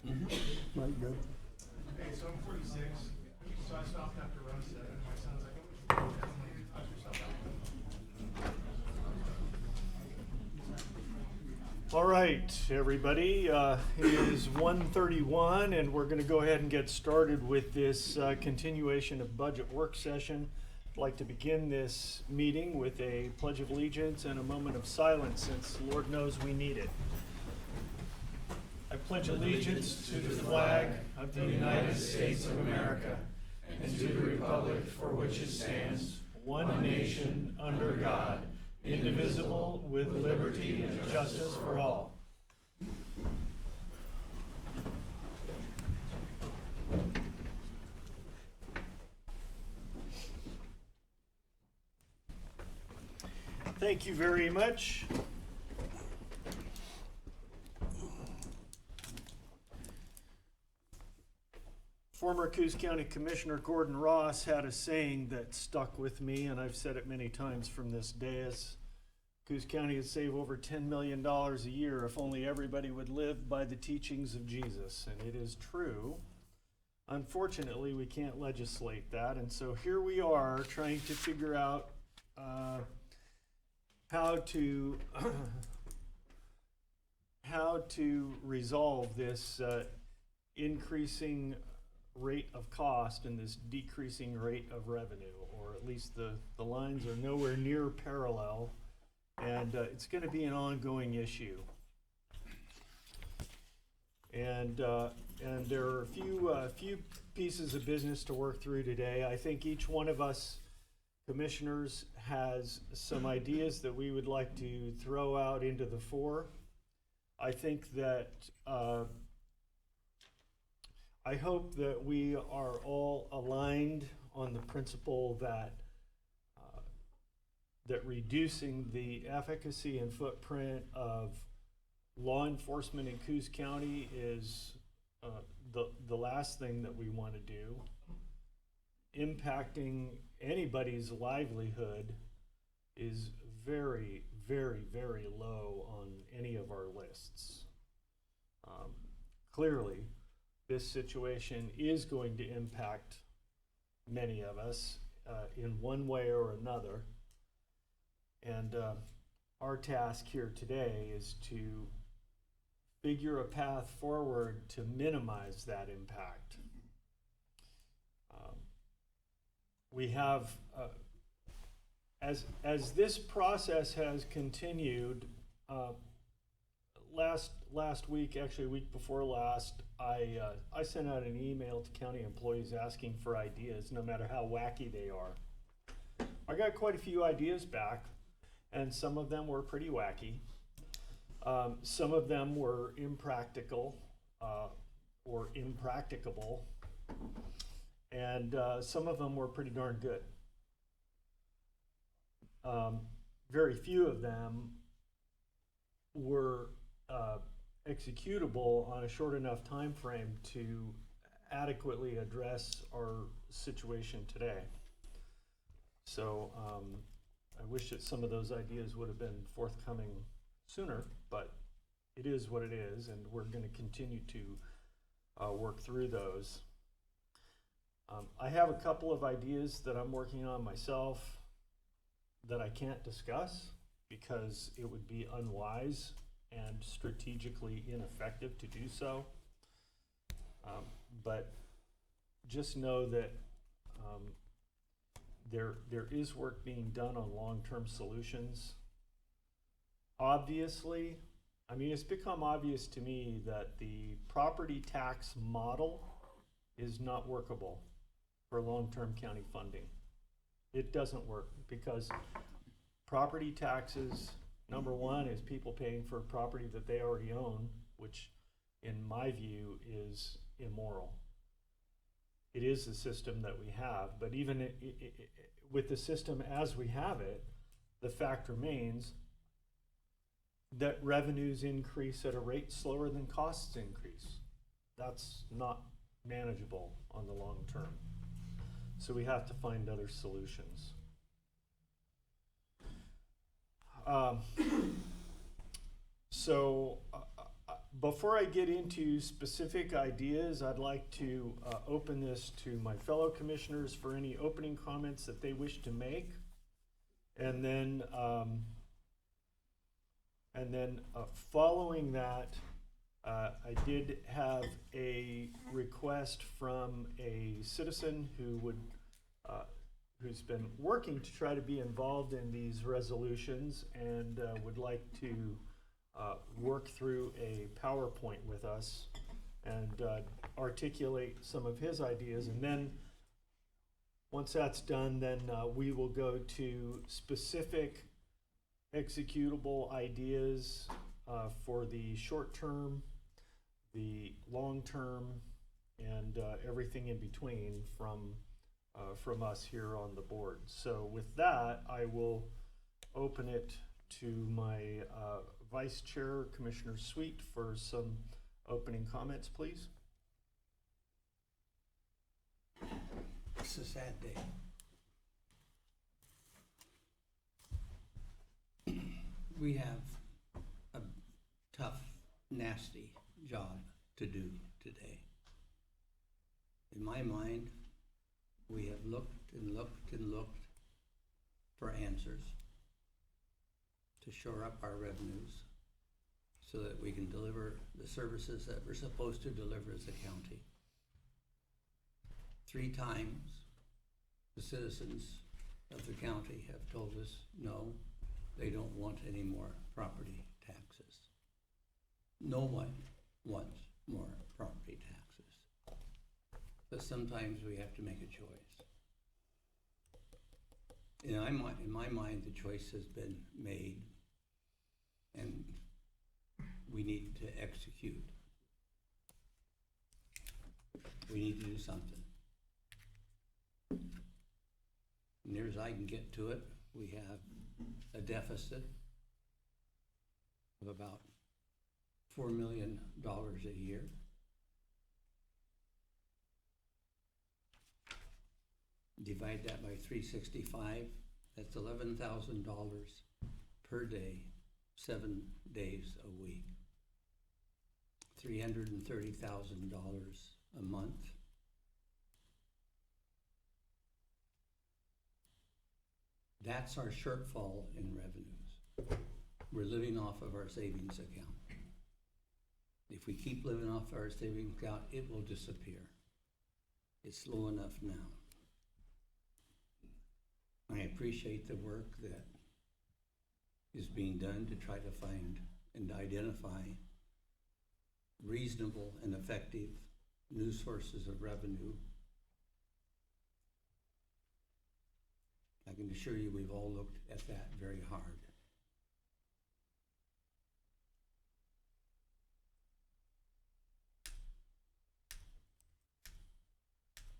Right, good. Hey, so I'm 46, so I stopped after run 7. My son's like, oh, come on, you touch yourself out. All right, everybody, it is 1:31 and we're going to go ahead and get started with this continuation of budget work session. I'd like to begin this meeting with a pledge of allegiance and a moment of silence, since Lord knows we need it. I pledge allegiance to the flag of the United States of America and to the republic for which it stands, one nation, under God, indivisible, with liberty and justice for all. Thank you very much. Former Coos County Commissioner Gordon Ross had a saying that stuck with me, and I've said it many times from this dais. Coos County would save over $10 million a year if only everybody would live by the teachings of Jesus, and it is true. Unfortunately, we can't legislate that, and so here we are trying to figure out how to resolve this increasing rate of cost and this decreasing rate of revenue, or at least the lines are nowhere near parallel, and it's going to be an ongoing issue. And there are a few pieces of business to work through today. I think each one of us commissioners has some ideas that we would like to throw out into the fore. I think that I hope that we are all aligned on the principle that that reducing the efficacy and footprint of law enforcement in Coos County is the last thing that we want to do. Impacting anybody's livelihood is very, very, very low on any of our lists. Clearly, this situation is going to impact many of us in one way or another. And our task here today is to figure a path forward to minimize that impact. We have, as this process has continued, last week, actually week before last, I sent out an email to county employees asking for ideas, no matter how wacky they are. I got quite a few ideas back, and some of them were pretty wacky. Some of them were impractical or impracticable, and some of them were pretty darn good. Very few of them were executable on a short enough time frame to adequately address our situation today. So I wish that some of those ideas would have been forthcoming sooner, but it is what it is, and we're going to continue to work through those. I have a couple of ideas that I'm working on myself that I can't discuss because it would be unwise and strategically ineffective to do so. But just know that there is work being done on long-term solutions. Obviously, I mean, it's become obvious to me that the property tax model is not workable for long-term county funding. It doesn't work because property taxes, number one, is people paying for property that they already own, which in my view is immoral. It is the system that we have, but even with the system as we have it, the fact remains that revenues increase at a rate slower than costs increase. That's not manageable on the long term. So we have to find other solutions. before I get into specific ideas, I'd like to open this to my fellow commissioners for any opening comments that they wish to make. And then following that, I did have a request from a citizen who would, who's been working to try to be involved in these resolutions and would like to work through a PowerPoint with us and articulate some of his ideas. And then once that's done, then we will go to specific executable ideas for the short term, the long term, and everything in between from us here on the board. So with that, I will open it to my Vice Chair, Commissioner Sweet, for some opening comments, please. It's a sad day. We have a tough, nasty job to do today. In my mind, we have looked and looked and looked for answers to shore up our revenues so that we can deliver the services that we're supposed to deliver as a county. 3 times, the citizens of the county have told us, no, they don't want any more property taxes. No one wants more property taxes. But sometimes we have to make a choice. In my mind, the choice has been made, and we need to execute. We need to do something. Near as I can get to it, we have a deficit of about $4 million a year. Divide that by 365, that's $11,000 per day, 7 days a week. $330,000 a month. That's our shortfall in revenues. We're living off of our savings account. If we keep living off our savings account, it will disappear. It's low enough now. I appreciate the work that is being done to try to find and identify reasonable and effective new sources of revenue. I can assure you we've all looked at that very hard.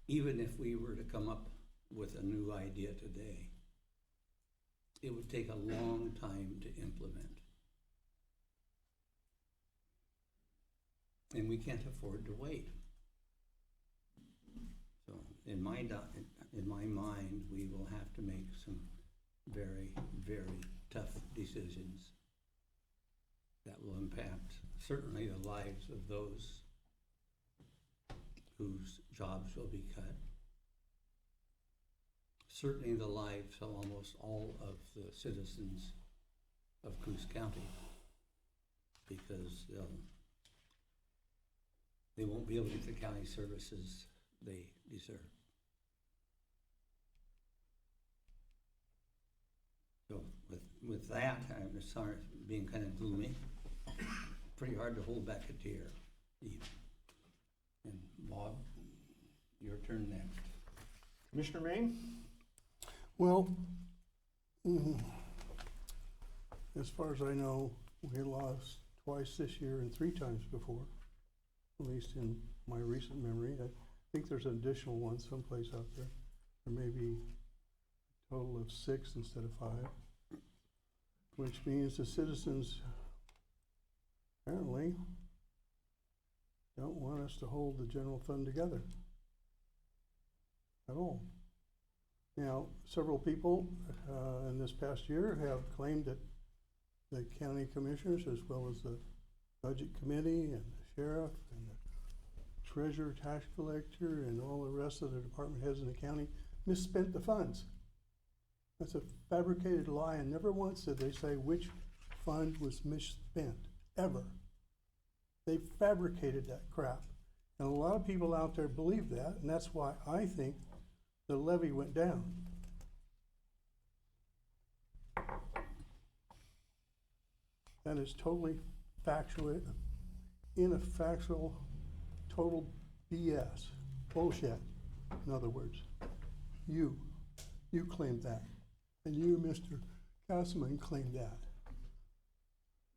Even if we were to come up with a new idea today, it would take a long time to implement. And we can't afford to wait. So in my mind, we will have to make some very, very tough decisions that will impact certainly the lives of those whose jobs will be cut. Certainly the lives of almost all of the citizens of Coos County, because they won't be able to get the county services they deserve. So with that, I'm sorry being kind of gloomy. Pretty hard to hold back a tear, even. And Bob, your turn next. Commissioner Main? Well, as far as I know, we lost twice this year and 3 times before, at least in my recent memory. I think there's an additional one someplace out there. There may be a total of 6 instead of 5, which means the citizens apparently don't want us to hold the general fund together at all. Now, several people in this past year have claimed that the county commissioners, as well as the budget committee and the sheriff and the treasurer, tax collector, and all the rest of the department heads in the county misspent the funds. That's a fabricated lie, and never once did they say which fund was misspent, ever. They fabricated that crap. And a lot of people out there believe that, and that's why I think the levy went down. That is totally factual, ineffectual, total BS, bullshit, in other words. You claimed that, and you, Mr. Castleman, claimed that.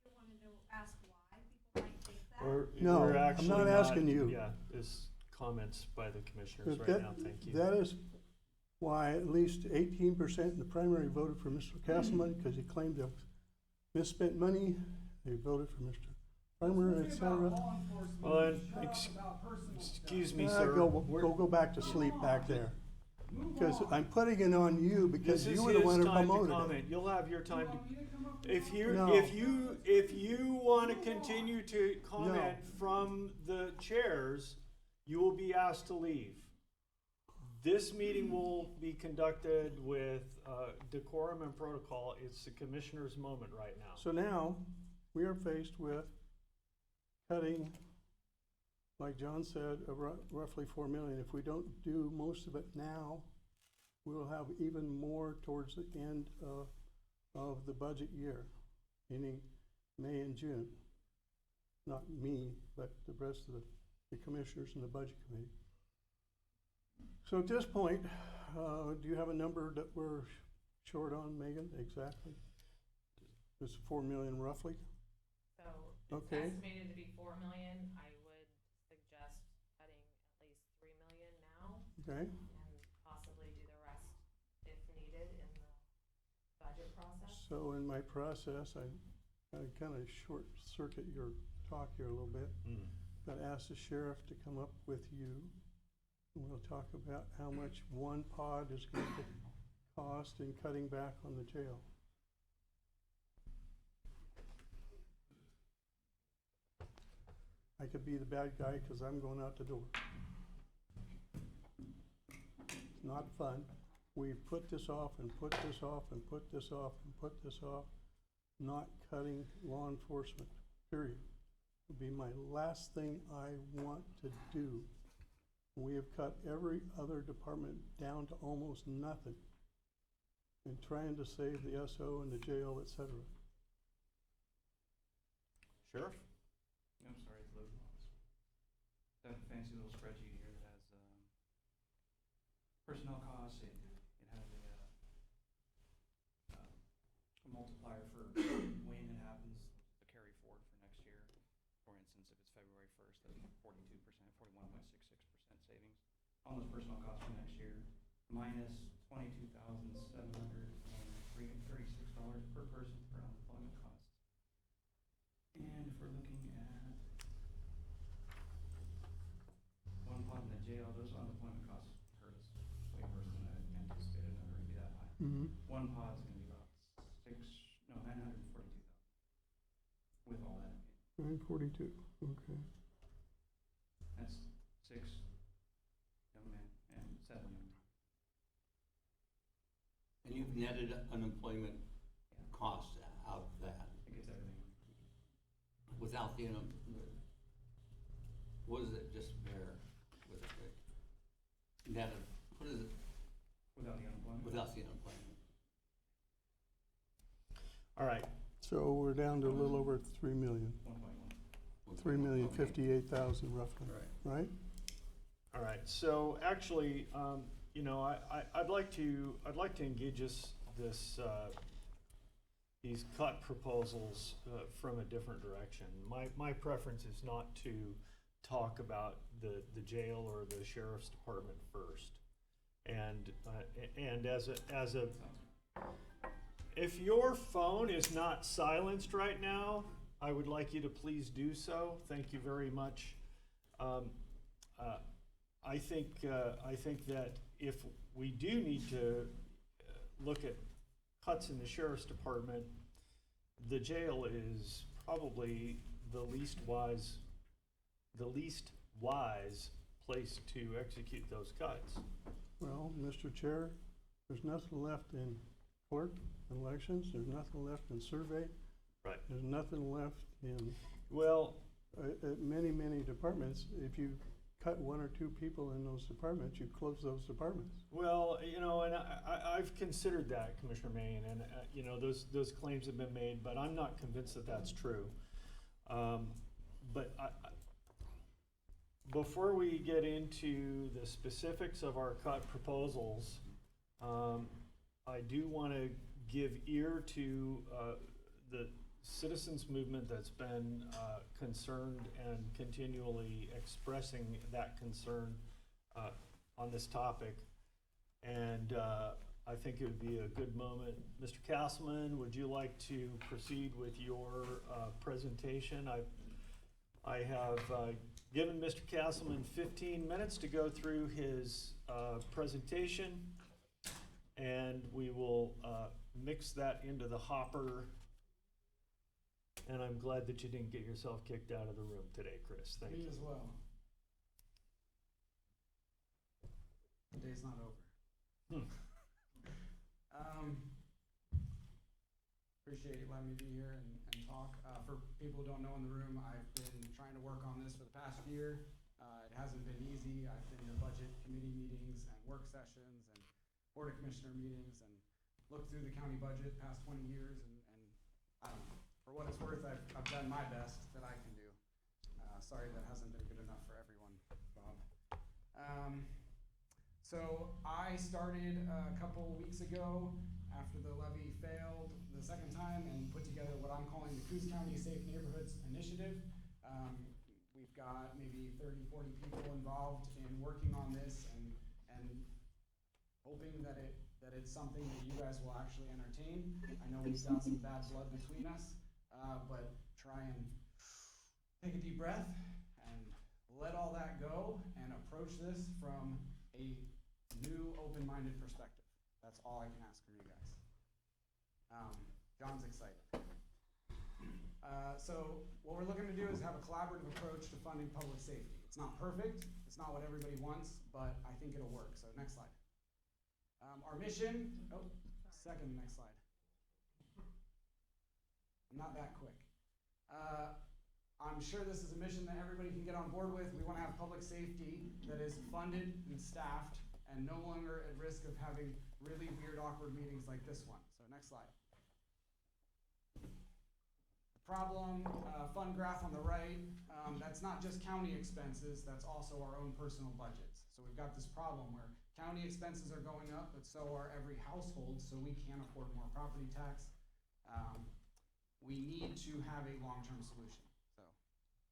You wanted to ask why people might think that? No, We're I'm actually not asking you. Yeah, this comments by the commissioners But right now, thank you. That is why at least 18% in the primary voted for Mr. Castleman, because he claimed there was misspent money. They voted for Mr. Farmer, et cetera. Well, and excuse me, sir. Go back to sleep back there. Because I'm putting it on you because This is you were the one his who time to promoted it. comment. You'll have your time to, if No. you want to continue to comment from the chairs, you will be asked to leave. This meeting will be conducted with decorum and protocol. It's the commissioner's moment right now. So now, we are faced with cutting, like John said, roughly 4 million. If we don't do most of it now, we'll have even more towards the end of the budget year, meaning May and June. Not me, but the rest of the commissioners and the budget committee. So at this point, do you have a number that we're short on, Megan, exactly? It's 4 million roughly? So it's Okay. estimated to be 4 million. I would suggest cutting at least 3 million now Okay, and possibly do the rest if needed in the budget process. so in my process, I kind of short circuit your talk here a little bit, Mm. but ask the sheriff to come up with you. And we'll talk about how much one pod is going to cost in cutting back on the jail. I could be the bad guy because I'm going out the door. It's not fun. We've put this off and put this off and put this off and put this off, not cutting law enforcement, period. Would be my last thing I want to do. We have cut every other department down to almost nothing in trying to save the SO and the jail, et cetera. Sheriff? I'm sorry, it's loading. Got a fancy little spreadsheet here that has personnel costs. It has a multiplier for when it happens, the carry forward for next year. For instance, if it's February 1st, that'd be 42%, 41.66% savings on those personnel costs for next year, minus $22,736 per person for unemployment costs. And if we're looking at one pod in the jail, those unemployment costs hurt us way worse than I anticipated, they're gonna be that high. One pod's gonna be about 942,000 with all that. 942, okay. That's 6 young men and 7 young men. And you've netted unemployment Yeah, costs out of that it gets everything. without the, what does it just bear with it? Netted, what is it Without the unemployment. without the unemployment? All right, So we're down to a little over 3 million, 1.1. 3,058,000 roughly, Right. right? all right. So actually, you know, I'd like to engage these cut proposals from a different direction. My preference is not to talk about the jail or the sheriff's department first. And if your phone is not silenced right now, I would like you to please do so. Thank you very much. I think that if we do need to look at cuts in the sheriff's department, the jail is probably the least wise place to execute those cuts. Well, Mr. Chair, there's nothing left in clerk elections, there's nothing left in survey. Right. There's nothing left in, Well, many, many departments. If you cut one or two people in those departments, you close those departments. well, you know, and I've considered that, Commissioner Maine, and, you know, those claims have been made, but I'm not convinced that that's true. But before we get into the specifics of our cut proposals, I do want to give ear to the citizens movement that's been concerned and continually expressing that concern on this topic. And I think it would be a good moment. Mr. Castleman, would you like to proceed with your presentation? I have given Mr. Castleman 15 minutes to go through his presentation, and we will mix that into the hopper. And I'm glad that you didn't get yourself kicked out of the room today, Chris. Thank you. Me as well. The day's not over. Appreciate you letting me be here and talk. For people who don't know in the room, I've been trying to work on this for the past year. It hasn't been easy. I've been to budget committee meetings and work sessions and board of commissioner meetings and looked through the county budget past 20 years and I don't know. For what it's worth, I've done my best that I can do. Sorry that hasn't been good enough for everyone, Bob. So I started a couple weeks ago after the levy failed the second time and put together what I'm calling the Coos County Safe Neighborhoods Initiative. We've got maybe 30, 40 people involved in working on this and hoping that it's something that you guys will actually entertain. I know we've got some bad blood between us, but try and take a deep breath and let all that go and approach this from a new, open-minded perspective. That's all I can ask from you guys. John's excited. So what we're looking to do is have a collaborative approach to funding public safety. It's not perfect, it's not what everybody wants, but I think it'll work. So next slide. Our mission, next slide. I'm not that quick. I'm sure this is a mission that everybody can get on board with. We want to have public safety that is funded and staffed and no longer at risk of having really weird, awkward meetings like this one. So next slide. The problem, fund graph on the right, that's not just county expenses, that's also our own personal budgets. So we've got this problem where county expenses are going up, but so are every household, so we can't afford more property tax. We need to have a long-term solution. So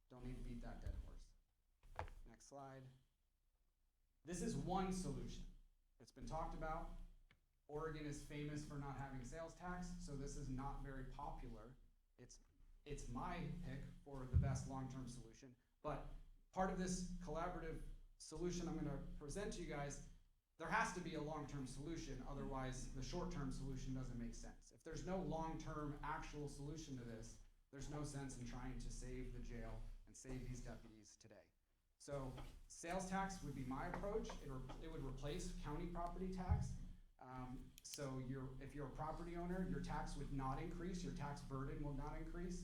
don't need to beat that dead horse. Next slide. This is one solution. It's been talked about. Oregon is famous for not having sales tax, so this is not very popular. It's my pick for the best long-term solution, but part of this collaborative solution I'm going to present to you guys, there has to be a long-term solution, otherwise the short-term solution doesn't make sense. If there's no long-term actual solution to this, there's no sense in trying to save the jail and save these deputies today. So sales tax would be my approach. It would replace county property tax. So if you're a property owner, your tax would not increase, your tax burden will not increase.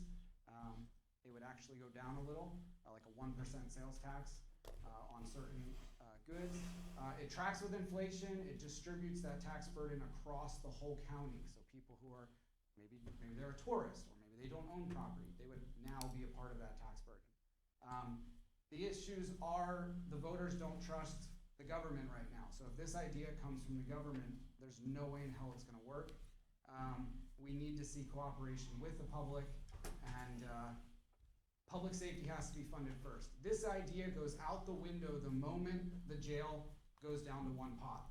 It would actually go down a little, like a 1% sales tax on certain goods. It tracks with inflation, it distributes that tax burden across the whole county. So people who are, maybe they're a tourist, or maybe they don't own property, they would now be a part of that tax burden. The issues are the voters don't trust the government right now. So if this idea comes from the government, there's no way in hell it's gonna work. We need to see cooperation with the public, and public safety has to be funded first. This idea goes out the window the moment the jail goes down to one pot.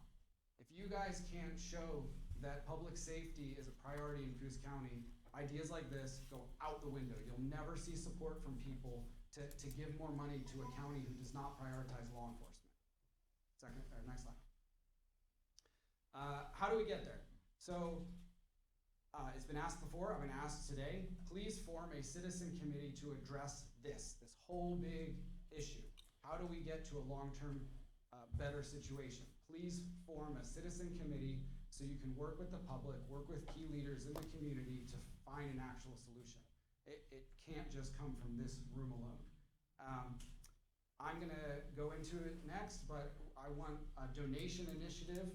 If you guys can't show that public safety is a priority in Coos County, ideas like this go out the window. You'll never see support from people to give more money to a county who does not prioritize law enforcement. Next slide. How do we get there? So It's been asked before, I've been asked today, please form a citizen committee to address this whole big issue. How do we get to a long-term, better situation? Please form a citizen committee so you can work with the public, work with key leaders in the community to find an actual solution. It can't just come from this room alone. I'm gonna go into it next, but I want a donation initiative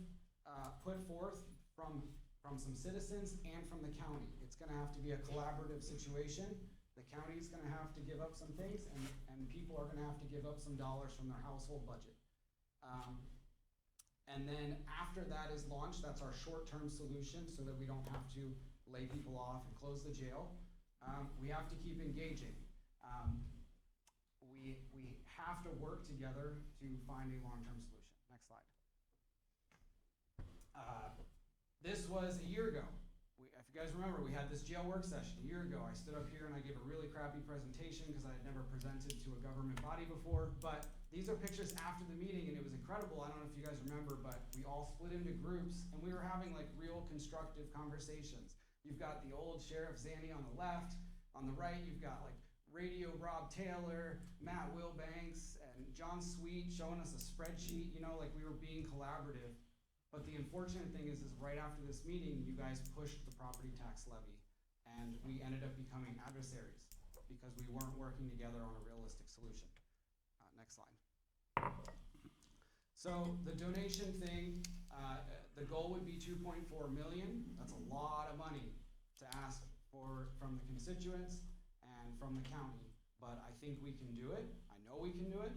put forth from some citizens and from the county. It's gonna have to be a collaborative situation. The county's gonna have to give up some things, and people are gonna have to give up some dollars from their household budget. And then after that is launched, that's our short-term solution so that we don't have to lay people off and close the jail. We have to keep engaging. We have to work together to find a long-term solution. Next slide. This was a year ago. If you guys remember, we had this jail work session a year ago. I stood up here and I gave a really crappy presentation because I had never presented to a government body before. But these are pictures after the meeting, and it was incredible. I don't know if you guys remember, but we all split into groups and we were having like real constructive conversations. You've got the old Sheriff Zanny on the left. On the right, you've got like Radio Rob Taylor, Matt Wilbanks, and John Sweet showing us a spreadsheet, you know, like we were being collaborative. But the unfortunate thing is right after this meeting, you guys pushed the property tax levy, and we ended up becoming adversaries because we weren't working together on a realistic solution. Next slide. So the donation thing, the goal would be 2.4 million. That's a lot of money to ask for from the constituents and from the county, but I think we can do it. I know we can do it.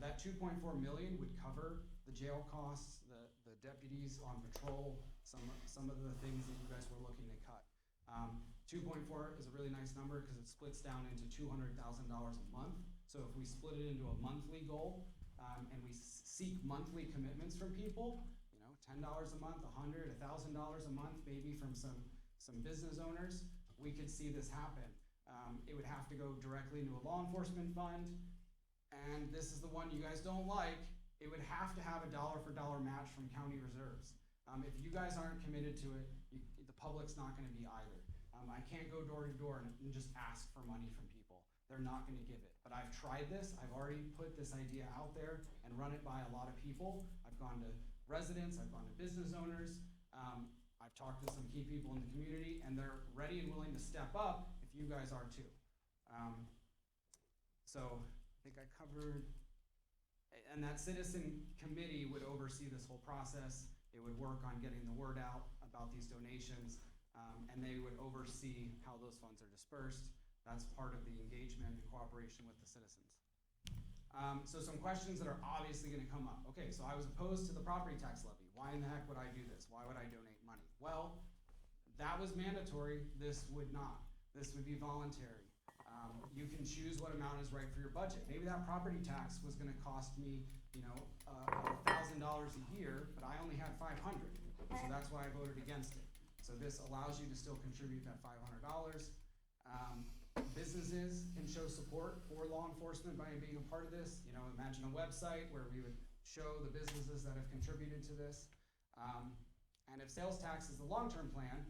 That 2.4 million would cover the jail costs, the deputies on patrol, some of the things that you guys were looking to cut. 2.4 is a really nice number because it splits down into $200,000 a month. So if we split it into a monthly goal, and we seek monthly commitments from people, you know, $10 a month, $100, $1,000 a month, maybe from some business owners, we could see this happen. It would have to go directly into a law enforcement fund, and this is the one you guys don't like. It would have to have a dollar-for-dollar match from county reserves. If you guys aren't committed to it, the public's not gonna be either. I can't go door to door and just ask for money from people. They're not gonna give it. But I've tried this. I've already put this idea out there and run it by a lot of people. I've gone to residents, I've gone to business owners, I've talked to some key people in the community, and they're ready and willing to step up if you guys are too. So I think I covered, and that citizen committee would oversee this whole process. It would work on getting the word out about these donations, and they would oversee how those funds are dispersed. That's part of the engagement and cooperation with the citizens. So some questions that are obviously gonna come up. Okay, so I was opposed to the property tax levy. Why in the heck would I do this? Why would I donate money? Well, that was mandatory. This would not. This would be voluntary. You can choose what amount is right for your budget. Maybe that property tax was gonna cost me, you know, $1,000 a year, but I only had 500. So that's why I voted against it. So this allows you to still contribute that $500. Businesses can show support for law enforcement by being a part of this. You know, imagine a website where we would show the businesses that have contributed to this. And if sales tax is the long-term plan,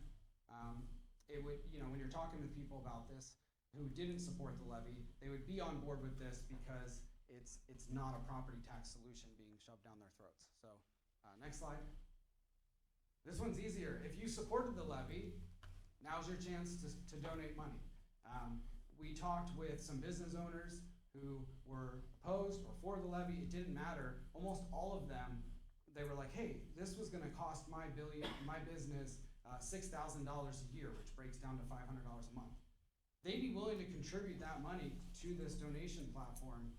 it would, you know, when you're talking to people about this who didn't support the levy, they would be on board with this because it's not a property tax solution being shoved down their throats. So, next slide. This one's easier. If you supported the levy, now's your chance to donate money. We talked with some business owners who were opposed or for the levy. It didn't matter. Almost all of them, they were like, hey, this was gonna cost my business $6,000 a year, which breaks down to $500 a month. They'd be willing to contribute that money to this donation platform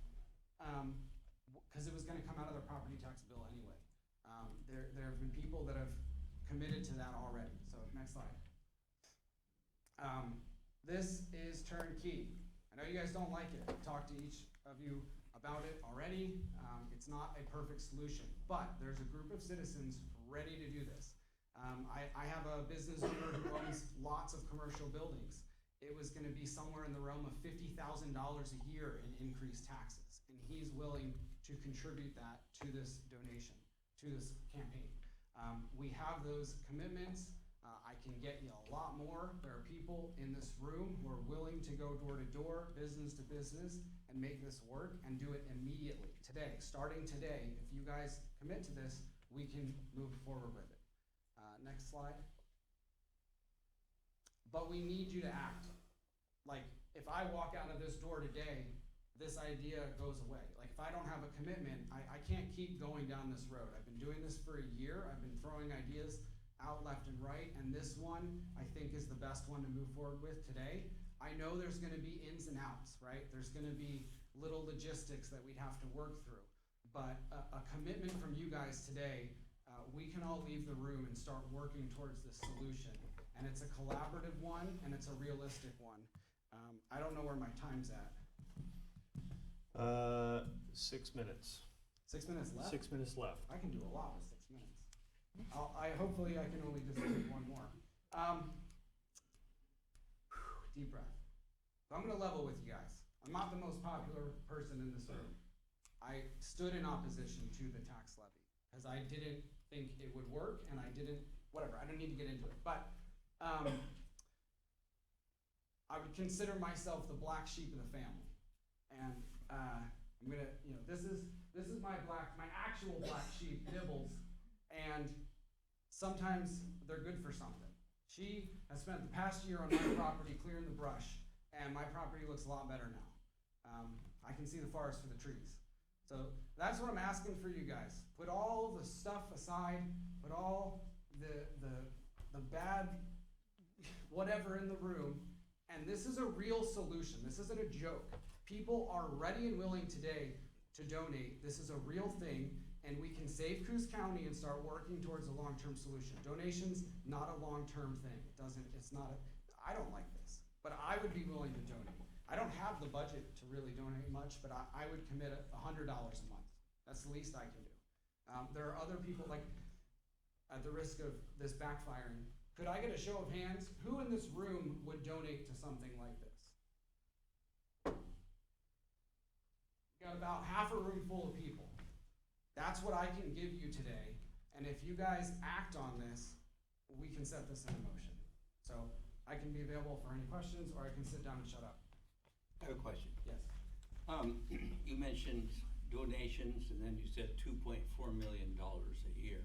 because it was gonna come out of their property tax bill anyway. There have been people that have committed to that already. So next slide. This is turnkey. I know you guys don't like it. I've talked to each of you about it already. It's not a perfect solution, but there's a group of citizens ready to do this. I have a business owner who owns lots of commercial buildings. It was gonna be somewhere in the realm of $50,000 a year in increased taxes, and he's willing to contribute that to this donation, to this campaign. We have those commitments. I can get you a lot more. There are people in this room who are willing to go door to door, business to business, and make this work and do it immediately, today, starting today. If you guys commit to this, we can move forward with it. Next slide. But we need you to act. Like, if I walk out of this door today, this idea goes away. Like, if I don't have a commitment, I can't keep going down this road. I've been doing this for a year. I've been throwing ideas out left and right, and this one I think is the best one to move forward with today. I know there's gonna be ins and outs, right? There's gonna be little logistics that we'd have to work through. But a commitment from you guys today, we can all leave the room and start working towards this solution. And it's a collaborative one, and it's a realistic one. I don't know where my time's at. 6 minutes. 6 minutes left? 6 minutes left. I can do a lot with 6 minutes. Hopefully I can only just take one more. Deep breath. So I'm gonna level with you guys. I'm not the most popular person in this room. I stood in opposition to the tax levy because I didn't think it would work, and I didn't, whatever, I don't need to get into it. But I would consider myself the black sheep of the family. And I'm gonna, this is my actual black sheep, Nibbles, and sometimes they're good for something. She has spent the past year on my property clearing the brush, and my property looks a lot better now. I can see the forest for the trees. So that's what I'm asking for you guys. Put all the stuff aside, put all the bad whatever in the room, and this is a real solution. This isn't a joke. People are ready and willing today to donate. This is a real thing, and we can save Coos County and start working towards a long-term solution. Donations, not a long-term thing. I don't like this, but I would be willing to donate. I don't have the budget to really donate much, but I would commit $100 a month. That's the least I can do. There are other people, like, at the risk of this backfiring, could I get a show of hands? Who in this room would donate to something like this? Got about half a room full of people. That's what I can give you today. And if you guys act on this, we can set this in motion. So I can be available for any questions, or I can sit down and shut up. I have a question. Yes. You mentioned donations, and then you said $2.4 million a year.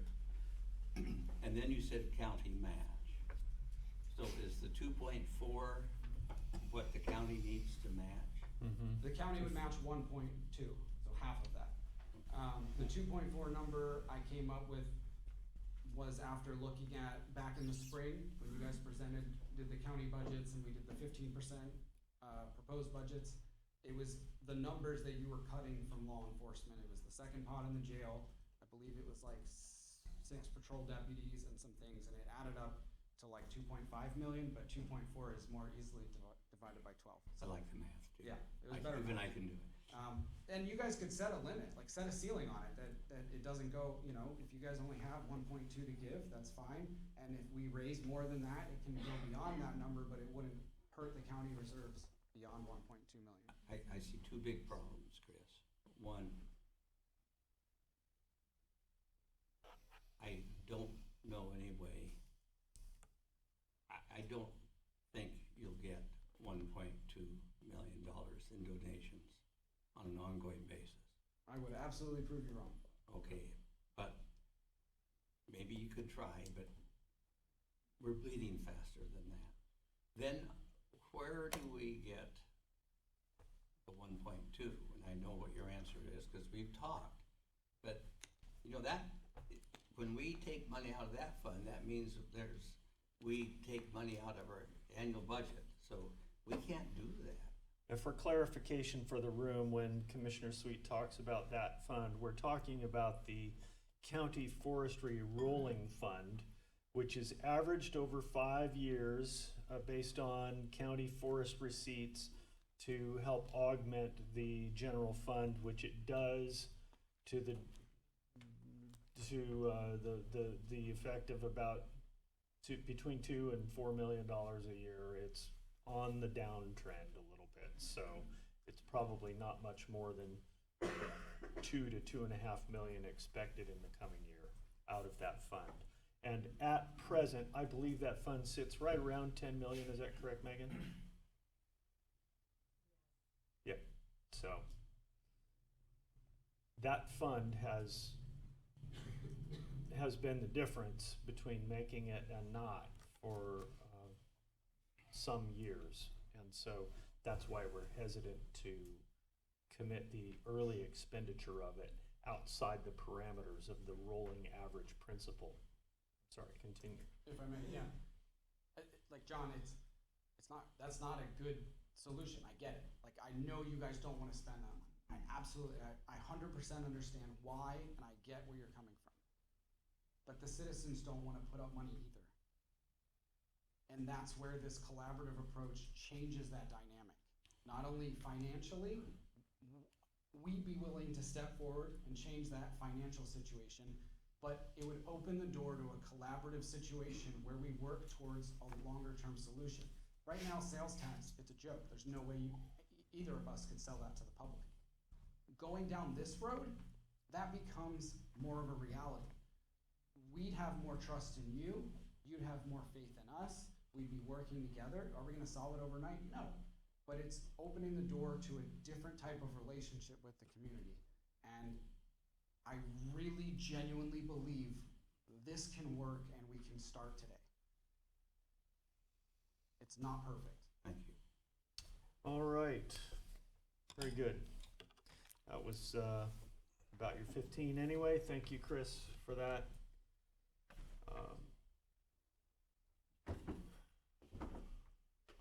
And then you said county match. So is the 2.4 what the county needs to match? The county would match 1.2, so half of that. The 2.4 number I came up with was after looking at back in the spring when you guys did the county budgets, and we did the 15% proposed budgets. It was the numbers that you were cutting from law enforcement. It was the second pot in the jail. I believe it was like 6 patrol deputies and some things, and it added up to like 2.5 million, but 2.4 is more easily divided by 12. I like the math too. Yeah, it was better. Even I can do it. And you guys could set a limit, like set a ceiling on it, that it doesn't go, if you guys only have 1.2 to give, that's fine. And if we raise more than that, it can go beyond that number, but it wouldn't hurt the county reserves beyond 1.2 million. I see two big problems, Chris. One, I don't know any way. I don't think you'll get $1.2 million in donations on an ongoing basis. I would absolutely prove you wrong. Okay, but maybe you could try, but we're bleeding faster than that. Then where do we get the 1.2? And I know what your answer is because we've talked. But that when we take money out of that fund, that means we take money out of our annual budget. So we can't do that. And for clarification for the room, when Commissioner Sweet talks about that fund, we're talking about the County Forestry Rolling Fund, which is averaged over 5 years based on county forest receipts to help augment the general fund, which it does to the effect of about between $2 and $4 million a year. It's on the downtrend a little bit, so it's probably not much more than 2 to 2.5 million expected in the coming year out of that fund. And at present, I believe that fund sits right around 10 million, is that correct, Megan? Yep, so that fund has been the difference between making it and not for some years. And so that's why we're hesitant to commit the early expenditure of it outside the parameters of the rolling average principle. Sorry, continue. If I may, yeah. Like John, that's not a good solution. I get it. Like, I know you guys don't want to spend that money. I 100% understand why, and I get where you're coming from. But the citizens don't want to put up money either. And that's where this collaborative approach changes that dynamic. Not only financially, we'd be willing to step forward and change that financial situation, but it would open the door to a collaborative situation where we work towards a longer-term solution. Right now, sales tax, it's a joke. There's no way either of us could sell that to the public. Going down this road, that becomes more of a reality. We'd have more trust in you. You'd have more faith in us. We'd be working together. Are we going to solve it overnight? No. But it's opening the door to a different type of relationship with the community. And I really genuinely believe this can work and we can start today. It's not perfect. Thank you. All right, very good. That was about your 15 anyway. Thank you, Chris, for that.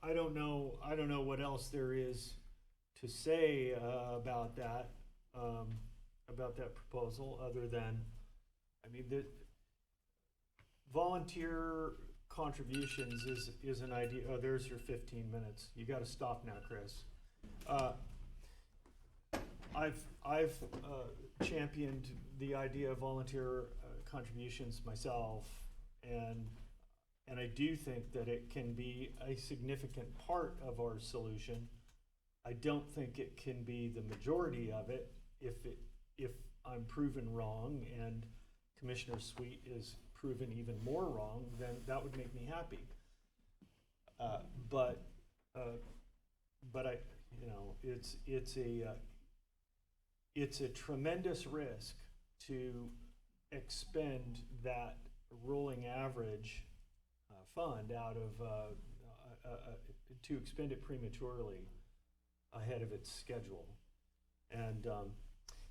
I don't know what else there is to say about that proposal, other than, I mean, the volunteer contributions is an idea. Oh, there's your 15 minutes. You got to stop now, Chris. I've championed the idea of volunteer contributions myself, and I do think that it can be a significant part of our solution. I don't think it can be the majority of it. If I'm proven wrong and Commissioner Sweet is proven even more wrong, then that would make me happy. But I, you know, it's a tremendous risk to expend that rolling average fund out of to expend it prematurely ahead of its schedule. And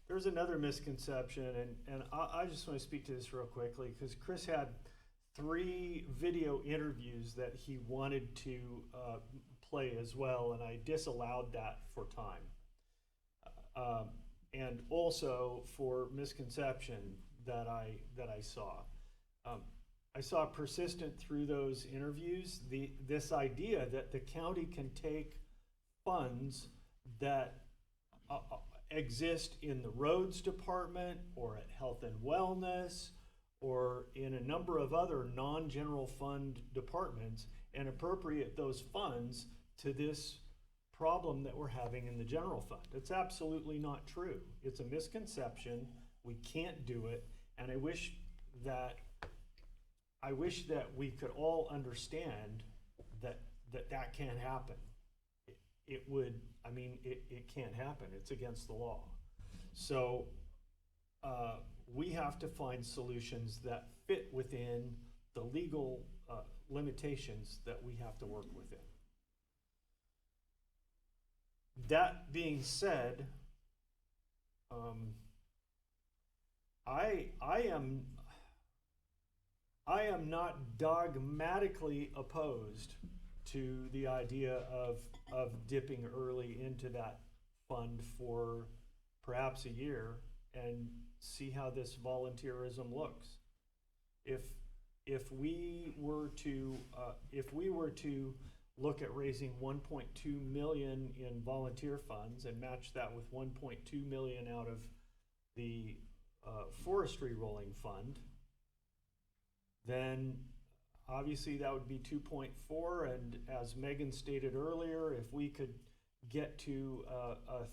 there's another misconception, and I just want to speak to this real quickly, because Chris had 3 video interviews that he wanted to play as well, and I disallowed that for time. And also for misconception that I saw. I saw persistent through those interviews this idea that the county can take funds that exist in the roads department or at health and wellness or in a number of other non-general fund departments and appropriate those funds to this problem that we're having in the general fund. It's absolutely not true. It's a misconception. We can't do it, and I wish that we could all understand that can't happen. It can't happen. It's against the law. So we have to find solutions that fit within the legal limitations that we have to work within. That being said, I am not dogmatically opposed to the idea of dipping early into that fund for perhaps a year and see how this volunteerism looks. If we were to look at raising 1.2 million in volunteer funds and match that with 1.2 million out of the forestry rolling fund, then obviously that would be 2.4, and as Megan stated earlier, if we could get to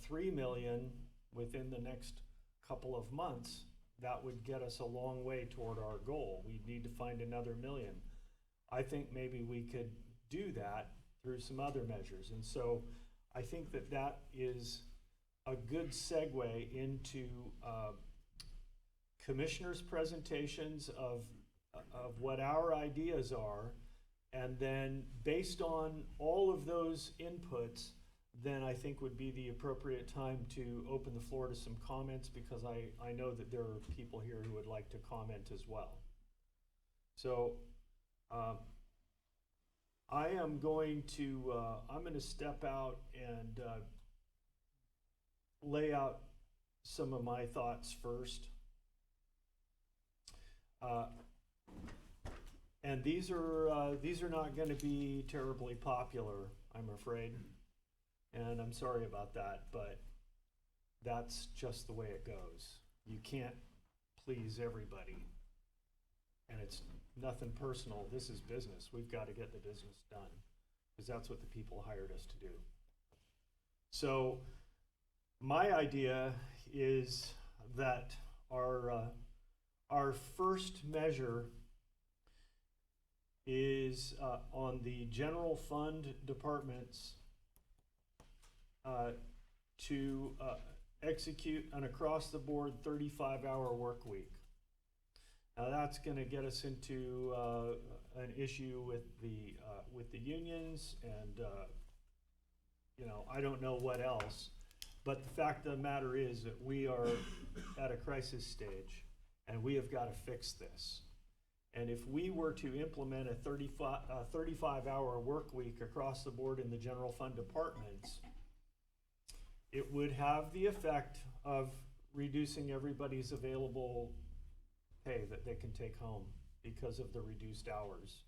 3 million within the next couple of months, that would get us a long way toward our goal. We need to find another million. I think maybe we could do that through some other measures. And so I think that that is a good segue into commissioners' presentations of what our ideas are. And then based on all of those inputs, then I think would be the appropriate time to open the floor to some comments, because I know that there are people here who would like to comment as well. So I am going to, I'm going to step out and lay out some of my thoughts first. And these are not going to be terribly popular, I'm afraid. And I'm sorry about that, but that's just the way it goes. You can't please everybody. And it's nothing personal. This is business. We've got to get the business done, because that's what the people hired us to do. So my idea is that our first measure is on the general fund departments to execute an across-the-board 35-hour work week. Now that's going to get us into an issue with the unions, and I don't know what else. But the fact of the matter is that we are at a crisis stage, and we have got to fix this. And if we were to implement a 35-hour work week across the board in the general fund departments, it would have the effect of reducing everybody's available pay that they can take home because of the reduced hours.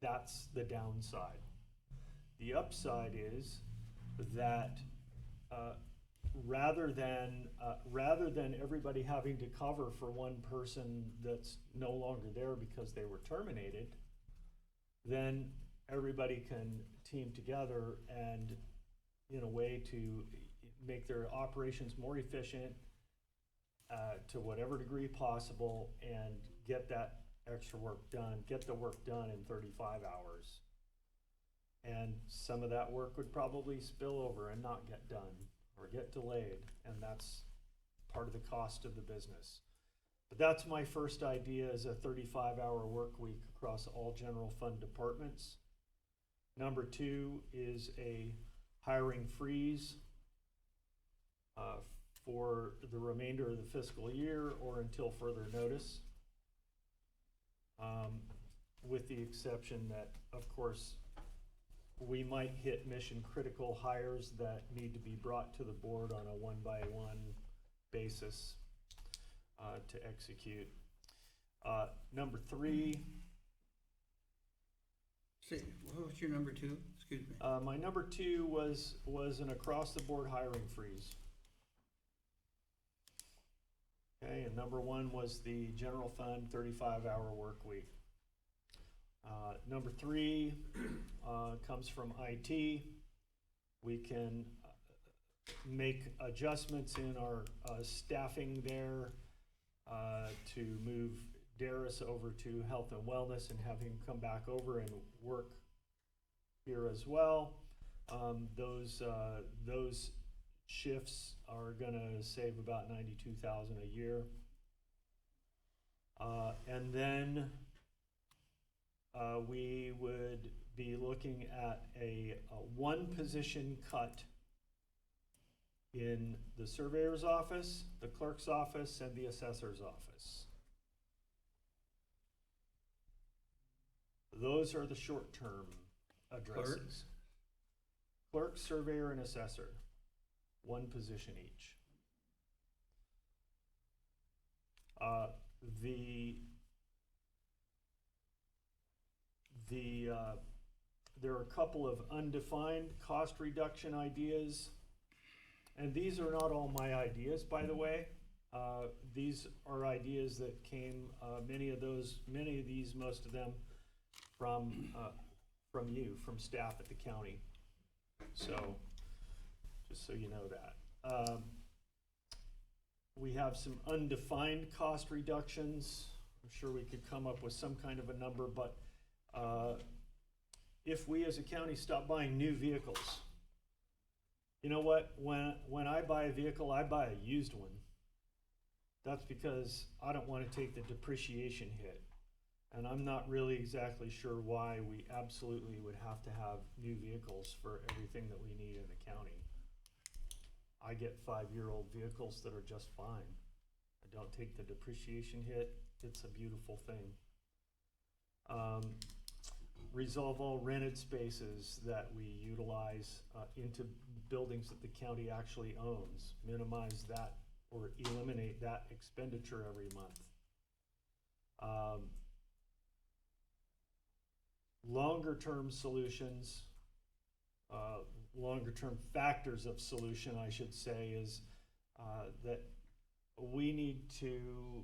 That's the downside. The upside is that rather than everybody having to cover for one person that's no longer there because they were terminated, then everybody can team together and in a way to make their operations more efficient to whatever degree possible, and get that extra work done, get the work done in 35 hours. And some of that work would probably spill over and not get done or get delayed, and that's part of the cost of the business. But that's my first idea, is a 35-hour work week across all general fund departments. Number two is a hiring freeze for the remainder of the fiscal year or until further notice, with the exception that, of course, we might hit mission critical hires that need to be brought to the board on a one-by-one basis to execute. Number three. Say, what was your number two? Excuse me. My number two was an across-the-board hiring freeze. Okay, and number one was the general fund 35-hour work week. Number three comes from IT. We can make adjustments in our staffing there to move Darius over to health and wellness and have him come back over and work here as well. Those shifts are gonna save about $92,000 a year. And then we would be looking at a one position cut in the surveyor's office, the clerk's office, and the assessor's office. Those are the short-term addresses. Clerk, surveyor, and assessor, one position each. There are a couple of undefined cost reduction ideas, and these are not all my ideas, by the way. These are ideas that came, most of them, from you, from staff at the county. So, just so you know that. We have some undefined cost reductions. I'm sure we could come up with some kind of a number, but if we as a county stop buying new vehicles, you know what? When I buy a vehicle, I buy a used one. That's because I don't want to take the depreciation hit. And I'm not really exactly sure why we absolutely would have to have new vehicles for everything that we need in the county. I get 5-year-old vehicles that are just fine. I don't take the depreciation hit. It's a beautiful thing. Resolve all rented spaces that we utilize into buildings that the county actually owns. Minimize that or eliminate that expenditure every month. Longer term solutions, longer term factors of solution, I should say, is that we need to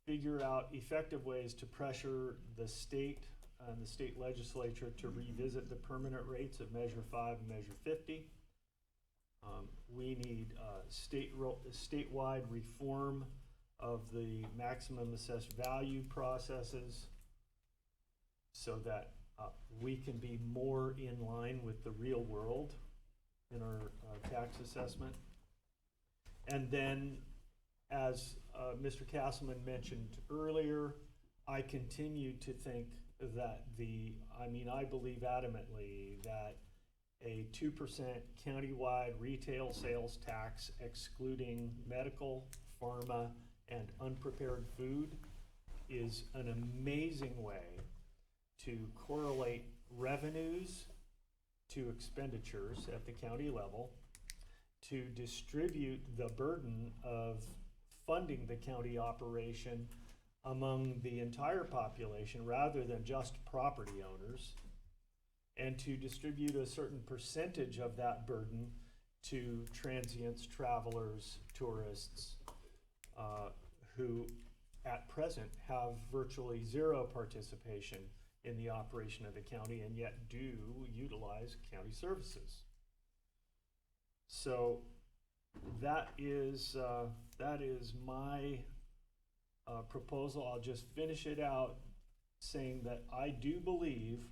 figure out effective ways to pressure the state and the state legislature to revisit the permanent rates of Measure 5 and Measure 50. We need statewide reform of the maximum assessed value processes so that we can be more in line with the real world in our tax assessment. And then, as Mr. Castleman mentioned earlier, I continue to think that I believe adamantly that a 2% countywide retail sales tax excluding medical, pharma, and unprepared food is an amazing way to correlate revenues to expenditures at the county level, to distribute the burden of funding the county operation among the entire population rather than just property owners, and to distribute a certain percentage of that burden to transients, travelers, tourists, who at present have virtually zero participation in the operation of the county and yet do utilize county services. So that is my proposal. I'll just finish it out saying that I do believe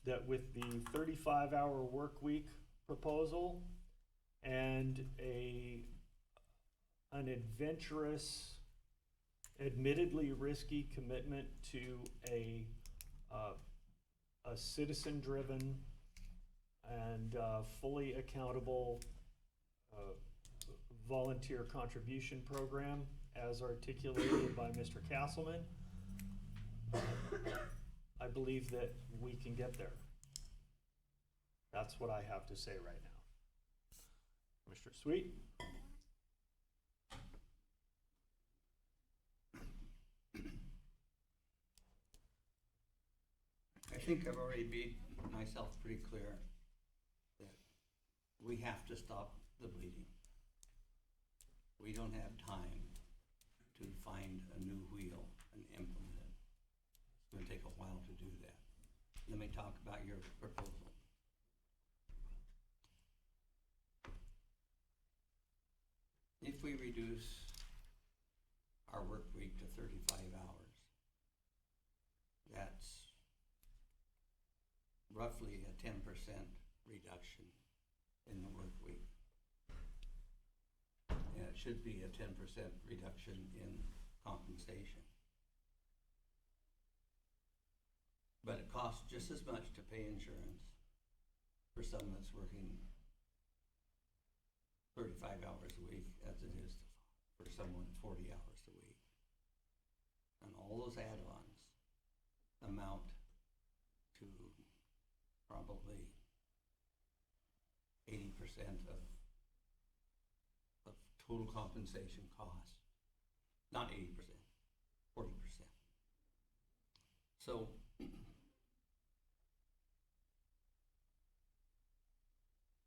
that with the 35-hour work week proposal and an adventurous, admittedly risky commitment to a citizen-driven and fully accountable volunteer contribution program as articulated by Mr. Castleman, I believe that we can get there. That's what I have to say right now. Mr. Sweet? I think I've already made myself pretty clear that we have to stop the bleeding. We don't have time to find a new wheel and implement it. It's gonna take a while to do that. Let me talk about your proposal. If we reduce our work week to 35 hours, that's roughly a 10% reduction in the work week. And it should be a 10% reduction in compensation. But it costs just as much to pay insurance for someone that's working 35 hours a week as it is for someone 40 hours a week. And all those add-ons amount to probably 80% of total compensation cost. Not 80%, 40%. So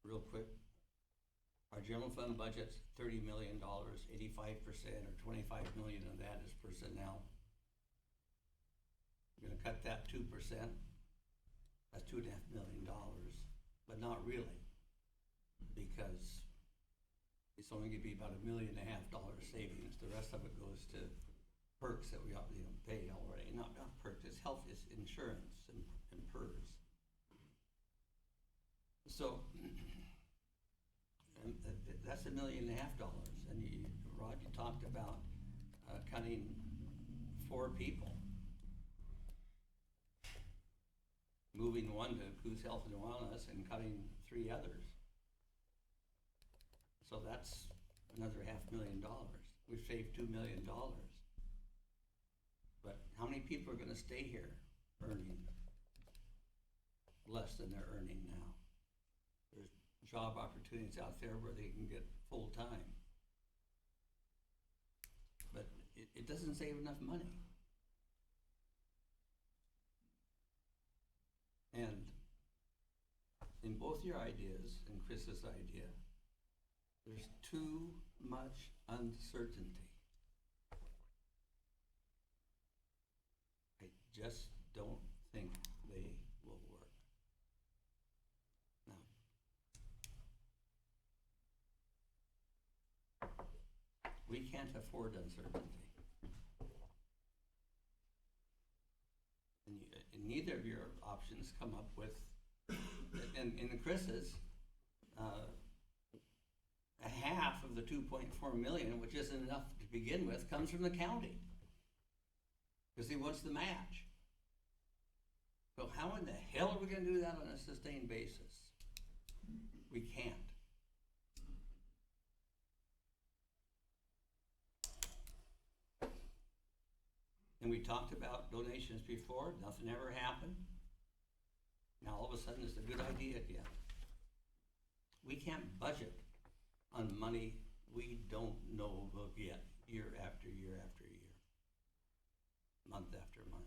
real quick, our general fund budget's $30 million, 85% or 25 million of that is personnel. We're gonna cut that 2%. That's $2.5 million, but not really, because it's only gonna be about $1.5 million savings. The rest of it goes to perks that we, pay already. Not perks, it's health, it's insurance and PERS. So, and that's $1.5 million. And Rod, you talked about cutting 4 people. Moving one to Coos Health and Wellness and cutting 3 others. So that's another $500,000. We've saved $2 million. But how many people are gonna stay here earning less than they're earning now? There's job opportunities out there where they can get full-time. But it doesn't save enough money. And in both your ideas and Chris's idea, there's too much uncertainty. I just don't think they will work. Now, we can't afford uncertainty. And neither of your options come up with, and in Chris's, a half of the 2.4 million, which isn't enough to begin with, comes from the county. Because he wants the match. So how in the hell are we gonna do that on a sustained basis? We can't. And we talked about donations before, nothing ever happened. Now all of a sudden it's a good idea again. We can't budget on money we don't know we'll get year after year after year, month after month.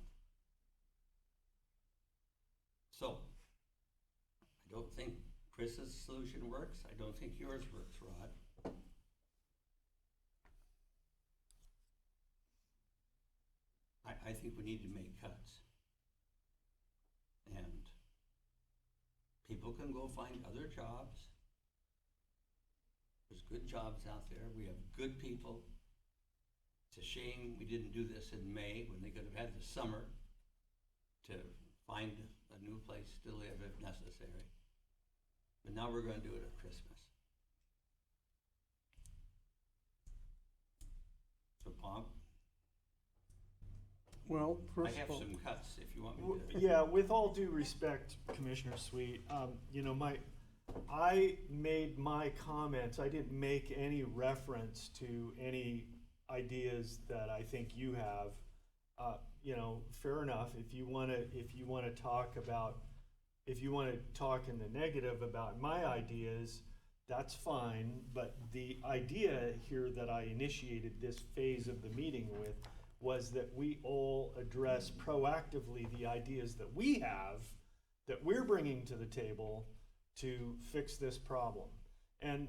So, I don't think Chris's solution works. I don't think yours works, Rod. I think we need to make cuts. And people can go find other jobs. There's good jobs out there. We have good people. It's a shame we didn't do this in May when they could have had the summer to find a new place to live if necessary. But now we're going to do it at Christmas. So, Bob? Well, I first have of all, some cuts if you want me to. Yeah, with all due respect, Commissioner Sweet, I made my comments, I didn't make any reference to any ideas that I think you have. Fair enough, if you wanna talk in the negative about my ideas, that's fine, but the idea here that I initiated this phase of the meeting with was that we all address proactively the ideas that we have, that we're bringing to the table to fix this problem. And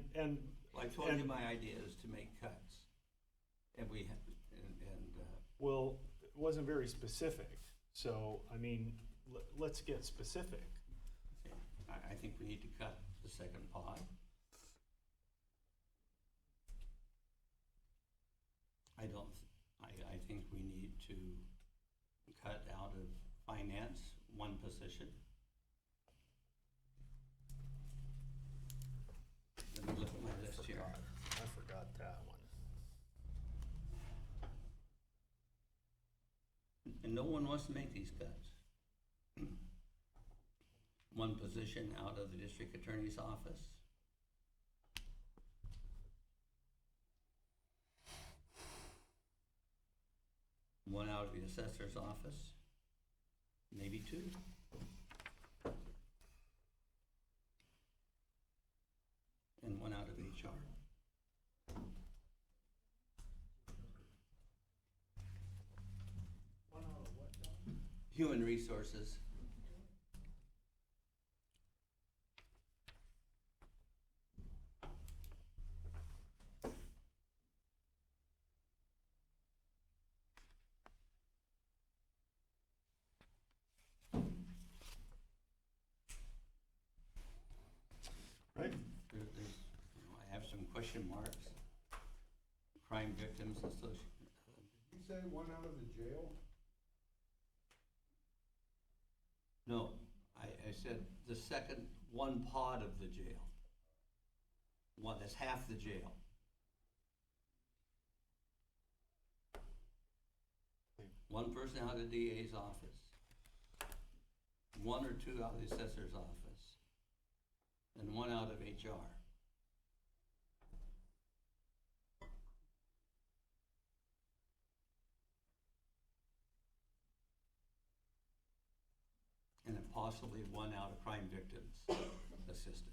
Well, I told you my idea is to make cuts. And we have, well, it wasn't very specific. So, let's get specific. okay, I think we need to cut the second pod. I think we need to cut out of finance one position. Let me look at my list here. I forgot that one. And no one wants to make these cuts. One position out of the district attorney's office. One out of the assessor's office, maybe 2. And one out of HR. Human resources. There's, I have some questions question marks. Crime Victims Association. You say one out of the jail? No, I said the second one pod of the jail. One, that's half the jail. One person out of the DA's office. One or two out of the assessor's office. And one out of HR. And then possibly one out of crime victims assistance.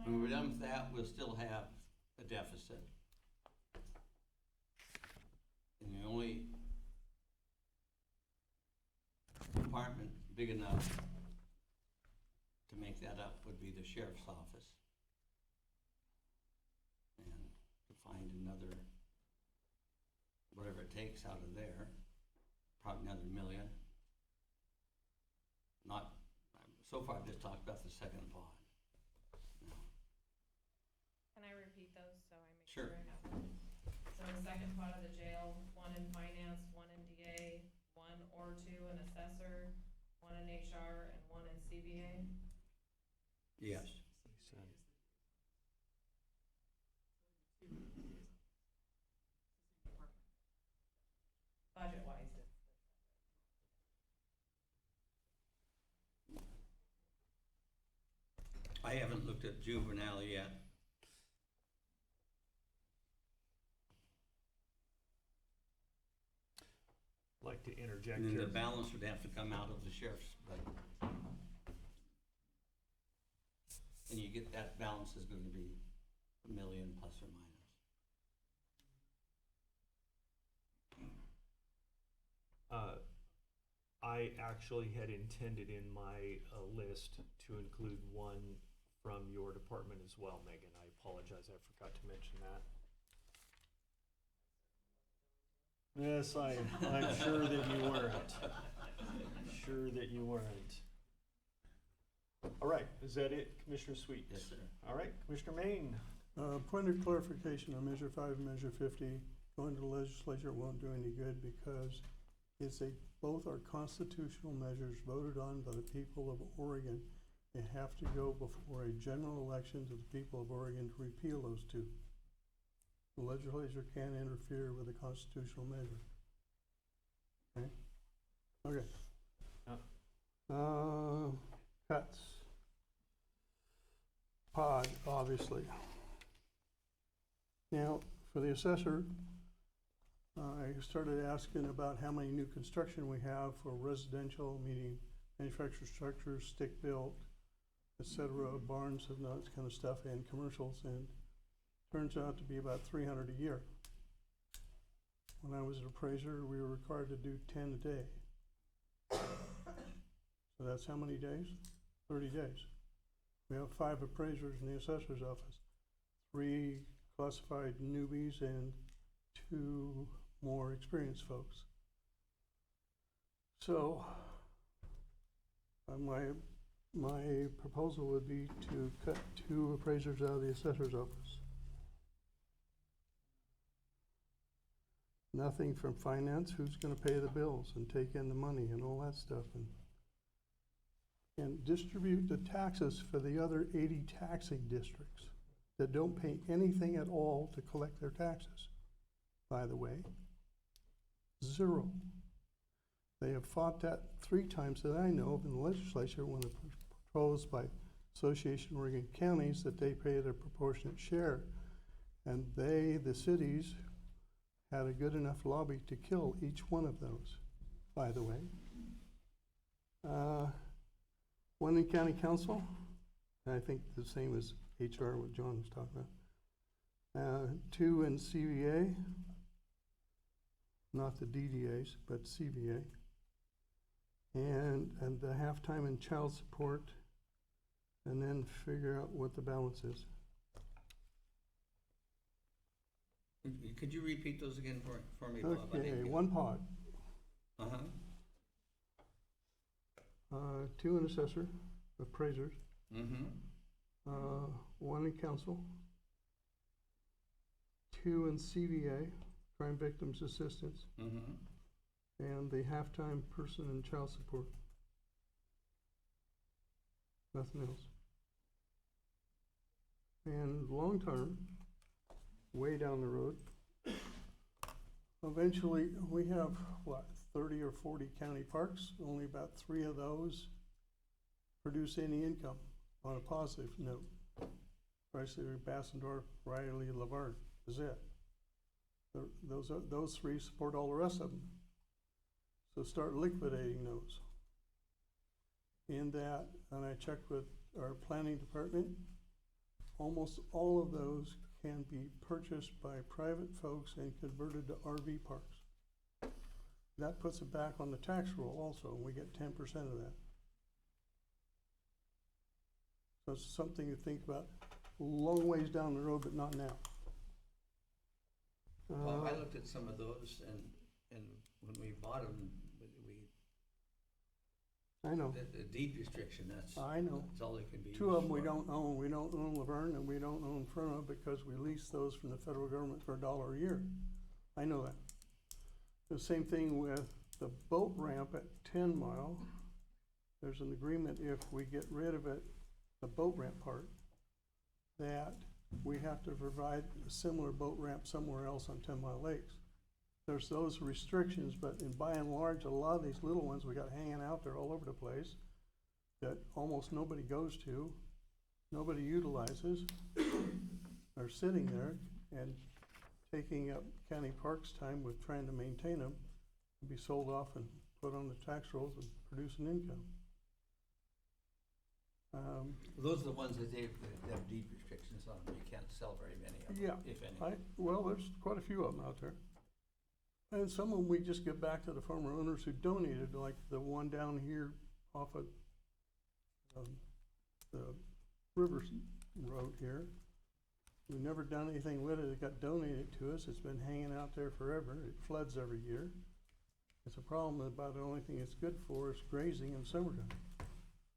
When we're done with that, we'll still have a deficit. And the only department big enough to make that up would be the sheriff's office. And to find another, whatever it takes out of there, probably another million. Not, so far I've just talked about the second pod. Can I repeat those so I make Sure. sure I have them? So in the second part of the jail, one in finance, one in DA, one or two in assessor, one in HR, and one in CBA? Yes. Budget-wise, I haven't looked at juvenile yet. Like to interject And then here. the balance would have to come out of the sheriff's budget. And you get, that balance is gonna be $1 million plus or minus. I actually had intended in my list to include one from your department as well, Megan. I apologize, I forgot to mention that. Yes, I'm sure that you weren't. Sure that you weren't. All right, is that it, Commissioner Sweet? Yes, sir. All right, Commissioner Main. Point of clarification on Measure 5 and Measure 50, going to the legislature won't do any good because both are constitutional measures voted on by the people of Oregon. They have to go before a general election to the people of Oregon to repeal those two. The legislature can't interfere with a constitutional measure. Okay? Okay. Cuts. Pod, obviously. Now, for the assessor, I started asking about how many new construction we have for residential, meaning manufactured structures, stick-built, et cetera, barns and that kind of stuff, and commercials, and turns out to be about 300 a year. When I was an appraiser, we were required to do 10 a day. So that's how many days? 30 days. We have 5 appraisers in the assessor's office, 3 classified newbies and 2 more experienced folks. So my proposal would be to cut 2 appraisers out of the assessor's office. Nothing from finance, who's gonna pay the bills and take in the money and all that stuff, and distribute the taxes for the other 80 taxing districts that don't pay anything at all to collect their taxes, by the way. 0. They have fought that 3 times that I know of in the legislature when it was proposed by Association of Oregon Counties that they pay their proportionate share. And they, the cities, had a good enough lobby to kill each one of those, by the way. 1 in county council, and I think the same as HR, what John was talking about. 2 in CVA, not the DDAs, but CVA. And the halftime in child support, and then figure out what the balance is. Could you repeat those again for me, Bob? I Okay, didn't get- 1 pod. Uh-huh. 2 in assessor, appraisers, Mm-hmm. 1 in council, 2 in CVA, crime victims assistance, Mm-hmm. and the half-time person in child support. Nothing else. And long-term, way down the road, eventually, we have, 30 or 40 county parks, only about 3 of those produce any income on a positive note. Rice City, Bassendorf, Riley, Laverne is it. Those 3 support all the rest of them. So start liquidating those. In that, and I checked with our planning department, almost all of those can be purchased by private folks and converted to RV parks. That puts it back on the tax roll also, and we get 10% of that. So it's something to think about, a long ways down the road, but not now. Well, I looked at some of those and when we bought them, I know, the deed restriction, that's I know. that's all they can be used 2 of them we for. don't own. We don't own Laverne and we don't own Furna because we lease those from the federal government for $1 a year. I know that. The same thing with the boat ramp at 10 Mile. There's an agreement if we get rid of it, the boat ramp part, that we have to provide a similar boat ramp somewhere else on 10 Mile Lakes. There's those restrictions, but by and large, a lot of these little ones we got hanging out there all over the place that almost nobody goes to, nobody utilizes, are sitting there and taking up county parks time with trying to maintain them, and be sold off and put on the tax rolls and produce an income. Those are the ones that have deed restrictions on them. You can't sell very many of them, Yeah, if any. well, there's quite a few of them out there. And some of them we just give back to the former owners who donated, like the one down here off of the Rivers Road here. We've never done anything with it. It got donated to us. It's been hanging out there forever. It floods every year. It's a problem that about the only thing it's good for is grazing in summertime.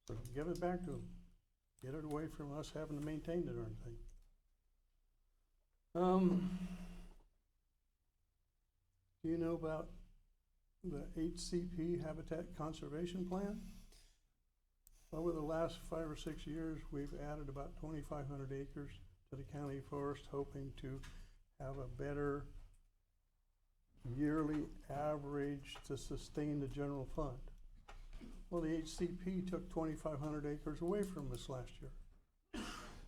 So give it back to them. Get it away from us having to maintain the darn thing. Do you know about the HCP Habitat Conservation Plan? Over the last 5 or 6 years, we've added about 2,500 acres to the county forest, hoping to have a better yearly average to sustain the general fund. Well, the HCP took 2,500 acres away from us last year.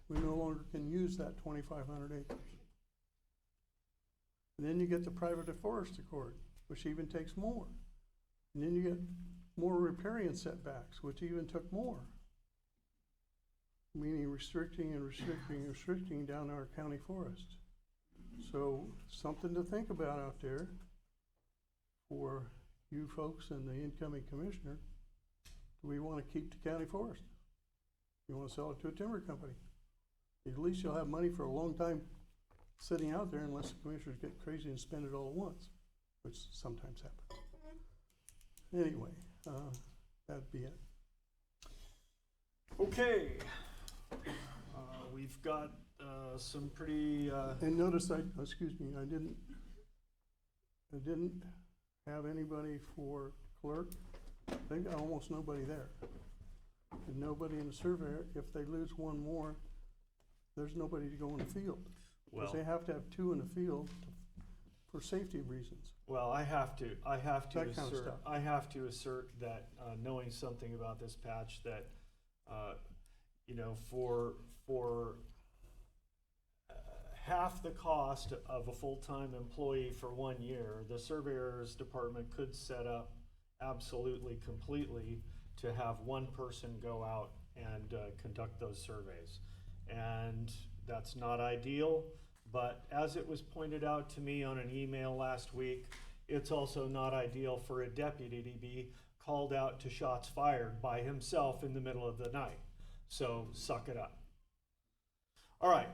We no longer can use that 2,500 acres. And then you get the private forest accord, which even takes more. And then you get more riparian setbacks, which even took more. Meaning restricting and restricting and restricting down our county forest. So something to think about out there for you folks and the incoming commissioner. Do we want to keep the county forest? You want to sell it to a timber company? At least you'll have money for a long time sitting out there unless the commissioners get crazy and spend it all at once, which sometimes happens. Anyway, that'd be it. Okay. We've got some pretty, And notice excuse me, I didn't have anybody for clerk. They got almost nobody there. And nobody in the surveyor. If they lose one more, there's nobody to go in the field. Because they have to have 2 in the field for safety reasons. well, I have to That kind of assert, stuff. I have to assert that, knowing something about this patch, that, you know, for half the cost of a full-time employee for 1 year, the surveyor's department could set up absolutely completely to have one person go out and conduct those surveys. And that's not ideal, but as it was pointed out to me on an email last week, it's also not ideal for a deputy to be called out to shots fired by himself in the middle of the night. So suck it up. All right,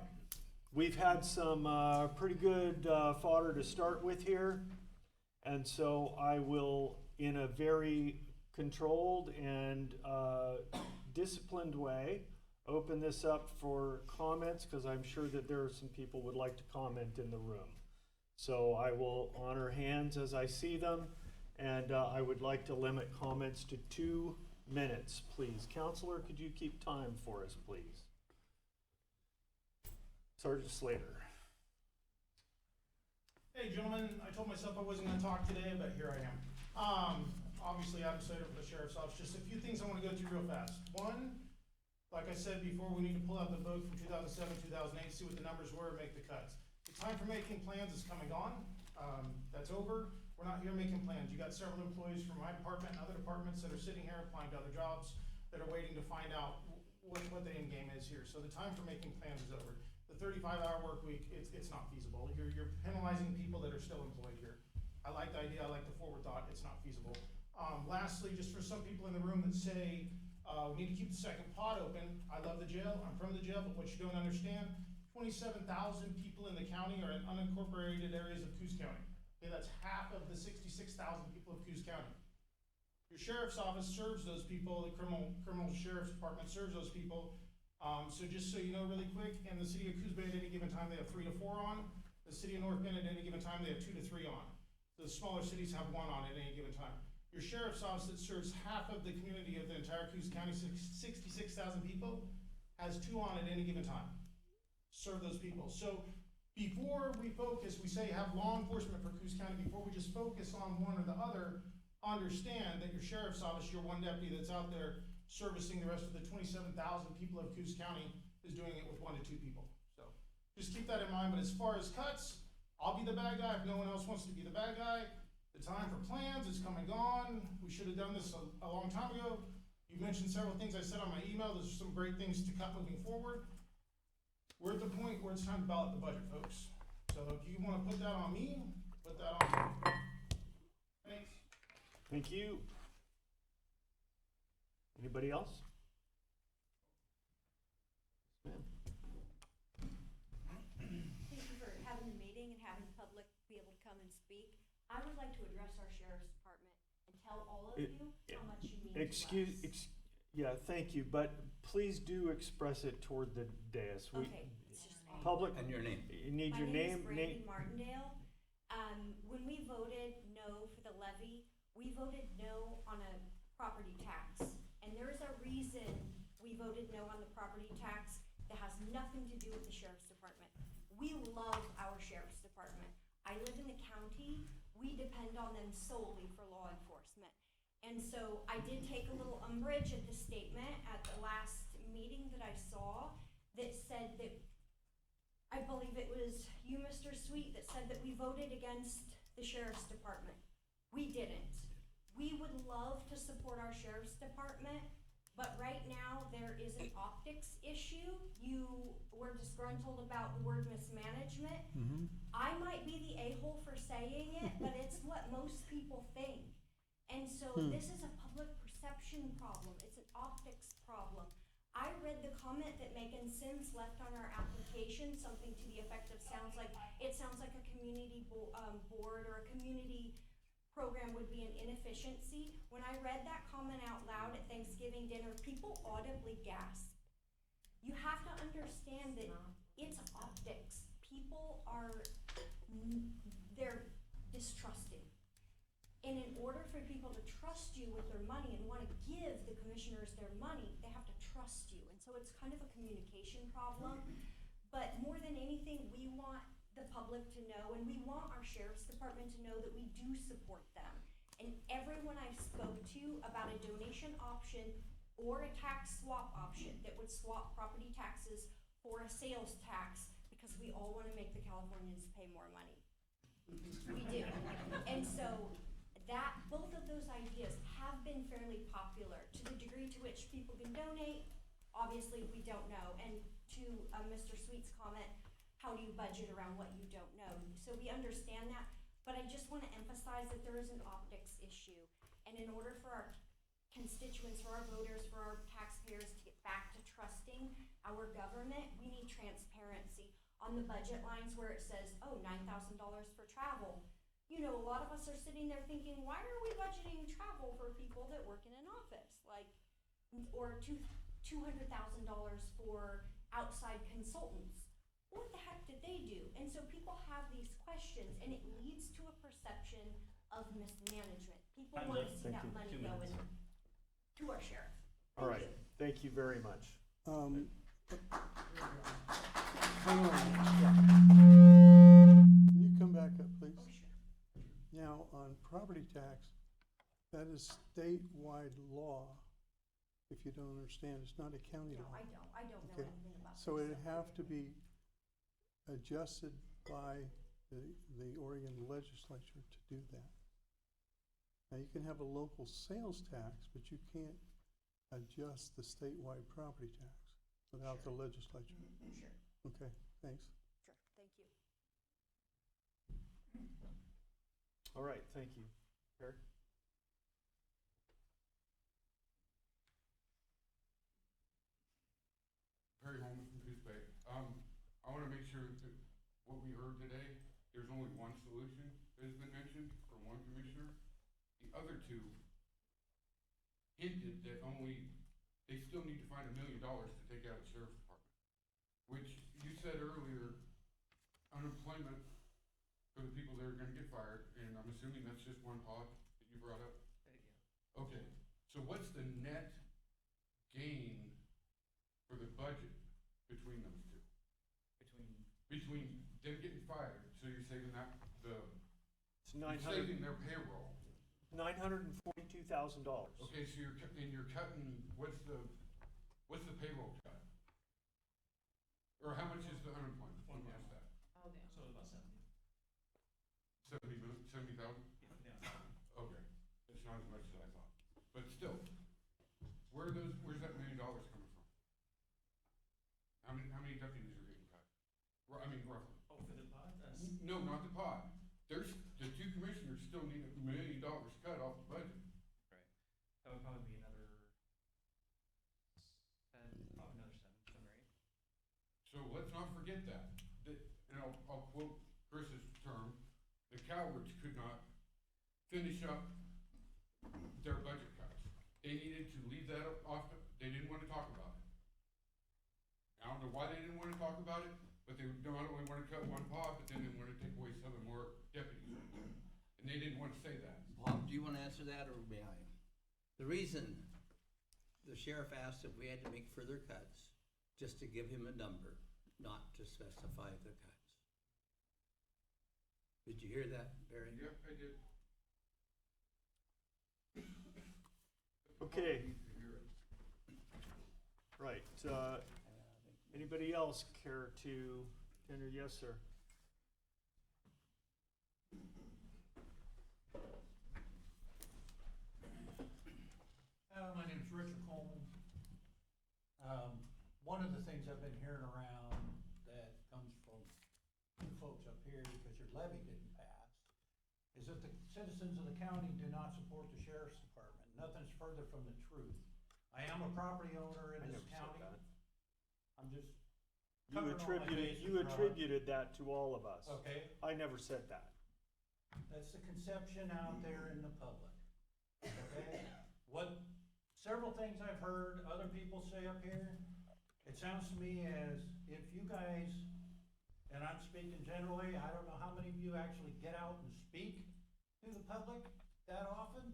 we've had some pretty good fodder to start with here. And so I will, in a very controlled and disciplined way, open this up for comments, because I'm sure that there are some people would like to comment in the room. So I will honor hands as I see them, and I would like to limit comments to 2 minutes, please. Counselor, could you keep time for us, please? Sergeant Slater. Hey, gentlemen, I told myself I wasn't gonna talk today, but here I am. Obviously, I'm excited for the sheriff's office. Just a few things I wanna go through real fast. One, like I said before, we need to pull out the book from 2007, 2008, see what the numbers were, and make the cuts. The time for making plans is coming on. That's over. We're not here making plans. You got several employees from my department and other departments that are sitting here applying to other jobs that are waiting to find out what the end game is here. So the time for making plans is over. The 35-hour work week, it's not feasible. You're penalizing people that are still employed here. I like the idea, I like the forward thought, it's not feasible. Lastly, just for some people in the room that say, we need to keep the second pot open. I love the jail, I'm from the jail, but what you don't understand, 27,000 people in the county are in unincorporated areas of Coos County. Okay, that's half of the 66,000 people of Coos County. Your sheriff's office serves those people, the criminal sheriff's department serves those people. So just so you know really quick, in the city of Coos Bay at any given time, they have 3 to 4 on. The city of North Bend at any given time, they have 2 to 3 on. The smaller cities have 1 on at any given time. Your sheriff's office that serves half of the community of the entire Coos County, 66,000 people, has 2 on at any given time. Serve those people. So before we focus, we say have law enforcement for Coos County, before we just focus on one or the other, understand that your sheriff's office, your one deputy that's out there servicing the rest of the 27,000 people of Coos County is doing it with 1 to 2 people. So just keep that in mind. But as far as cuts, I'll be the bad guy if no one else wants to be the bad guy. The time for plans is come and gone. We should have done this a long time ago. You mentioned several things I said on my email. Those are some great things to cut moving forward. We're at the point where it's time to ballot the budget, folks. So if you want to put that on me, put that on me. Thanks. Thank you. Anybody else? Ma'am. Thank you for having the meeting and having the public be able to come and speak. I would like to address our sheriff's department and tell all of you how much you mean to us. Yeah, thank you, but please do express it toward the dais. Okay, it's just. Public, And your name? you need your name. My name is Brandy Martindale. When we voted no for the levy, we voted no on a property tax. And there is a reason we voted no on the property tax that has nothing to do with the sheriff's department. We love our sheriff's department. I live in the county. We depend on them solely for law enforcement. And so I did take a little umbrage at the statement at the last meeting that I saw that said that, I believe it was you, Mr. Sweet, that said that we voted against the sheriff's department. We didn't. We would love to support our sheriff's department, but right now there is an optics issue. You were disgruntled about the word mismanagement. Mm-hmm. I might be the a-hole for saying it, but it's what most people think. And so this is a public perception problem. It's an optics problem. I read the comment that Megan Sims left on our application, something to the effect of it sounds like a community board or a community program would be an inefficiency. When I read that comment out loud at Thanksgiving dinner, people audibly gasped. You have to understand that it's optics. People they're distrusting. And in order for people to trust you with their money and want to give the commissioners their money, they have to trust you. And so it's kind of a communication problem. But more than anything, we want the public to know, and we want our sheriff's department to know that we do support them. And everyone I've spoke to about a donation option or a tax swap option that would swap property taxes for a sales tax, because we all want to make the Californians pay more money. We do. And so both of those ideas have been fairly popular. To the degree to which people can donate, obviously we don't know. And to Mr. Sweet's comment, how do you budget around what you don't know? So we understand that, but I just want to emphasize that there is an optics issue. And in order for our constituents, for our voters, for our taxpayers to get back to trusting our government, we need transparency. On the budget lines where it says, oh, $9,000 for travel, you know, a lot of us are sitting there thinking, why are we budgeting travel for people that work in an office? Like, or $200,000 for outside consultants. What the heck did they do? And so people have these questions, and it leads to a perception of mismanagement. People Time's want to up. see Thank that you. money 2 go minutes. to our sheriff. All Thank right, you. thank you very much. Hang on. Can you come back up, please? Oh, sure. Now, on property tax, that is statewide law. If you don't understand, it's not a county No, law. I don't know Okay. anything about this. So it'd have to be adjusted by the Oregon legislature to do that. Now, you can have a local sales tax, but you can't adjust the statewide property tax without the legislature. Sure, Okay, thanks. sure, thank you. All right, thank you. Eric? Perry Holman from Coos Bay. I wanna make sure that what we heard today, there's only one solution that has been mentioned from one commissioner. The other two hinted that they still need to find $1 million to take out of the sheriff's department. Which you said earlier, unemployment for the people that are gonna get fired, and I'm assuming that's just one pot that you brought up? Okay, so what's the net gain for the budget between those two? Between them getting fired, so you're saving that, It's you're saving their payroll. $942,000. Okay, so you're cutting, what's the payroll cut? Or how much is the unemployment? Let me ask that. Oh, damn. So about 70,000? Okay, that's not as much as I thought. But still, where's that $1 million coming from? How many deputies are getting cut? I mean, roughly. Oh, for the pod? No, not the pod. The two commissioners still need $1 million cut off the budget. That would probably be another probably another 7 or 8. So let's not forget that. And I'll quote Chris's term, the cowards could not finish up their budget cuts. They needed to leave that off, they didn't want to talk about it. I don't know why they didn't want to talk about it, but they not only want to cut one pod, but then they want to take away 7 more deputies. And they didn't want to say that. Bob, do you want to answer that, or may I? The reason the sheriff asked if we had to make further cuts, just to give him a number, not to specify the cuts. Did you hear that, Barry? Yep, I did. Okay. Needs to hear it. Right, anybody else care to enter? Yes, sir. My name's Richard Coleman. One of the things I've been hearing around that comes from you folks up here, because your levy didn't pass, is that the citizens of the county do not support the sheriff's department. Nothing's further from the truth. I am a property owner I in never this said county. that. I'm just You covering all my bases, you Ron. attributed that to all of us. Okay, I never said that. that's the conception out there in the public. Okay? What, several things I've heard other people say up here, it sounds to me as if you guys, and I'm speaking generally, I don't know how many of you actually get out and speak to the public that often.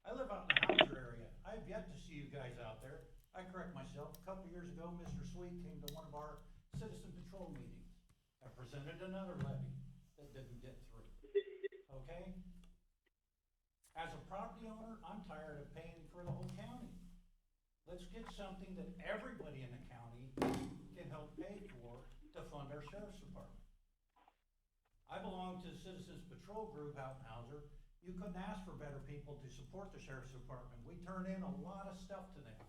I live out in the Hauser area. I have yet to see you guys out there. I correct myself. A couple years ago, Mr. Sweet came to one of our citizen patrol meetings. I presented another levy that didn't get through. Okay? As a property owner, I'm tired of paying for the whole county. Let's get something that everybody in the county can help pay for to fund our sheriff's department. I belong to the Citizens Patrol Group out in Hauser. You couldn't ask for better people to support the sheriff's department. We turn in a lot of stuff to them.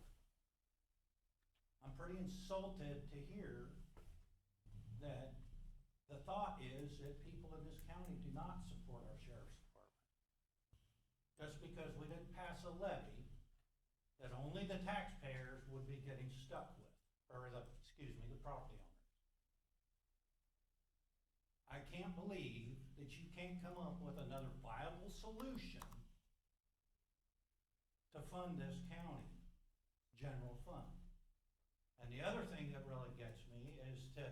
I'm pretty insulted to hear that the thought is that people in this county do not support our sheriff's department. Just because we didn't pass a levy that only the taxpayers would be getting stuck with, or the property owners. I can't believe that that you can't come up with another viable solution to fund this county general fund. And the other thing that really gets me is to,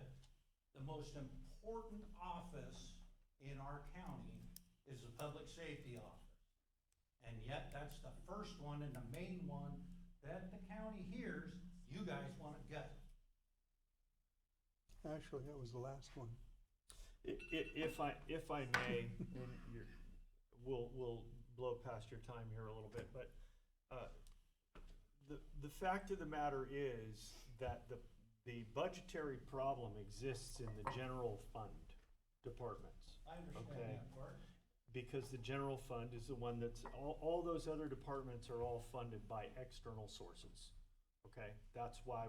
the most important office in our county is the public safety office. And yet, that's the first one and the main one that the county hears you guys wanna gut. Actually, that was the last one. If I may, and we'll blow past your time here a little bit, but the fact of the matter is that the budgetary problem exists in the general fund departments. I understand Okay. that part. Because the general fund is the one that's, all those other departments are all funded by external sources. Okay, that's why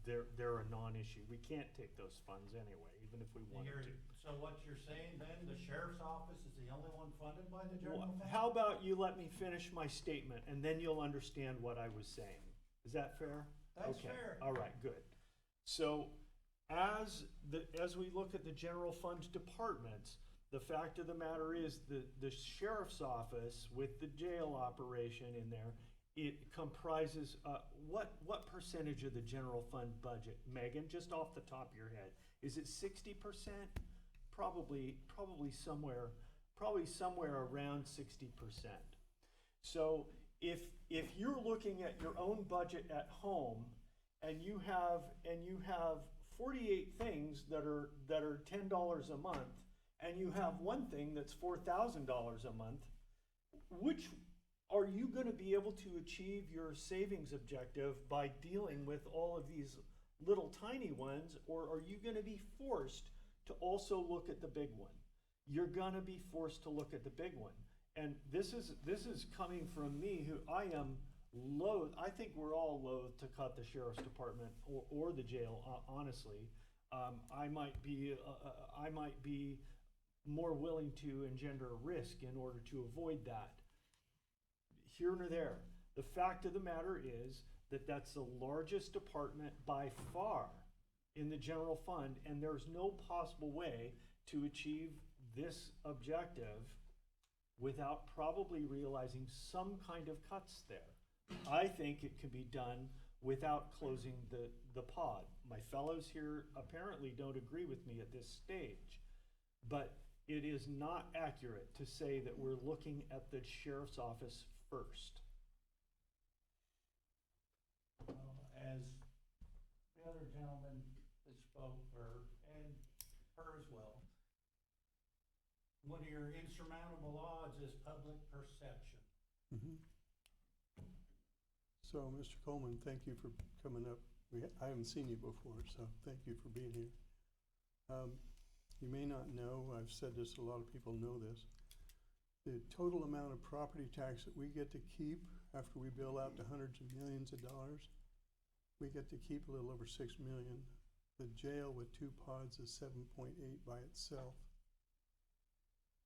they're a non-issue. We can't take those funds anyway, even if we wanted to. So what you're saying then, the sheriff's office is the only one funded by the general fund? How about you let me finish my statement, and then you'll understand what I was saying. Is that fair? That's Okay. fair. All right, good. So as we look at the general fund departments, the fact of the matter is the sheriff's office with the jail operation in there, it comprises, what percentage of the general fund budget, Megan, just off the top of your head? Is it 60%? Probably somewhere around 60%. So if you're looking at your own budget at home and you have 48 things that are $10 a month, and you have one thing that's $4,000 a month, which are you going to be able to achieve your savings objective by dealing with all of these little tiny ones, or are you going to be forced to also look at the big one? You're going to be forced to look at the big one. And this is coming from me, who I am loath, I think we're all loath to cut the sheriff's department or the jail, honestly. I might be more willing to engender a risk in order to avoid that. Here nor there. The fact of the matter is that that's the largest department by far in the general fund, and there's no possible way to achieve this objective without probably realizing some kind of cuts there. I think it can be done without closing the pod. My fellows here apparently don't agree with me at this stage, but it is not accurate to say that we're looking at the sheriff's office first. Well, as the other gentleman that spoke, and her as well, one of your insurmountable odds is public perception. Mhm. So, Mr. Coleman, thank you for coming up. I haven't seen you before, so thank you for being here. You may not know, I've said this, a lot of people know this. The total amount of property tax that we get to keep after we bill out to hundreds of millions of dollars, we get to keep a little over 6 million. The jail with 2 pods is 7.8 by itself.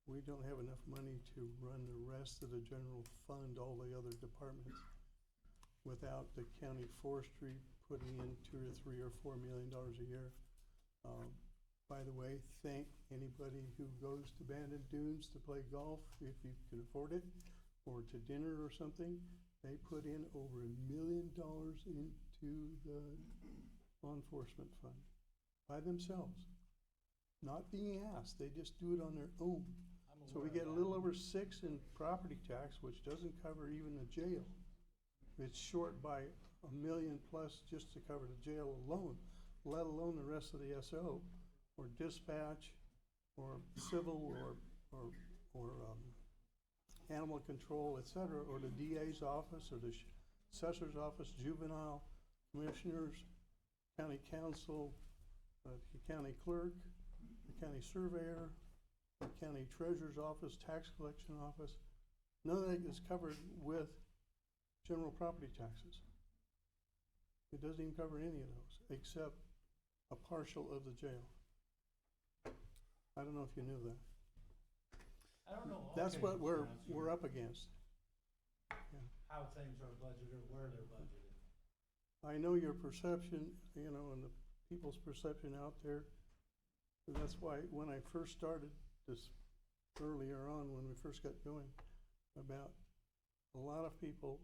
We don't have enough money to run the rest of the general fund, all the other departments, without the county forestry putting in $2 or $3 or $4 million a year. By the way, thank anybody who goes to Bandon Dunes to play golf, if you can afford it, or to dinner or something. They put in over $1 million into the law enforcement fund by themselves, not being asked. They just do it on their own. So we get a little over 6 in property tax, which doesn't cover even the jail. It's short by $1 million plus just to cover the jail alone, let alone the rest of the SO, or dispatch, or civil, or animal control, et cetera, or the DA's office, or the assessor's office, juvenile, commissioners, county council, the county clerk, the county surveyor, the county treasurer's office, tax collection office. None of that is covered with general property taxes. It doesn't even cover any of those, except a partial of the jail. I don't know if you knew that. I don't know. That's Okay, what we're Councilor, up against. how things are budgeted, where they're budgeted. I know your perception, and the people's perception out there. And that's why when I first started this earlier on when we first got going about a lot of people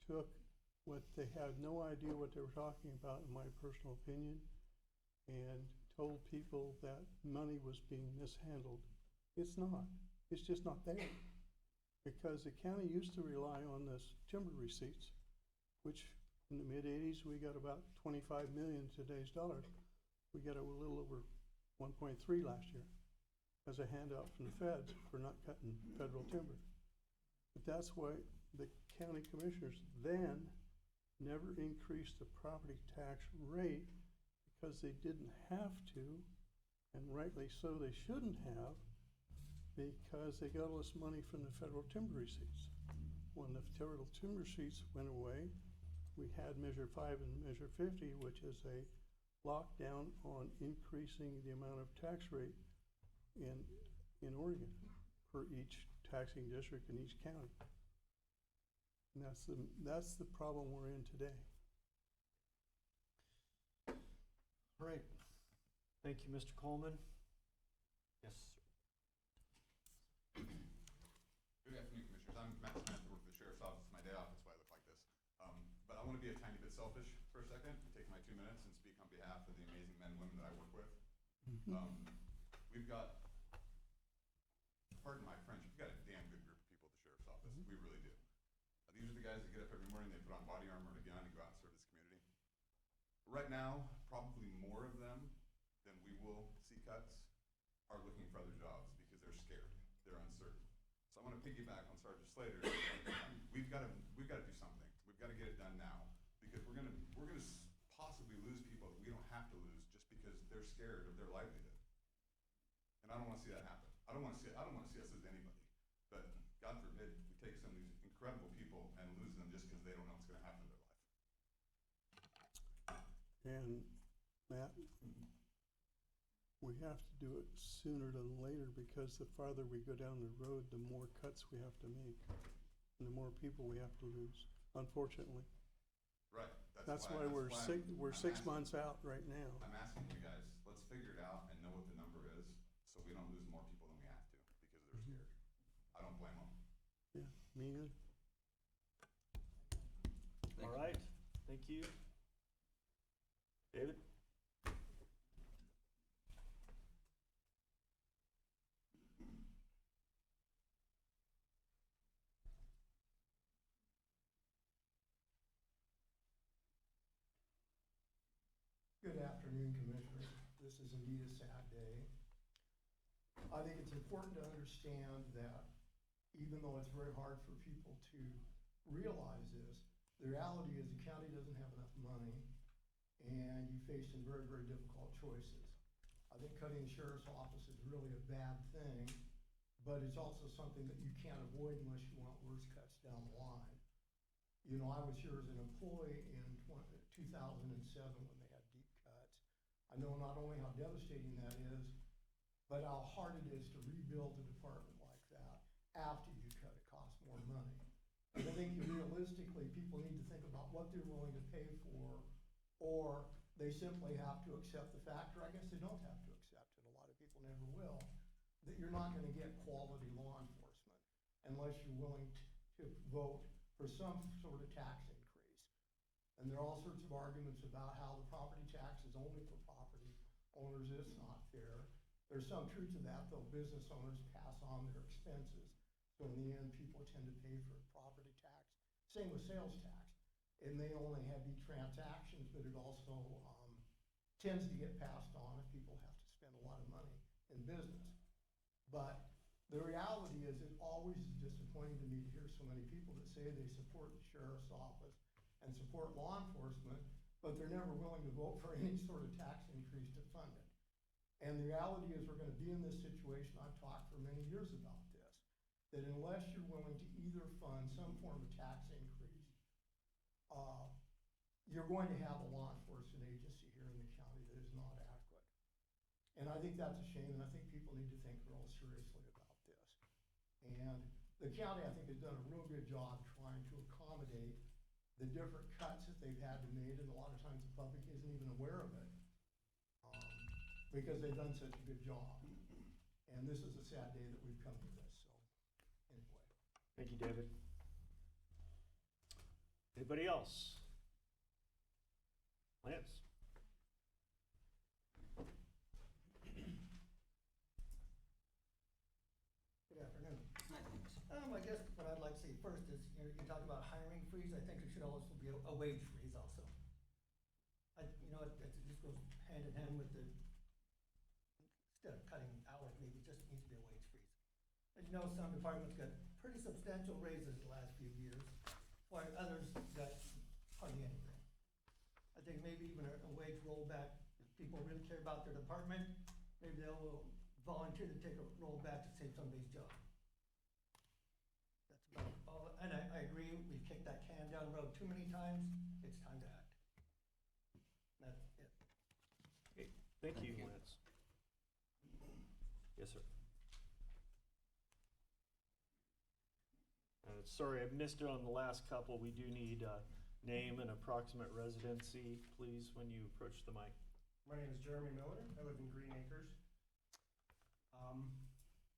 took what they had no idea what they were talking about, in my personal opinion, and told people that money was being mishandled. It's not. It's just not there. Because the county used to rely on this timber receipts, which in the mid-'80s, we got about 25 million today's dollars. We got a little over 1.3 last year as a handout from the feds for not cutting federal timber. But that's why the county commissioners then never increased the property tax rate, because they didn't have to, and rightly so they shouldn't have, because they got all this money from the federal timber receipts. When the federal timber receipts went away, we had Measure 5 and Measure 50, which is a lockdown on increasing the amount of tax rate in Oregon for each taxing district in each county. And that's the problem we're in today. All right. Thank you, Mr. Coleman. Yes, sir. Good afternoon, Commissioners. I'm Matt Smith, I work for the Sheriff's Office. It's my day off, that's why I look like this. But I want to be a tiny bit selfish for a second, take my 2 minutes and speak on behalf of the amazing men and women that I work with. We've got, pardon my French, we've got a damn good group of people at the Sheriff's Office. We really do. These are the guys that get up every morning, they put on body armor and a gun and go out and serve this community. Right now, probably more of them than we will see cuts are looking for other jobs because they're scared, they're uncertain. So I want to piggyback on Sergeant Slater. We've got to do something. We've got to get it done now, because we're gonna possibly lose people that we don't have to lose just because they're scared of their livelihood. And I don't want to see that happen. I don't want to see us lose anybody. But God forbid we take some of these incredible people and lose them just because they don't know what's going to happen to their life. And Matt, we have to do it sooner than later, because the farther we go down the road, the more cuts we have to make, and the more people we have to lose, unfortunately. Right. That's why we're 6 months out right now. I'm asking you guys, let's figure it out and know what the number is, so we don't lose more people than we have to because they're scared. I don't blame them. Yeah, me neither. All right. Thank you. David? Good afternoon, Commissioners. This is indeed a sad day. I think it's important to understand that even though it's very hard for people to realize this, the reality is the county doesn't have enough money, and you face some very, very difficult choices. I think cutting the sheriff's office is really a bad thing, but it's also something that you can't avoid unless you want worse cuts down the line. You know, I was here as an employee in 2007 when they had deep cuts. I know not only how devastating that is, but how hard it is to rebuild a department like that after you cut. It costs more money. And I think realistically, people need to think about what they're willing to pay for, or they simply have to accept the fact, or I guess they don't have to accept it, a lot of people never will, that you're not gonna get quality law enforcement unless you're willing to vote for some sort of tax increase. And there are all sorts of arguments about how the property tax is only for property owners. It's not fair. There's some truth to that, though. Business owners pass on their expenses. So in the end, people tend to pay for property tax. Same with sales tax. It may only be transactions, but it also tends to get passed on if people have to spend a lot of money in business. But the reality is, it always is disappointing to me to hear so many people that say they support the sheriff's office and support law enforcement, but they're never willing to vote for any sort of tax increase to fund it. And the reality is, we're gonna be in this situation. I've talked for many years about this, that unless you're willing to either fund some form of tax increase, you're going to have a law enforcement agency here in the county that is not adequate. And I think that's a shame, and I think people need to think real seriously about this. And the county, I think, has done a real good job trying to accommodate the different cuts that they've had to make, and a lot of times the public isn't even aware of it, because they've done such a good job. And this is a sad day that we've come to this, so, anyway. Thank you, David. Anybody else? Lance? Good afternoon. I guess what I'd like to say first is, you talk about hiring freeze, I think there should also be a wage freeze also. It just goes hand in hand with the, instead of cutting hours, maybe it just needs to be a wage freeze. As you know, some departments got pretty substantial raises the last few years, while others got hardly anything. I think maybe even a wage rollback, if people really care about their department, maybe they'll volunteer to take a rollback to save somebody's job. That's about all, and I agree, we've kicked that can down the road too many times, it's time to act. That's it. Okay, thank you, Lance. Yes, sir. Sorry, I missed it on the last couple. We do need name and approximate residency, please, when you approach the mic. My name is Jeremy Miller. I live in Green Acres. I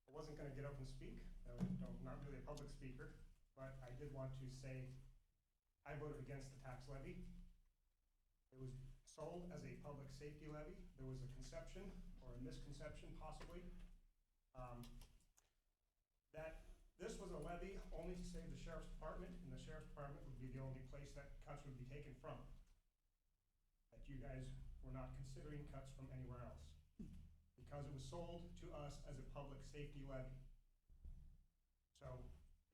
wasn't going to get up and speak. I'm not really a public speaker, but I did want to say I voted against the tax levy. It was sold as a public safety levy. There was a conception, or a misconception possibly, that this was a levy only to save the sheriff's department, and the sheriff's department would be the only place that cuts would be taken from. That you guys were not considering cuts from anywhere else, because it was sold to us as a public safety levy. So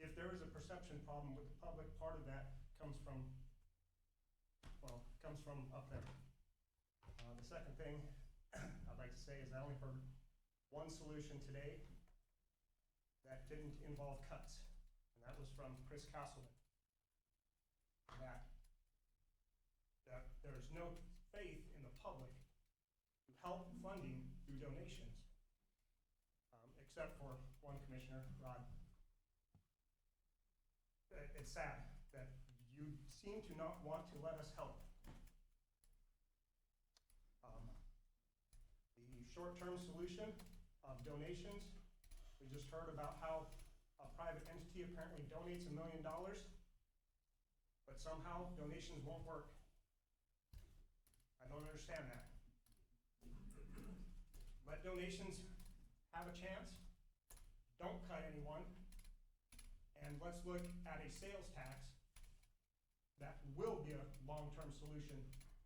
if there is a perception problem with the public, part of that comes from up there. The second thing I'd like to say is I only heard one solution today that didn't involve cuts, and that was from Chris Castleman. That there's no faith in the public to help funding through donations, except for one commissioner, Rod. It's sad that you seem to not want to let us help. The short-term solution of donations, we just heard about how a private entity apparently donates $1 million, but somehow donations won't work. I don't understand that. Let donations have a chance. Don't cut anyone. And let's look at a sales tax that will be a long-term solution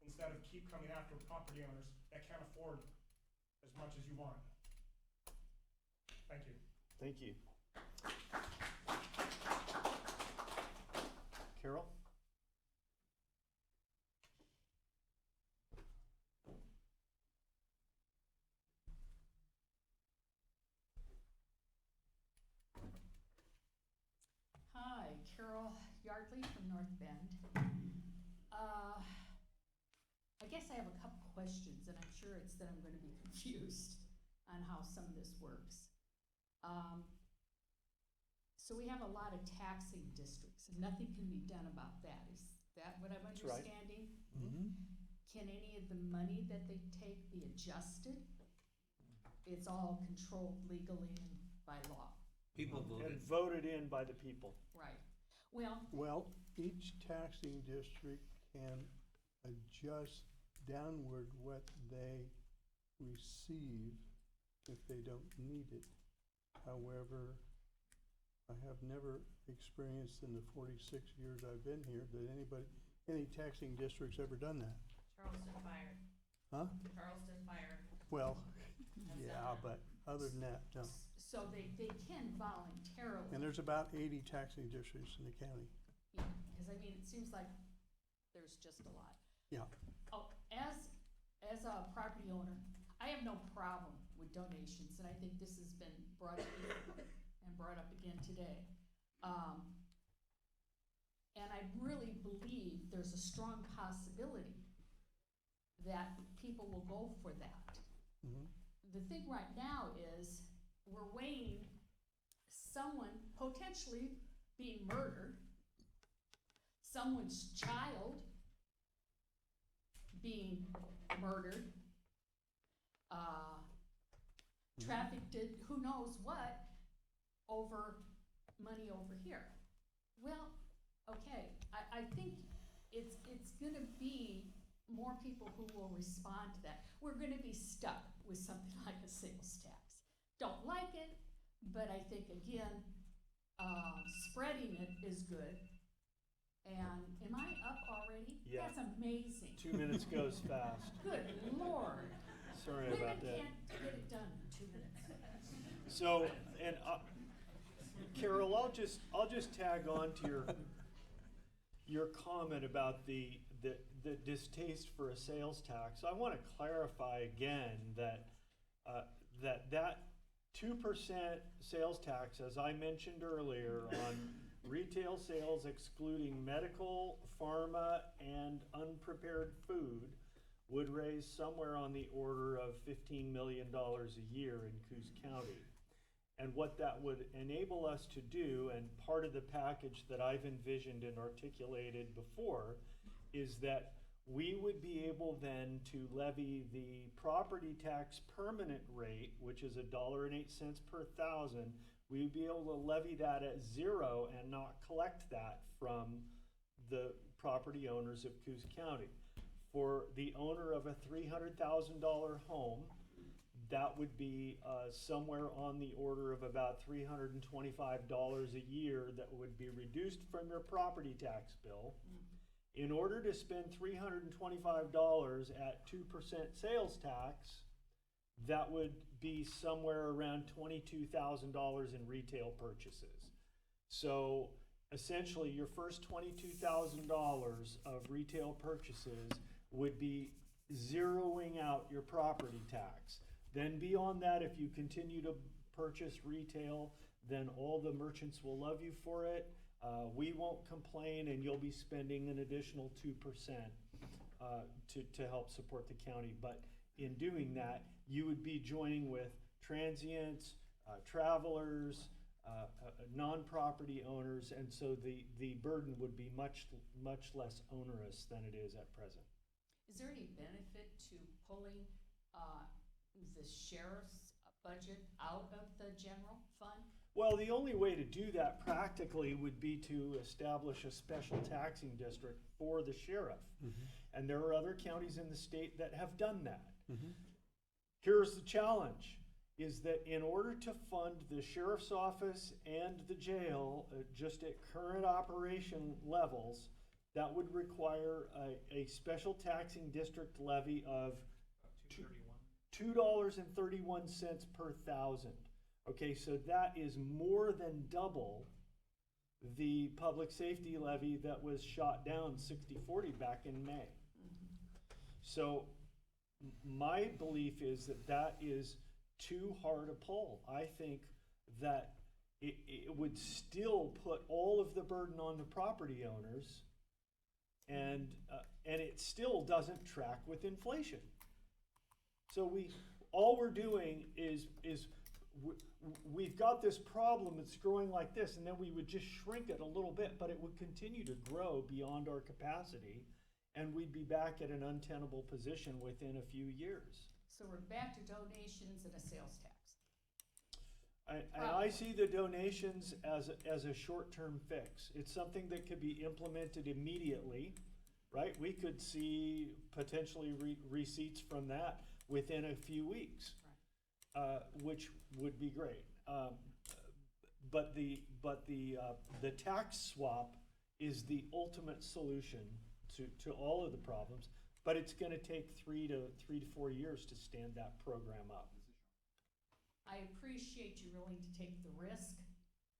instead of keep coming after property owners that can't afford as much as you want. Thank you. Thank you. Carol? Hi, Carol Yardley from North Bend. I guess I have a couple questions, and I'm sure it's that I'm going to be confused on how some of this works. So we have a lot of taxing districts, and nothing can be done about that. Is that what I'm That's right. understanding? Mm-hmm. Can any of the money that they take be adjusted? It's all controlled legally and by law. People voted. And voted in by the people. Right. Well, Well, each taxing district can adjust downward what they receive if they don't need it. However, I have never experienced in the 46 years I've been here that any taxing district's ever done that. Charleston Fire. Huh? Charleston Fire. Well, Has yeah, done that. but other than that, no. so they can voluntarily. And there's about 80 taxing districts in the county. Yeah, because I mean, it seems like there's just a lot. Yeah. Oh, as a property owner, I have no problem with donations, and I think this has been brought up and brought up again today. And I really believe there's a strong possibility that people will go for that. Mhm. The thing right now is we're weighing someone potentially being murdered, someone's child being murdered, traffic did who knows what over money over here. Well, okay, I think it's gonna be more people who will respond to that. We're gonna be stuck with something like a sales tax. Don't like it, but I think again, spreading it is good. And am I up already? Yeah. That's amazing. 2 minutes goes fast. Good Lord. Sorry Women about that. can't get it done in 2 minutes. So, and Carol, I'll just tag on to your comment about the distaste for a sales tax. I want to clarify again that that 2% sales tax, as I mentioned earlier, on retail sales excluding medical, pharma, and unprepared food would raise somewhere on the order of $15 million a year in Coos County. And what that would enable us to do, and part of the package that I've envisioned and articulated before, is that we would be able then to levy the property tax permanent rate, which is $1.08 per thousand. We would be able to levy that at zero and not collect that from the property owners of Coos County. For the owner of a $300,000 home, that would be somewhere on the order of about $325 a year that would be reduced from your property tax bill. In order to spend $325 at 2% sales tax, that would be somewhere around $22,000 in retail purchases. So essentially your first $22,000 of retail purchases would be zeroing out your property tax. Then beyond that, if you continue to purchase retail, then all the merchants will love you for it. We won't complain, and you'll be spending an additional 2% to help support the county. But in doing that, you would be joining with transients, travelers, non-property owners, and so the burden would be much less onerous than it is at present. Is there any benefit to pulling the sheriff's budget out of the general fund? Well, the only way to do that practically would be to establish a special taxing district for the sheriff. And there are other counties in the state that have done that. Here's the challenge, is that in order to fund the sheriff's office and the jail just at current operation levels, that would require a special taxing district levy of $2.31 per thousand. Okay, so that is more than double the public safety levy that was shot down 60-40 back in May. So my belief is that that is too hard a pull. I think that it would still put all of the burden on the property owners, and it still doesn't track with inflation. So all we're doing is we've got this problem that's growing like this, and then we would just shrink it a little bit, but it would continue to grow beyond our capacity, and we'd be back at an untenable position within a few years. So we're back to donations and a sales tax. I see the donations as a short-term fix. It's something that could be implemented immediately, right? We could see potentially receipts from that within a few weeks, which would be great. But the tax swap is the ultimate solution to all of the problems. But it's going to take 3 to 4 years to stand that program up. I appreciate you willing to take the risk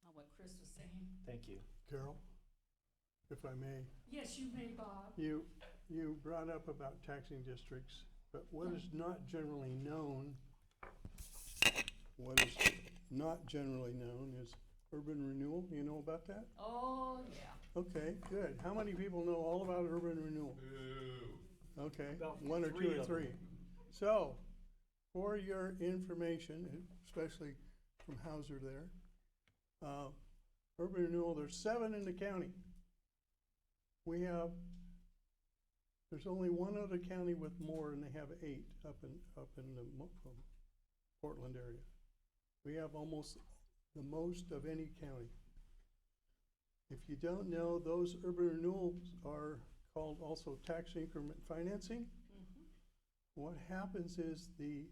on what Chris was saying. Thank you. Carol, if I may. Yes, you may, Bob. You brought up about taxing districts, but what is not generally known, is urban renewal. You know about that? Oh, yeah. Okay, good. How many people know all about urban renewal? Okay, About 1 or 2 or of 3. them. So, for your information, especially from Hauser there, urban renewal, there's 7 in the county. There's only one other county with more, and they have 8 up in the Portland area. We have almost the most of any county. If you don't know, those urban renewals are called also tax increment financing. What happens is the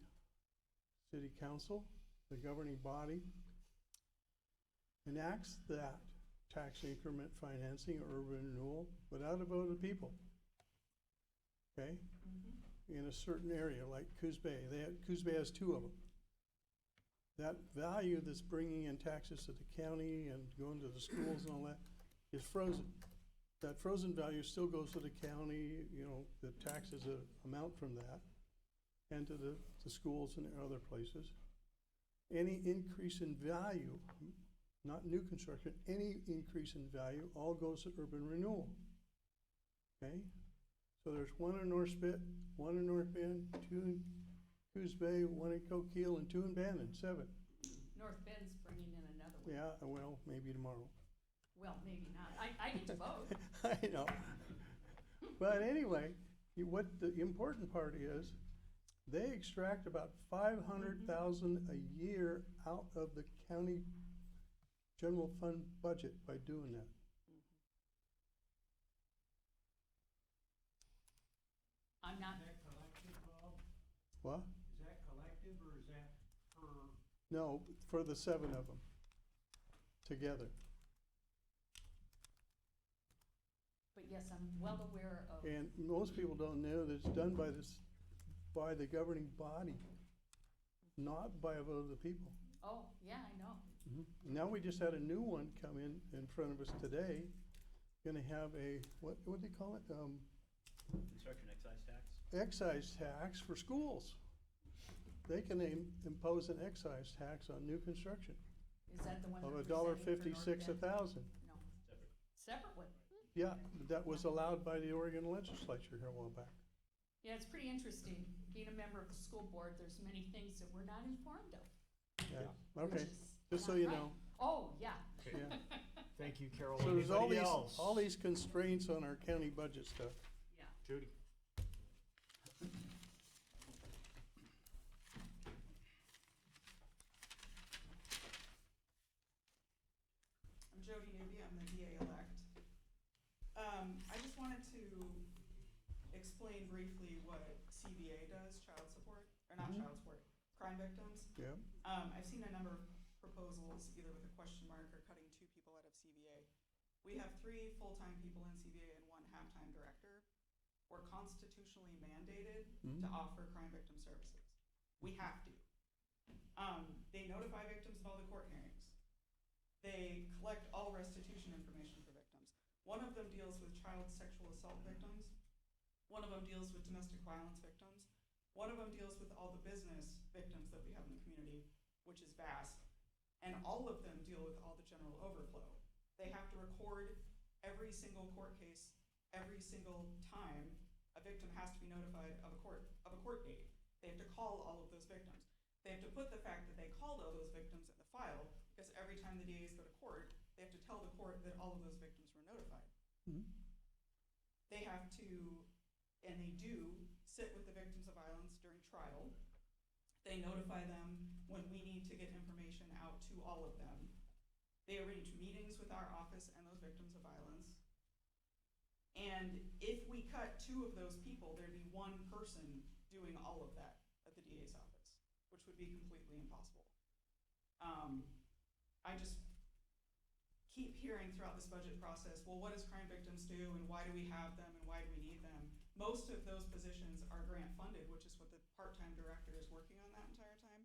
city council, the governing body, enacts that tax increment financing or urban renewal without a vote of the people. Okay? In a certain area like Coos Bay. Coos Bay has 2 of them. That value that's bringing in taxes to the county and going to the schools and all that is frozen. That frozen value still goes to the county, you know, the taxes amount from that, and to the schools and other places. Any increase in value, not new construction, any increase in value all goes to urban renewal. Okay? So there's 1 in North Spit, 1 in North Bend, 2 in Coos Bay, 1 in Coquille, and 2 in Bandon, 7. North Bend's bringing in another one. Yeah, well, maybe tomorrow. Well, maybe not. I get to vote. I know. But anyway, what the important part is, they extract about 500,000 a year out of the county general fund budget by doing that. I'm not, Is that collective, Bob? What? Is that collective or is that per? No, for the 7 of them together. but yes, I'm well aware of. And most people don't know that it's done by the governing body, not by a vote of the people. Oh, yeah, I know. Now we just had a new one come in front of us today. Gonna have a, what do they call it? Construction excise tax? Excise tax for schools. They can impose an excise tax on new construction Is that the one of that $1.56 a thousand. No. Separate one? Yeah, that was allowed by the Oregon legislature here a while back. Yeah, it's pretty interesting. Being a member of the school board, there's many things that we're not informed of. Yeah, which okay, is just so not you right. know. Oh, yeah. Yeah. Thank you, Carol. So there's Anybody else? all these constraints on our county budget stuff. Yeah. Judy. I'm Jody Newby, I'm the DA-elect. I just wanted to explain briefly what CVA does, child support, or not child support, crime victims. Yeah. I've seen a number of proposals, either with a question mark or cutting 2 people out of CVA. We have 3 full-time people in CVA and 1 half-time director. We're constitutionally mandated to offer crime victim services. We have to. They notify victims of all the court hearings. They collect all restitution information for victims. One of them deals with child sexual assault victims. One of them deals with domestic violence victims. One of them deals with all the business victims that we have in the community, which is vast. And all of them deal with all the general overflow. They have to record every single court case, every single time a victim has to be notified of a court date. They have to call all of those victims. They have to put the fact that they called all those victims in the file, because every time the DAs go to court, they have to tell the court that all of those victims were notified. They have to, and they do, sit with the victims of violence during trial. They notify them when we need to get information out to all of them. They arrange meetings with our office and those victims of violence. And if we cut 2 of those people, there'd be 1 person doing all of that at the DA's office, which would be completely impossible. I just keep hearing throughout this budget process, well, what does crime victims do, and why do we have them, and why do we need them? Most of those positions are grant funded, which is what the part-time director is working on that entire time.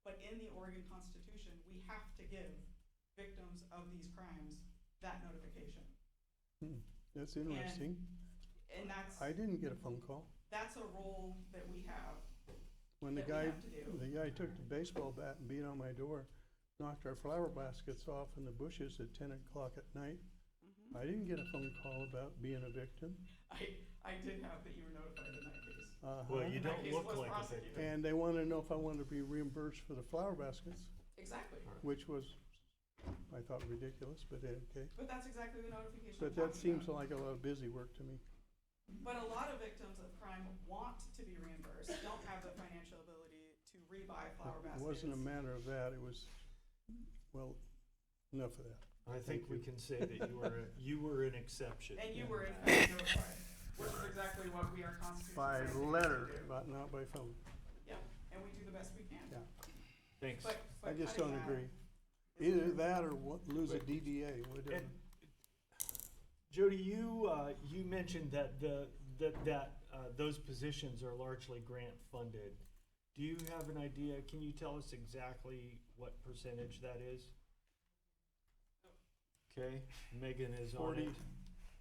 But in the Oregon Constitution, we have to give victims of these crimes that notification. That's interesting. And that's, I didn't get a phone call. that's a role that we have. When the that we guy, have to do. the guy took the baseball bat and beat on my door, knocked our flower baskets off in the bushes at 10 o'clock at night. I didn't get a phone call about being a victim. I did have that you were notified in that case. Well, you And that don't case look was like a prosecuted. victim. And they wanted to know if I wanted to be reimbursed for the flower baskets, Exactly. which was, I thought, ridiculous, but okay. But that's exactly the notification But I'm that talking seems about. like a lot of busy work to me. But a lot of victims of crime want to be reimbursed, don't have the financial ability to rebuy flower It baskets. wasn't a matter of that, it was, well, enough of that. I think we can say that you were an exception. And you were in fact notified, which is exactly what we are constitutionally. By mandated to letter, do. but not by phone. Yeah, and we do the best we can. Yeah. Thanks. But I just cutting don't that agree. is Either very- that or what, lose a Wait. DDA, whatever. And Jody, you mentioned that those positions are largely grant funded. Do you have an idea? Can you tell us exactly what percentage that is? Okay, Megan is on 40, it.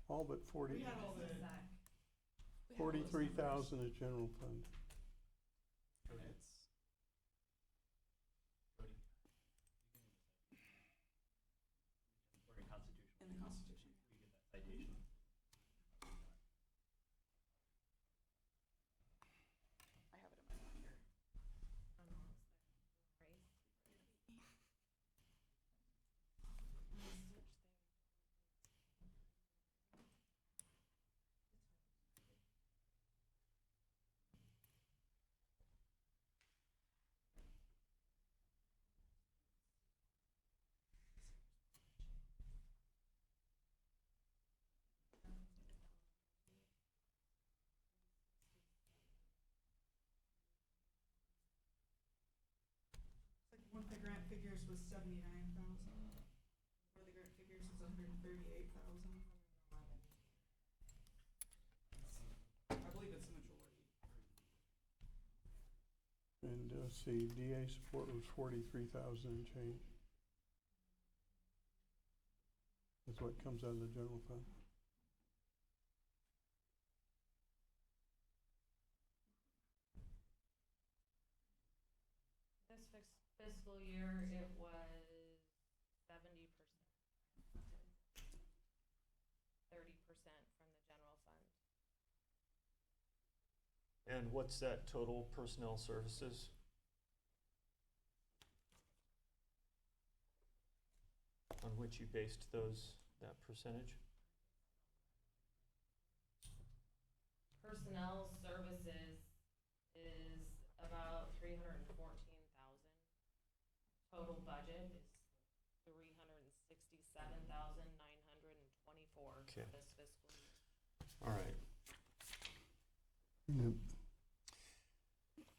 all but 40, We had all the. we had all those 43,000 is general fund. numbers. It's- We're in Constitution. In the Constitution. We get that citation. I have it in my phone here. Like one of the grant figures was 79,000. One of the grant figures was 138,000. I believe it's the majority. And, see, DA support was 43,000 and change. That's what comes out of the general fund. This fiscal year, it was 70%. 30% from the general fund. And what's that total personnel services? On which you based that percentage? Personnel services is about 314,000. Total budget is 367,924 for Okay. this fiscal year. All right. Yep.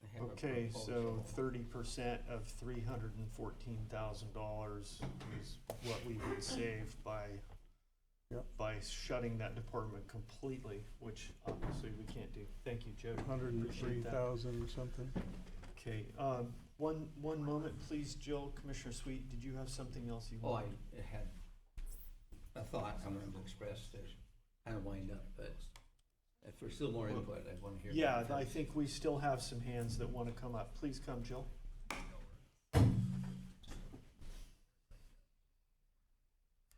I have a Okay, so proposal. 30% of $314,000 is what we would save Yep. by shutting that department completely, which obviously we can't do. Thank you, Jody. 103,000 or something. Okay, one moment, please, Jill. Commissioner Sweet, did you have something else you Oh, I wanted? had a thought I wanted to express to kind of wind up, but if there's still more input, I want to hear. Yeah, that I first. think we still have some hands that want to come up. Please come, Jill.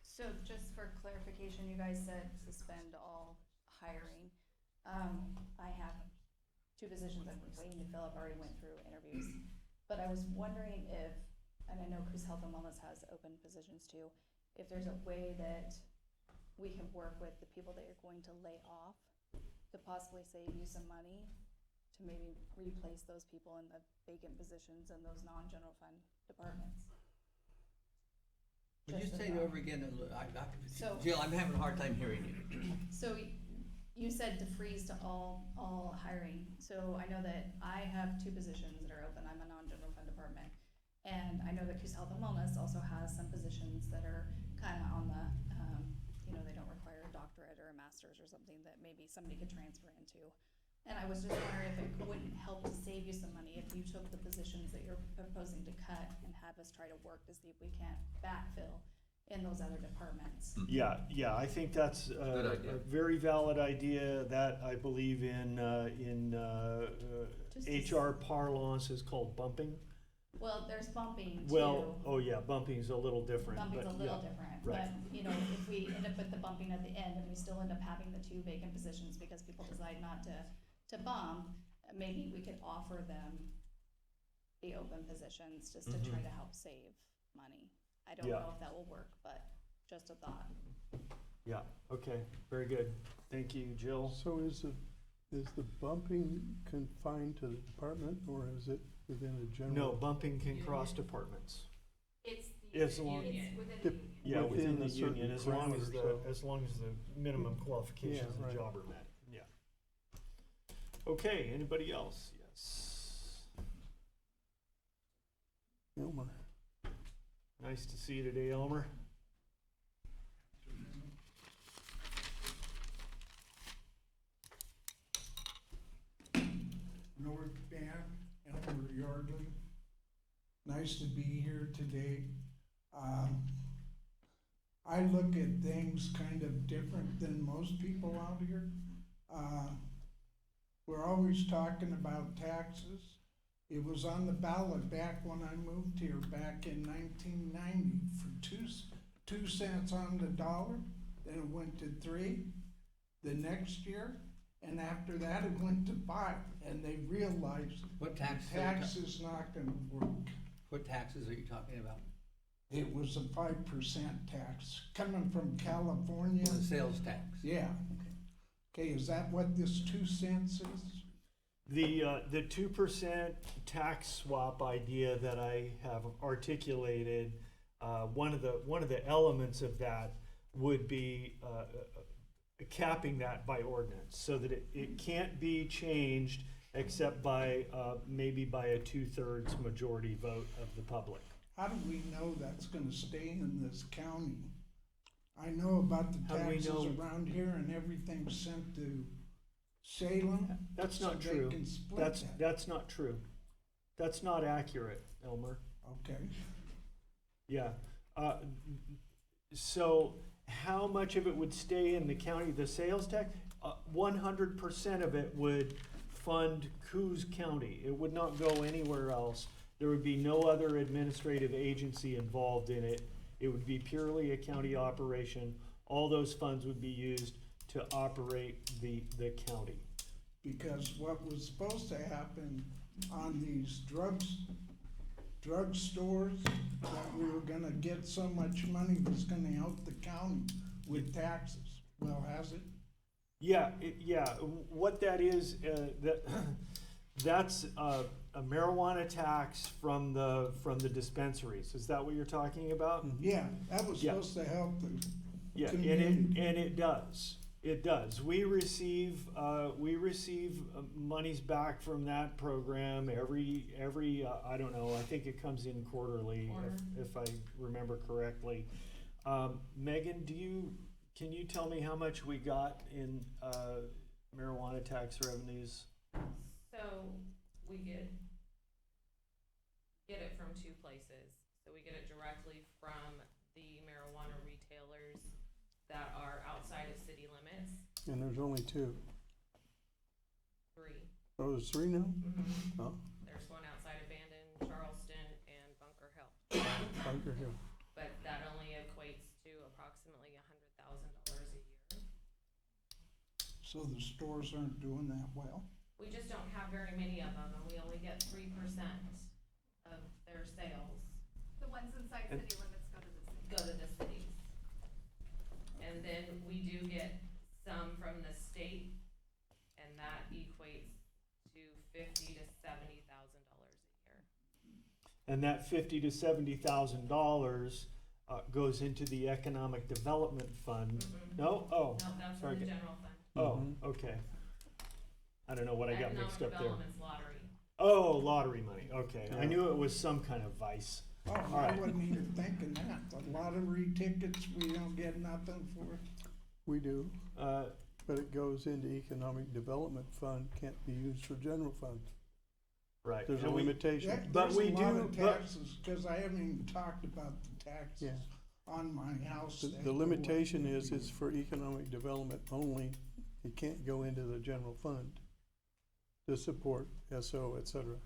So just for clarification, you guys said suspend all hiring. I have two positions I'm waiting to fill up, already went through interviews. But I was wondering if, and I know Coos Health and Wellness has open positions too, if there's a way that we can work with the people that you're going to lay off to possibly save you some money to maybe replace those people in the vacant positions in those non-general fund departments. Would you Just a say it thought. over again? So- Jill, I'm having a hard time hearing you. So you said to freeze to all hiring. So I know that I have two positions that are open. I'm a non-general fund department. And I know that Coos Health and Wellness also has some positions that are kind of on the, they don't require a doctorate or a master's or something that maybe somebody could transfer into. And I was just wondering if it wouldn't help to save you some money if you took the positions that you're proposing to cut and have us try to work to see if we can't backfill in those other departments. Yeah, I think that's Good idea. a very valid idea that I believe in Just to HR parlance is called bumping. Well, there's bumping too. Well, oh yeah, bumping's a little different, Bumping's but a little yeah. different, right. but, if we end up with the bumping at the end and we still end up having the two vacant positions because people decide not to bump, maybe we could offer them the open positions just to try to help save money. I don't Yeah. know if that will work, but just a thought. Yeah, okay, very good. Thank you, Jill. So is Is the bumping confined to the department, or is it within a general? No, bumping can cross departments. It's As the long- union, within the Dep- union. Yeah, within the a certain union, as long as parameter, the minimum qualifications Yeah, of the right. job are met, yeah. Okay, anybody else? Yes. Elmer. Nice to see you today, Elmer. North Van, Elmer Yardley. Nice to be here today. I look at things kind of different than most people out here. We're always talking about taxes. It was on the ballot back when I moved here back in 1990 for 2 cents on the dollar. Then it went to 3 the next year. And after that, it went to 5, and they realized What tax? tax is not gonna work. What taxes are you talking about? It was a 5% tax coming from California. The sales tax? Yeah. Okay, is that what this 2 cents is? The 2% tax swap idea that I have articulated, one of the elements of that would be capping that by ordinance, so that it can't be changed except by maybe by a 2/3 majority vote of the public. How do we know that's gonna stay in this county? I know about the How do we taxes know? around here and everything's sent to Salem. That's so not they true. can split that. That's not true. That's not accurate, Elmer. Okay. Yeah. So how much of it would stay in the county, the sales tax? 100% of it would fund Coos County. It would not go anywhere else. There would be no other administrative agency involved in it. It would be purely a county operation. All those funds would be used to operate the county. Because what was supposed to happen on these drugstores, that we were gonna get so much money was gonna help the county with taxes. Well, has it? Yeah, what that is, that's a marijuana tax from the dispensaries. Is that what you're talking about? Yeah, that was Yeah. supposed to help the Yeah, community. and it does. It does. We receive monies back from that program every I don't know, I think it comes in quarterly, if I remember correctly. Megan, can you tell me how much we got in marijuana tax revenues? So we get it from 2 places. So we get it directly from the marijuana retailers that are outside of city limits. And there's only 2. 3. Oh, there's 3 now? Mm-hmm. Oh, There's one outside of Bandon, Charleston, and Bunker Hill. Bunker Hill. But that only equates to approximately $100,000 a year. So the stores aren't doing that well? We just don't have very many of them, and we only get 3% of their sales The ones inside And- city limits go to the city. go to the cities. And then we do get some from the state, and that equates to $50,000 to $70,000 a year. And that $50,000 to $70,000 goes into the economic development fund. Mm-mm. No? Oh, No, that's sorry. in the general fund. Oh, okay. I don't know what I got mixed up there. Economic development's lottery. Oh, lottery money, okay. I Yeah. knew it was some kind of vice. Oh, All I right. wasn't even thinking that. The lottery tickets, we don't get nothing for. We do, Uh, but it goes into economic development fund, can't be used for general fund. Right. There's a And we- limitation. Yeah, But there's we a lot do- of but- taxes, cause I haven't even talked about the taxes Yeah. on my house. The that the go limitation up. is it's for economic development only. It can't go into the general fund to support SO, et cetera.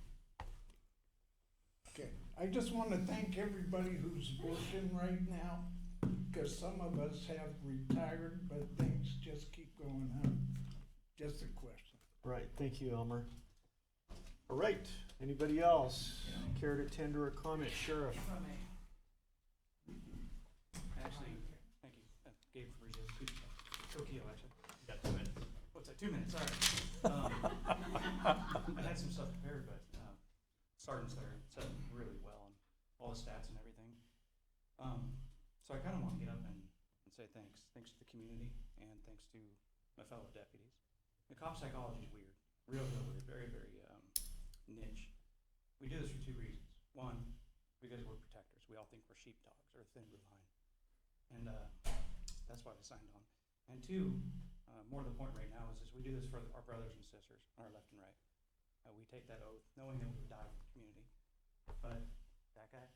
Okay, I just wanna thank everybody who's working right now, cause some of us have retired, but things just keep going up. Just a question. Right, thank you, Elmer. All right, anybody else care to tender a comment? Sheriff? Actually, thank you. Gabe Farizio, Tokyo, actually. You got 2 minutes. What's that? 2 minutes, sorry. I had some stuff prepared, but Sergeant's there, said really well, and all the stats and everything. So I kind of want to get up and say thanks. Thanks to the community, and thanks to my fellow deputies. The cop psychology is weird, real weird, very, very niche. We do this for 2 reasons. One, because we're protectors. We all think we're sheepdogs or a thin blue line. And that's why we signed on. And 2, more to the point right now, is we do this for our brothers and sisters on our left and right. We take that oath knowing that we would die for the community. But that guy,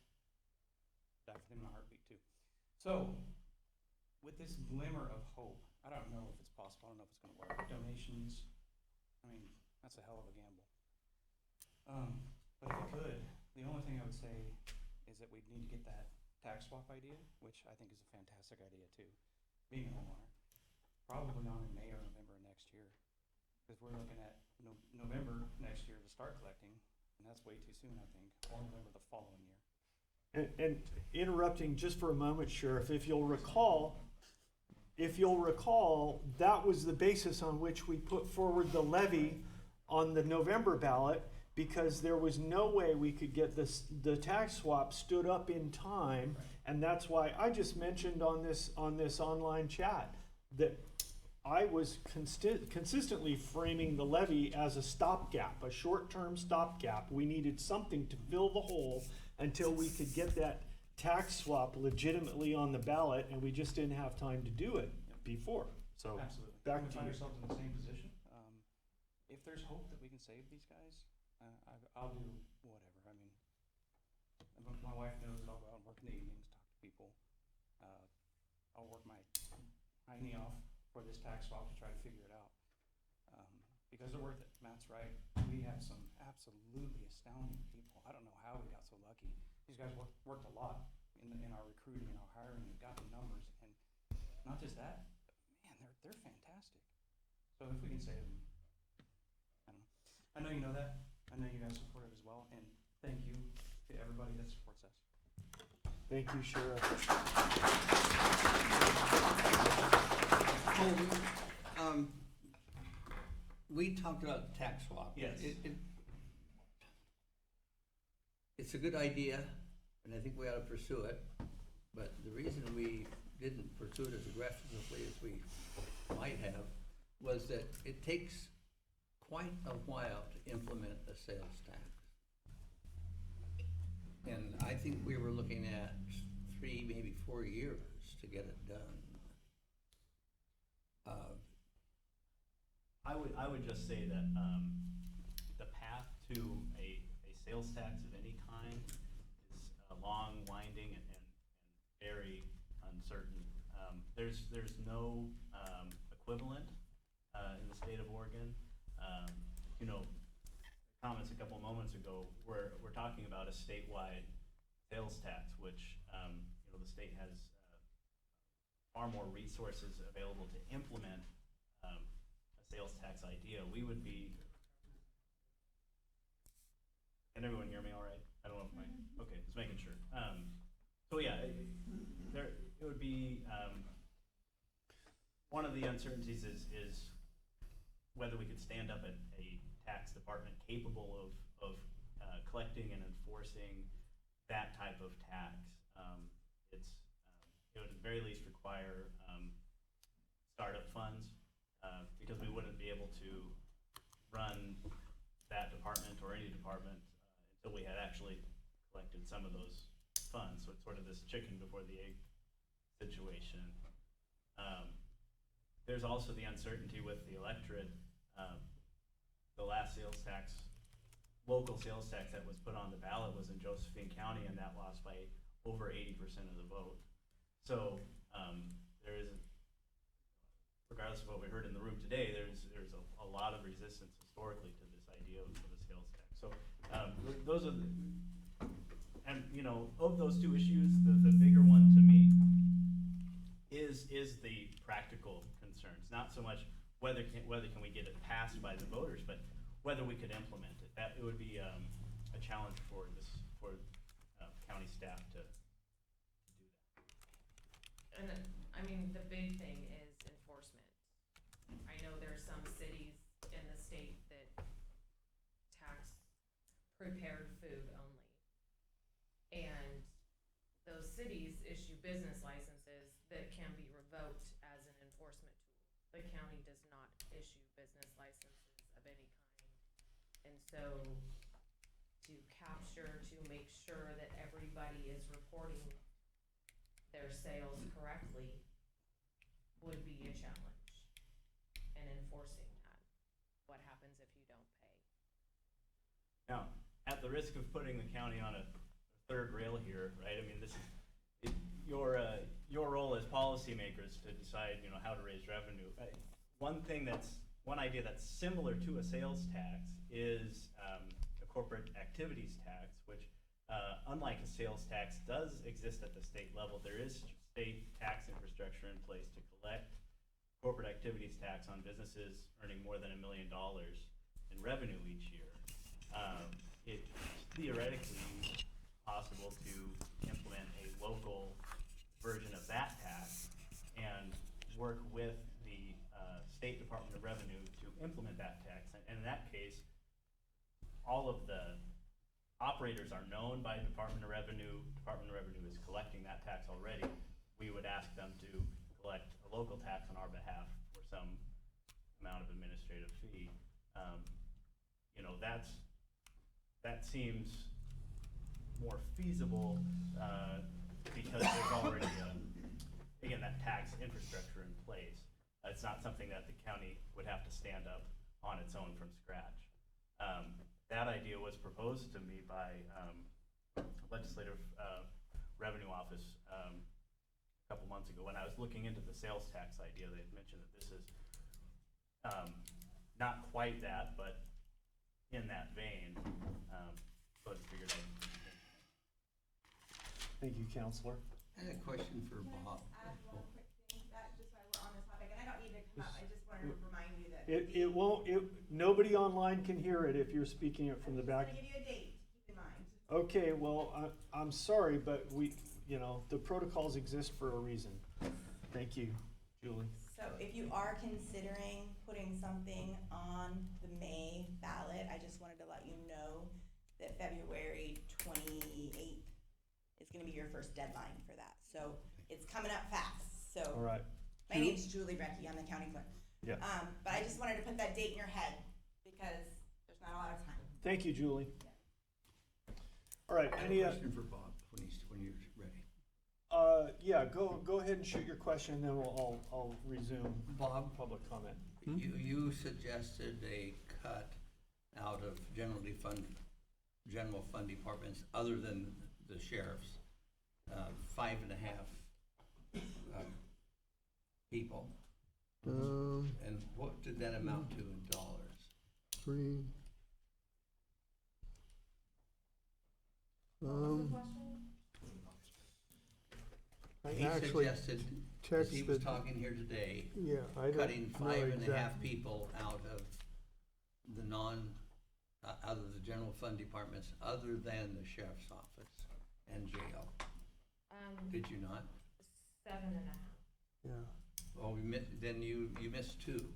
die for them in a heartbeat too. So, with this glimmer of hope, I don't know if it's possible, I don't know if it's gonna work. Donations, I mean, that's a hell of a gamble. But if it could, the only thing I would say is that we need to get that tax swap idea, which I think is a fantastic idea too, being a homeowner, probably on in May or November of next year. Because we're looking at November next year to start collecting, and that's way too soon, I think, or November the following year. And interrupting just for a moment, Sheriff, if you'll recall, that was the basis on which we put forward the levy on the November ballot, because there was no way we could get the tax swap stood up in time, and that's why I just mentioned on this online chat that I was consistently framing the levy as a stopgap, a short-term stopgap. We needed something to fill the hole until we could get that tax swap legitimately on the ballot, and we just didn't have time to do it before. So absolutely. Back we to find you. ourselves in the same position. If there's hope that we can save these guys, I'll do whatever. I mean, my wife knows that I'll go out and work in the evenings, talk to people. I'll work my hiney off for this tax swap to try to figure it out. Because they're worth it. Matt's right. We have some absolutely astounding people. I don't know how we got so lucky. These guys worked a lot in our recruiting and our hiring and got the numbers. And not just that, but man, they're fantastic. So if we can save them, I don't know. I know you know that. I know you guys support it as well. And thank you to everybody that supports us. Thank you, Sheriff. We talked about tax swap. Yes. It's a good idea, and I think we ought to pursue it, but the reason we didn't pursue it as aggressively as we might have was that it takes quite a while to implement a sales tax. And I think we were looking at 3, maybe 4 years to get it done. I would just say that the path to a sales tax of any kind is long, winding, and very uncertain. There's no equivalent in the state of Oregon. You know, comments a couple moments ago, we're talking about a statewide sales tax, which you know, the state has far more resources available to implement a sales tax idea. We would be. Can everyone hear me all right? I don't know if okay, just making sure. So yeah, it would be, one of the uncertainties is whether we could stand up a tax department capable of collecting and enforcing that type of tax. It would at the very least require startup funds, because we wouldn't be able to run that department or any department until we had actually collected some of those funds. So it's sort of this chicken before the egg situation. There's also the uncertainty with the electorate. The last sales tax, local sales tax that was put on the ballot was in Josephine County, and that lost by over 80% of the vote. So there is, regardless of what we heard in the room today, there's a lot of resistance historically to this idea of a sales tax. So those are and you know, of those two issues, the bigger one to me is the practical concerns. Not so much whether can we get it passed by the voters, but whether we could implement it. That it would be a challenge for county staff to do that. And I mean, the big thing is enforcement. I know there's some cities in the state that tax prepared food only. And those cities issue business licenses that can be revoked as an enforcement tool. The county does not issue business licenses of any kind. And so to capture, to make sure that everybody is reporting their sales correctly would be a challenge. And enforcing that. What happens if you don't pay? Now, at the risk of putting the county on a third rail here, right? I mean, this is your role as policymakers to decide, how to raise revenue. One idea that's similar to a sales tax is a corporate activities tax, which, unlike a sales tax, does exist at the state level. There is state tax infrastructure in place to collect corporate activities tax on businesses earning more than $1 million in revenue each year. It's theoretically possible to implement a local version of that tax and work with the State Department of Revenue to implement that tax. And in that case, all of the operators are known by Department of Revenue. Department of Revenue is collecting that tax already. We would ask them to collect a local tax on our behalf for some amount of administrative fee. That seems more feasible because there's already, again, that tax infrastructure in place. It's not something that the county would have to stand up on its own from scratch. That idea was proposed to me by Legislative Revenue Office a couple months ago when I was looking into the sales tax idea. They had mentioned that this is not quite that, but in that vein. So I figured I'd. Thank you, Counselor. I had a question for Bob. Add one quick thing, that just while we're on this topic, and I don't need to come up, I just wanted to remind you that. It won't, nobody online can hear it if you're speaking it from the back. I'm just gonna give you a date, keep in mind. Okay, well, I'm sorry, but the protocols exist for a reason. Thank you, Julie. So if you are considering putting something on the May ballot, I just wanted to let you know that February 28th is gonna be your first deadline for that. So it's coming up fast, so. All right. My name's Julie Brecky, I'm the county clerk. Yeah. But I just wanted to put that date in your head because there's not a lot of time. Thank you, Julie. All right, I have any, a question for Bob when you're ready. yeah, go ahead and shoot your question, and then I'll resume Bob, public comment. you suggested a cut out of general fund departments other than the sheriff's, 5.5 people. And what did that amount to in dollars? 3. He actually suggested, as he was texted- talking here today, Yeah, I don't cutting know 5.5 exactly. people out of the out of the general fund departments other than the sheriff's office and jail. Did you not? 7.5. Yeah. Oh, then you missed 2,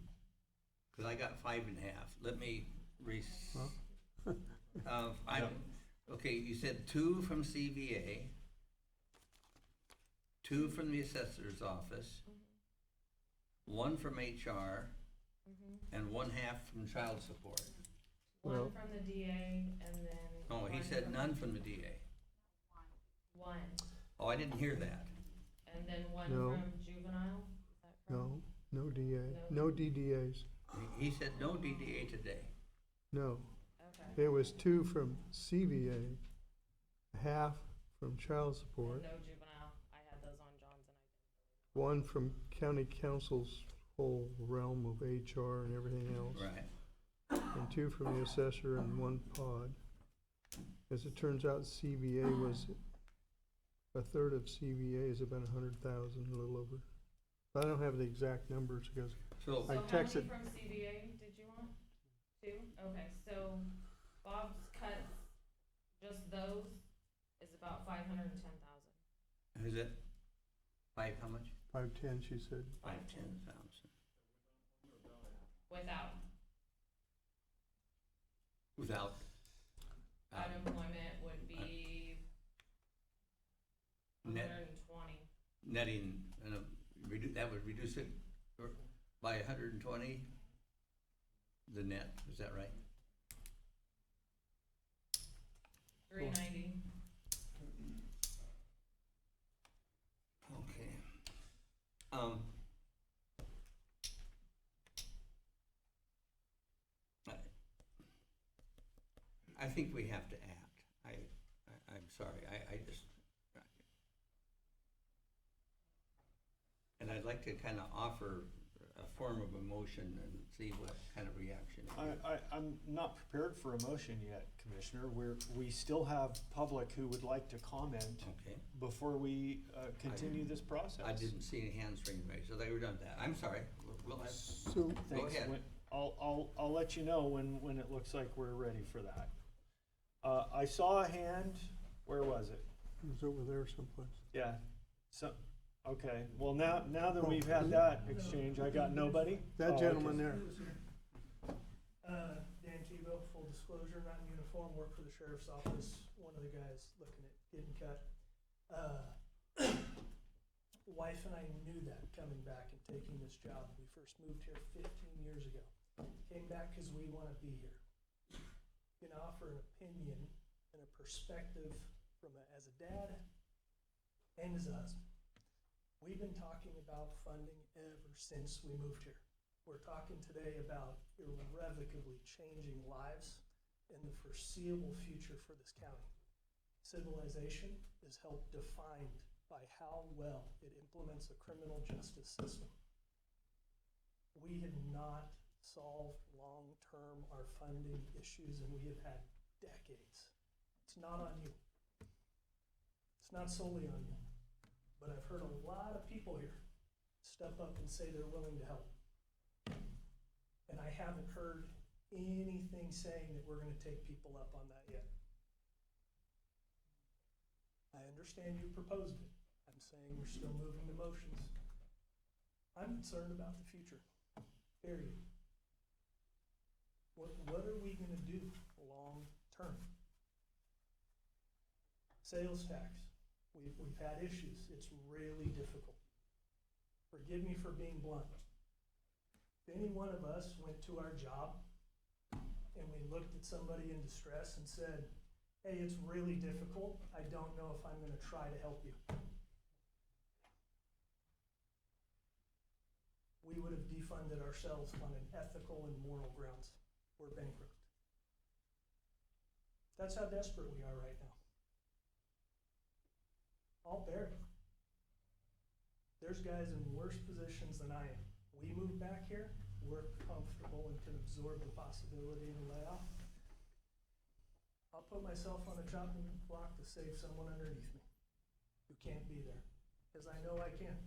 because I got 5.5. Let me okay, you said 2 from CVA, 2 from the assessor's office, 1 from HR, and 1/2 from child support. One from the DA and then. Oh, he one said none from the DA. One, Oh, I didn't hear that. and then one No. from juvenile, is that correct? No DA, no DDAs, He said no DDA today. no. Okay. It was 2 from CVA, 1/2 from child support, No juvenile, I had those on John's and I 1 from county council's whole realm of HR and everything else. Right. And 2 from the assessor and 1 pod. As it turns out, CVA was, a third of CVA is about 100,000, a little over. I don't have the exact numbers because So I So how texted. many from CVA did you want? 2? Okay, so Bob's cuts, just those, is about 510,000. Is it 5, how much? 510, she said. 510,000. Without, unemployment would be Net- 120. netting, that would reduce it by 120, the net, is that right? 390. Okay. I think we have to act. I'm sorry, I just, and I'd like to kind of offer a form of emotion and see what kind of reaction. I'm not prepared for a motion yet, Commissioner. We still have public who would like to comment Okay. before we continue this process. I didn't see any hands raised, so they were done that. I'm sorry. We'll have, So, go Thanks. ahead. I'll let you know when it looks like we're ready for that. I saw a hand, where was it? it was over there someplace. Yeah, okay, well, now that we've had that exchange, I got nobody? That Oh, gentleman okay. there. Dan Tebow, full disclosure, not in uniform, work for the sheriff's office, one of the guys looking at getting cut. Wife and I knew that coming back and taking this job. We first moved here 15 years ago. Came back because we want to be here. Can offer an opinion and a perspective from as a dad and as a husband. We've been talking about funding ever since we moved here. We're talking today about irrevocably changing lives in the foreseeable future for this county. Civilization is helped defined by how well it implements a criminal justice system. We have not solved long-term our funding issues, and we have had decades. It's not on you. It's not solely on you. But I've heard a lot of people here step up and say they're willing to help. And I haven't heard anything saying that we're gonna take people up on that yet. I understand you proposed it. I'm saying we're still moving the motions. I'm concerned about the future, period. What are we gonna do long-term? Sales tax, we've had issues. It's really difficult. Forgive me for being blunt. If any one of us went to our job and we looked at somebody in distress and said, hey, it's really difficult, I don't know if I'm gonna try to help you. We would have defunded ourselves on an ethical and moral grounds. We're bankrupt. That's how desperate we are right now. I'll bear it. There's guys in worse positions than I am. We moved back here, we're comfortable and can absorb the possibility of a layoff. I'll put myself on a chopping block to save someone underneath me who can't be there, because I know I can.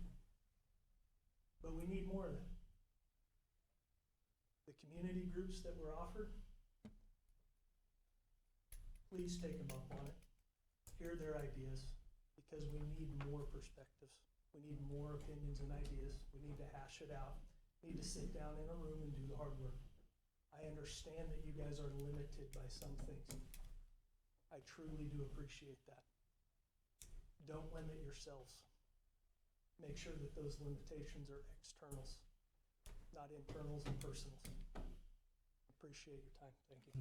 But we need more of that. The community groups that were offered, please take them up on it. Hear their ideas, because we need more perspectives. We need more opinions and ideas. We need to hash it out. We need to sit down in a room and do the hard work. I understand that you guys are limited by some things. I truly do appreciate that. Don't limit yourselves. Make sure that those limitations are externals, not internals and personals. Appreciate your time. Thank you.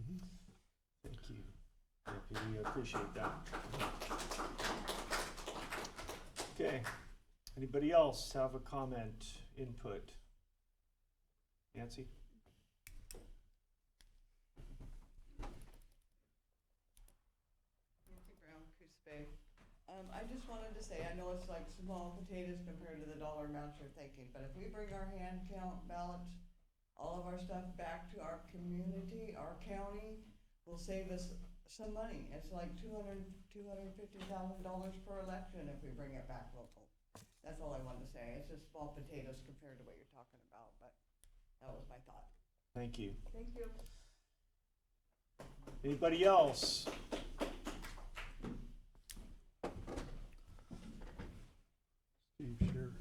Thank you. We appreciate that. Okay, anybody else have a comment, input? Nancy? Nancy Brown, Coos Bay. I just wanted to say, I know it's like small potatoes compared to the dollar amounts you're thinking, but if we bring our hand count ballots, all of our stuff back to our community, our county, will save us some money. It's like $250,000 per election if we bring it back local. That's all I wanted to say. It's just small potatoes compared to what you're talking about, but that was my thought. Thank you. Thank you. Anybody else? Steve, sure.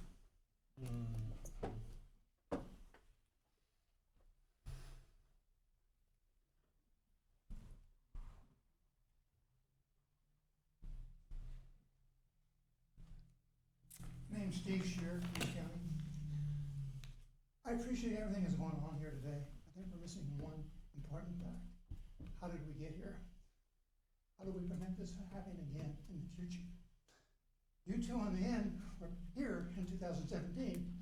name's Steve Shear, Kings County. I appreciate everything that's going on here today. I think we're missing one important fact. How did we get here? How do we prevent this from happening again in the future? You two on the end were here in 2017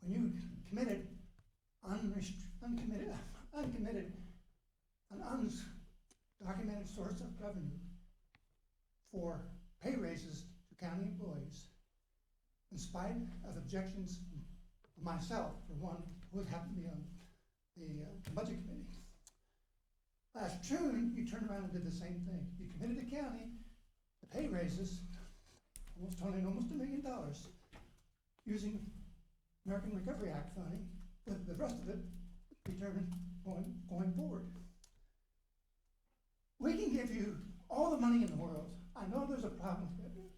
when you committed an undocumented source of revenue for pay raises to county employees, in spite of objections of myself, for one, who would happen to be on the budget committee. Last June, you turned around and did the same thing. You committed the county to pay raises, totaling almost $1 million, using American Recovery Act funding, with the rest of it determined going forward. We can give you all the money in the world. I know there's a problem with it.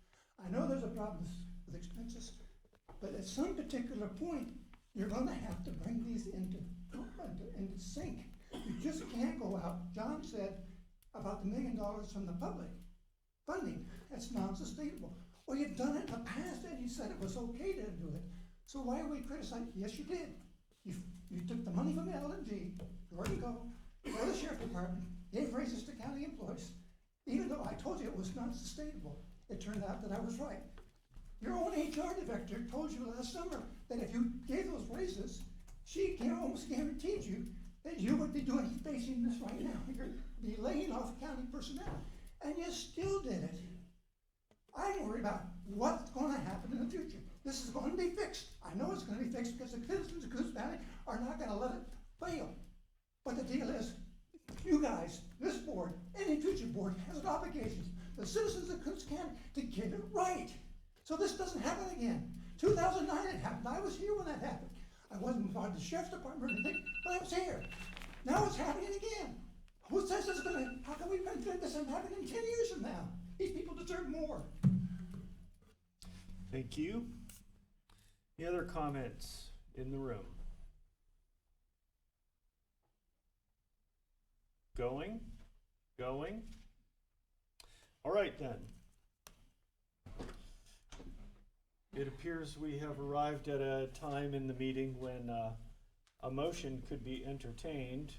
I know there's a problem with expenses, but at some particular point, you're gonna have to bring these into sync. You just can't go out. John said about the $1 million from the public funding. That's non-sustainable. Well, you've done it in the past, and you said it was okay to do it. So why are we criticizing? Yes, you did. You took the money from LNG, Gordon Go, for the sheriff department, gave raises to county employees, even though I told you it was not sustainable. It turned out that I was right. Your own HR director told you last summer that if you gave those raises, she almost guaranteed you that you would be facing this right now. You'd be laying off county personnel, and you still did it. I'm worried about what's going to happen in the future. This is going to be fixed. I know it's going to be fixed because the citizens of Coos Valley are not going to let it fail. But the deal is, you guys, this board, any future board has an obligation, the citizens of Coos County, to get it right. So this doesn't happen again. 2009 it happened. I was here when that happened. I wasn't part of the sheriff's department or anything, but I was here. Now it's happening again. Who says it's going to, how can we prevent this from happening 10 years from now? These people deserve more. Thank you. Any other comments in the room? Going? All right then. It appears we have arrived at a time in the meeting when a motion could be entertained.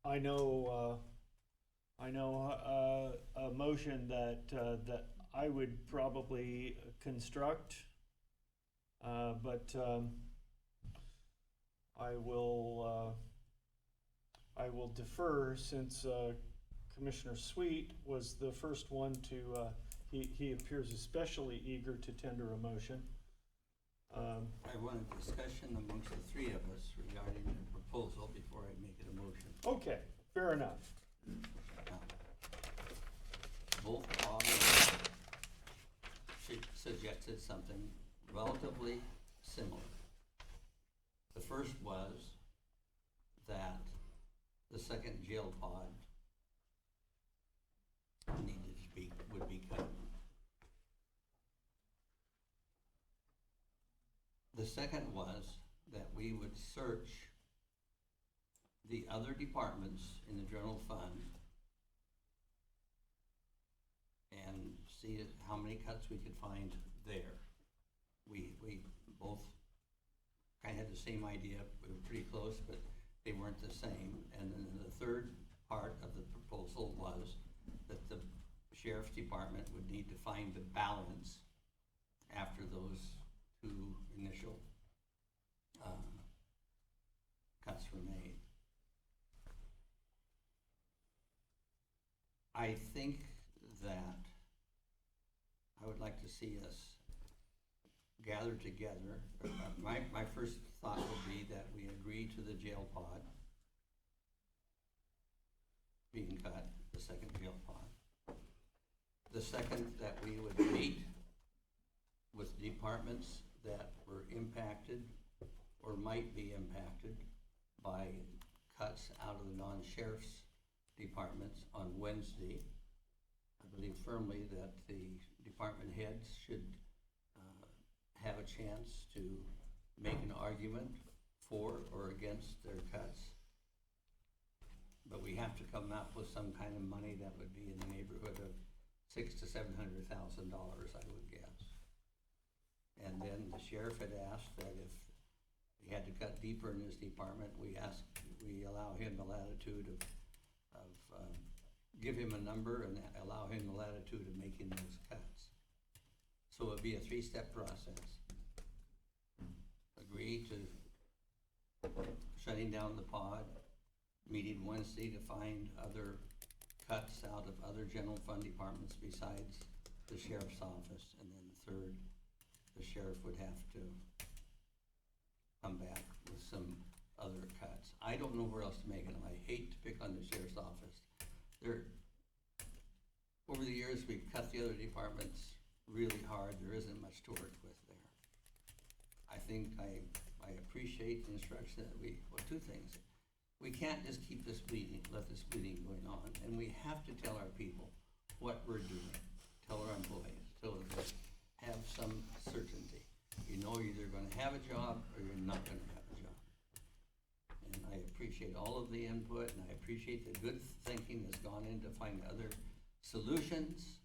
I know a motion that I would probably construct, but I will defer, since Commissioner Sweet was the first one to, he appears especially eager to tender a motion. I want a discussion amongst the three of us regarding the proposal before I make it a motion. Okay, fair enough. Both Bob and suggested something relatively similar. The first was that the second jail pod would be cut. The second was that we would search the other departments in the general fund and see how many cuts we could find there. We both kind of had the same idea. We were pretty close, but they weren't the same. And then the third part of the proposal was that the sheriff's department would need to find the balance after those two initial cuts were made. I think that I would like to see us gather together. My first thought would be that we agree to the jail pod being cut, the second jail pod. The second, that we would meet with departments that were impacted or might be impacted by cuts out of the non-sheriff's departments on Wednesday. I believe firmly that the department heads should have a chance to make an argument for or against their cuts. But we have to come up with some kind of money that would be in the neighborhood of $600,000 to $700,000, I would guess. And then the sheriff had asked that if he had to cut deeper in his department, we allow him the latitude of give him a number and allow him the latitude of making those cuts. So it'd be a 3-step process. Agree to shutting down the pod, meeting Wednesday to find other cuts out of other general fund departments besides the sheriff's office, and then third, the sheriff would have to come back with some other cuts. I don't know where else to make it. I hate to pick on the sheriff's office. Over the years, we've cut the other departments really hard. There isn't much to work with there. I think I appreciate the instruction that two things. We can't just keep let this bleeding going on, and we have to tell our people what we're doing. Tell our employees, tell them have some certainty. You know you're either gonna have a job or you're not gonna have a job. And I appreciate all of the input, and I appreciate the good thinking that's gone in to find other solutions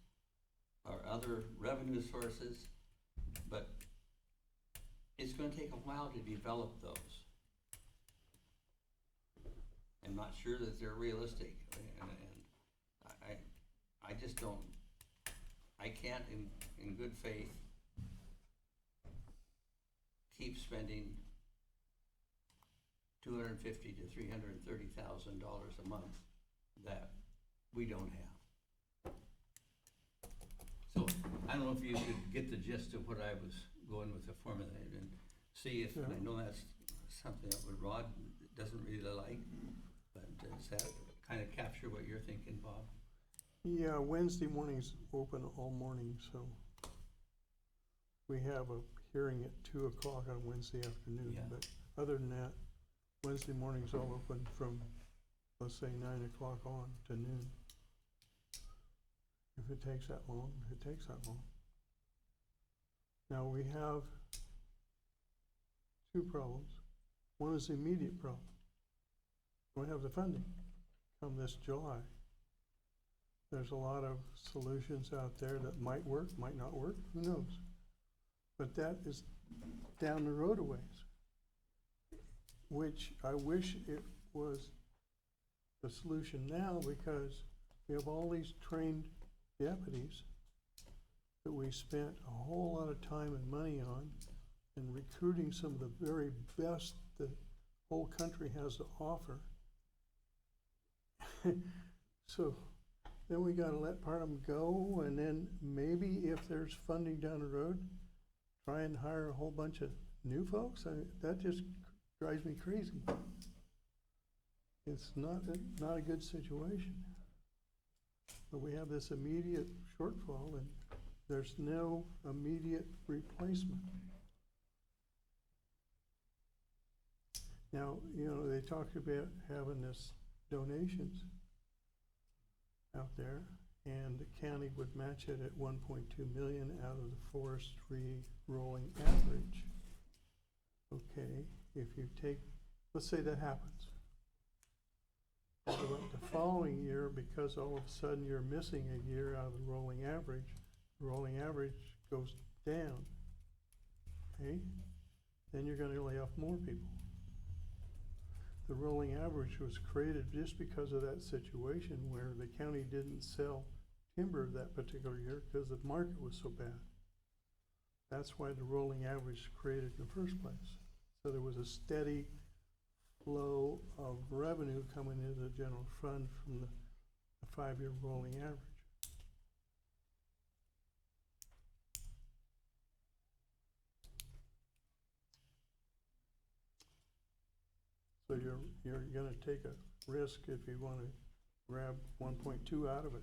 or other revenue sources, but it's gonna take a while to develop those. I'm not sure that they're realistic, and I just don't, I can't in good faith keep spending $250,000 to $330,000 a month that we don't have. So I don't know if you could get the gist of what I was going with the formula and see if, I know that's something that Rod doesn't really like, but does that kind of capture what you're thinking, Bob? Yeah, Wednesday morning's open all morning, so we have a hearing at 2 o'clock on Wednesday afternoon. Yeah. But other than that, Wednesday morning's all open from, let's say, 9 o'clock on to noon. If it takes that long, it takes that long. Now, we have two problems. One is the immediate problem. We have the funding come this July. There's a lot of solutions out there that might work, might not work, who knows? But that is down the road a ways, which I wish it was the solution now, because we have all these trained deputies that we spent a whole lot of time and money on and recruiting some of the very best the whole country has to offer. So then we gotta let part of them go, and then maybe if there's funding down the road, try and hire a whole bunch of new folks. That just drives me crazy. It's not a good situation. But we have this immediate shortfall, and there's no immediate replacement. Now, you know, they talked about having this donations out there, and the county would match it at 1.2 million out of the forestry rolling average. Okay, if you take, let's say that happens. But the following year, because all of a sudden you're missing a year out of the rolling average goes down, okay? Then you're gonna lay off more people. The rolling average was created just because of that situation where the county didn't sell timber that particular year because the market was so bad. That's why the rolling average was created in the first place. So there was a steady flow of revenue coming into the general fund from the 5-year rolling average. So you're gonna take a risk if you wanna grab 1.2 out of it.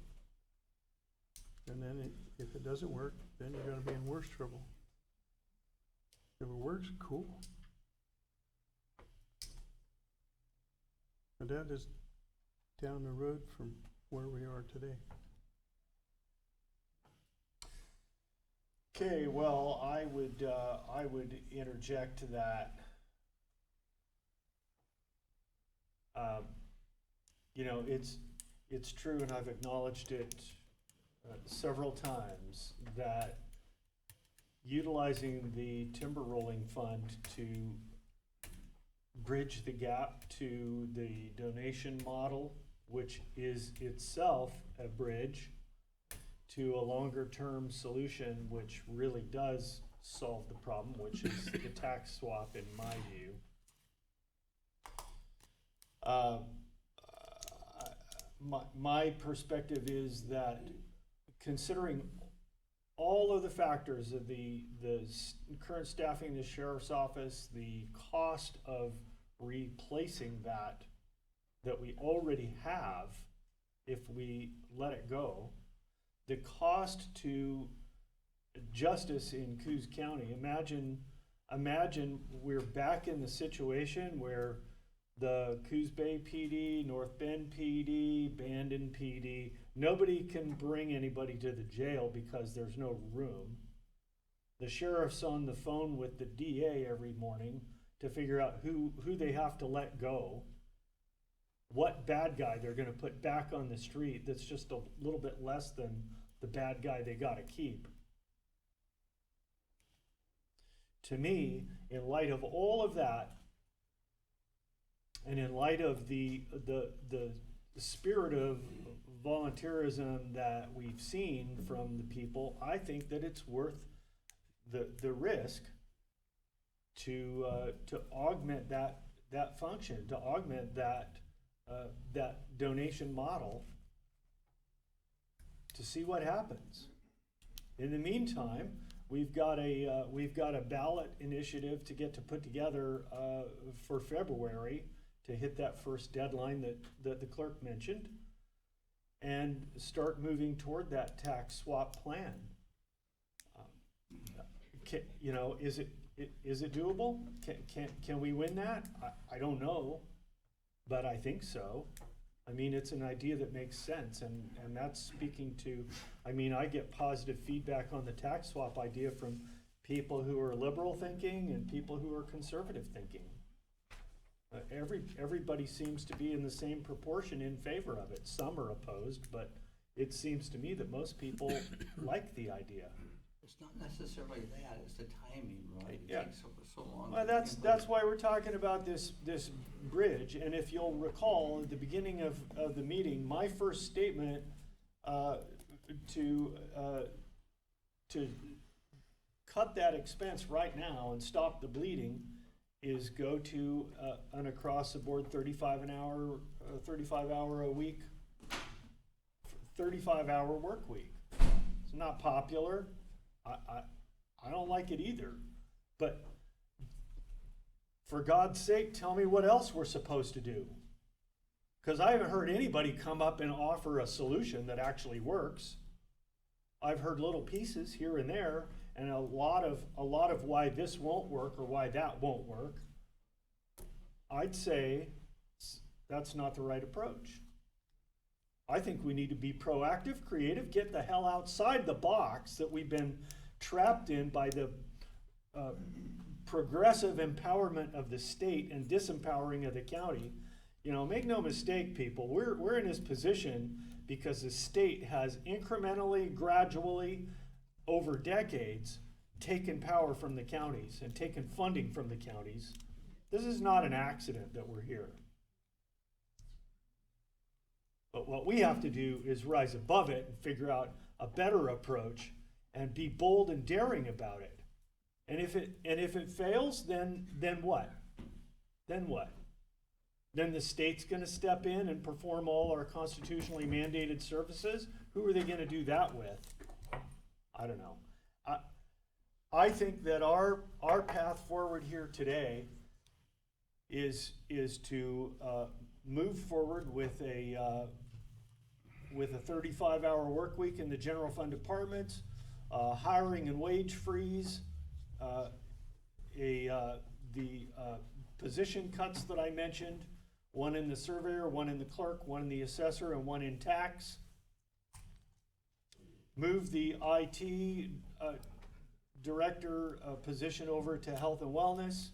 And then if it doesn't work, then you're gonna be in worse trouble. If it works, cool. But that is down the road from where we are today. Okay, well, I would interject that you know, it's true, and I've acknowledged it several times, that utilizing the timber rolling fund to bridge the gap to the donation model, which is itself a bridge to a longer-term solution, which really does solve the problem, which is the tax swap, in my view. My perspective is that, considering all of the factors of the current staffing of the sheriff's office, the cost of replacing that we already have if we let it go, the cost to justice in Coos County, imagine we're back in the situation where the Coos Bay PD, North Bend PD, Bandon PD, nobody can bring anybody to the jail because there's no room. The sheriff's on the phone with the DA every morning to figure out who they have to let go, what bad guy they're gonna put back on the street that's just a little bit less than the bad guy they gotta keep. To me, in light of all of that, and in light of the spirit of volunteerism that we've seen from the people, I think that it's worth the risk to augment that function, to augment that donation model, to see what happens. In the meantime, we've got a ballot initiative to get to put together for February, to hit that first deadline that the clerk mentioned, and start moving toward that tax swap plan. You know, is it doable? Can we win that? I don't know, but I think so. I mean, it's an idea that makes sense, and that's speaking to, I mean, I get positive feedback on the tax swap idea from people who are liberal thinking and people who are conservative thinking. Everybody seems to be in the same proportion in favor of it. Some are opposed, but it seems to me that most people like the idea. It's not necessarily that, it's the timing, right? Yeah. It takes so long. Well, that's why we're talking about this bridge, and if you'll recall, at the beginning of the meeting, my first statement to cut that expense right now and stop the bleeding is go to an across-the-board 35 hour a week, 35-hour work week. It's not popular. I don't like it either. But for God's sake, tell me what else we're supposed to do. Because I haven't heard anybody come up and offer a solution that actually works. I've heard little pieces here and there, and a lot of why this won't work or why that won't work. I'd say that's not the right approach. I think we need to be proactive, creative, get the hell outside the box that we've been trapped in by the progressive empowerment of the state and disempowering of the county. You know, make no mistake, people, we're in this position because the state has incrementally, gradually, over decades, taken power from the counties and taken funding from the counties. This is not an accident that we're here. But what we have to do is rise above it and figure out a better approach and be bold and daring about it. And if it fails, then what? Then what? Then the state's going to step in and perform all our constitutionally mandated services? Who are they going to do that with? I don't know. I think that our path forward here today is to move forward with a 35-hour work week in the general fund departments, hiring and wage freeze, the position cuts that I mentioned, one in the surveyor, one in the clerk, one in the assessor, and one in tax. Move the IT director position over to health and wellness.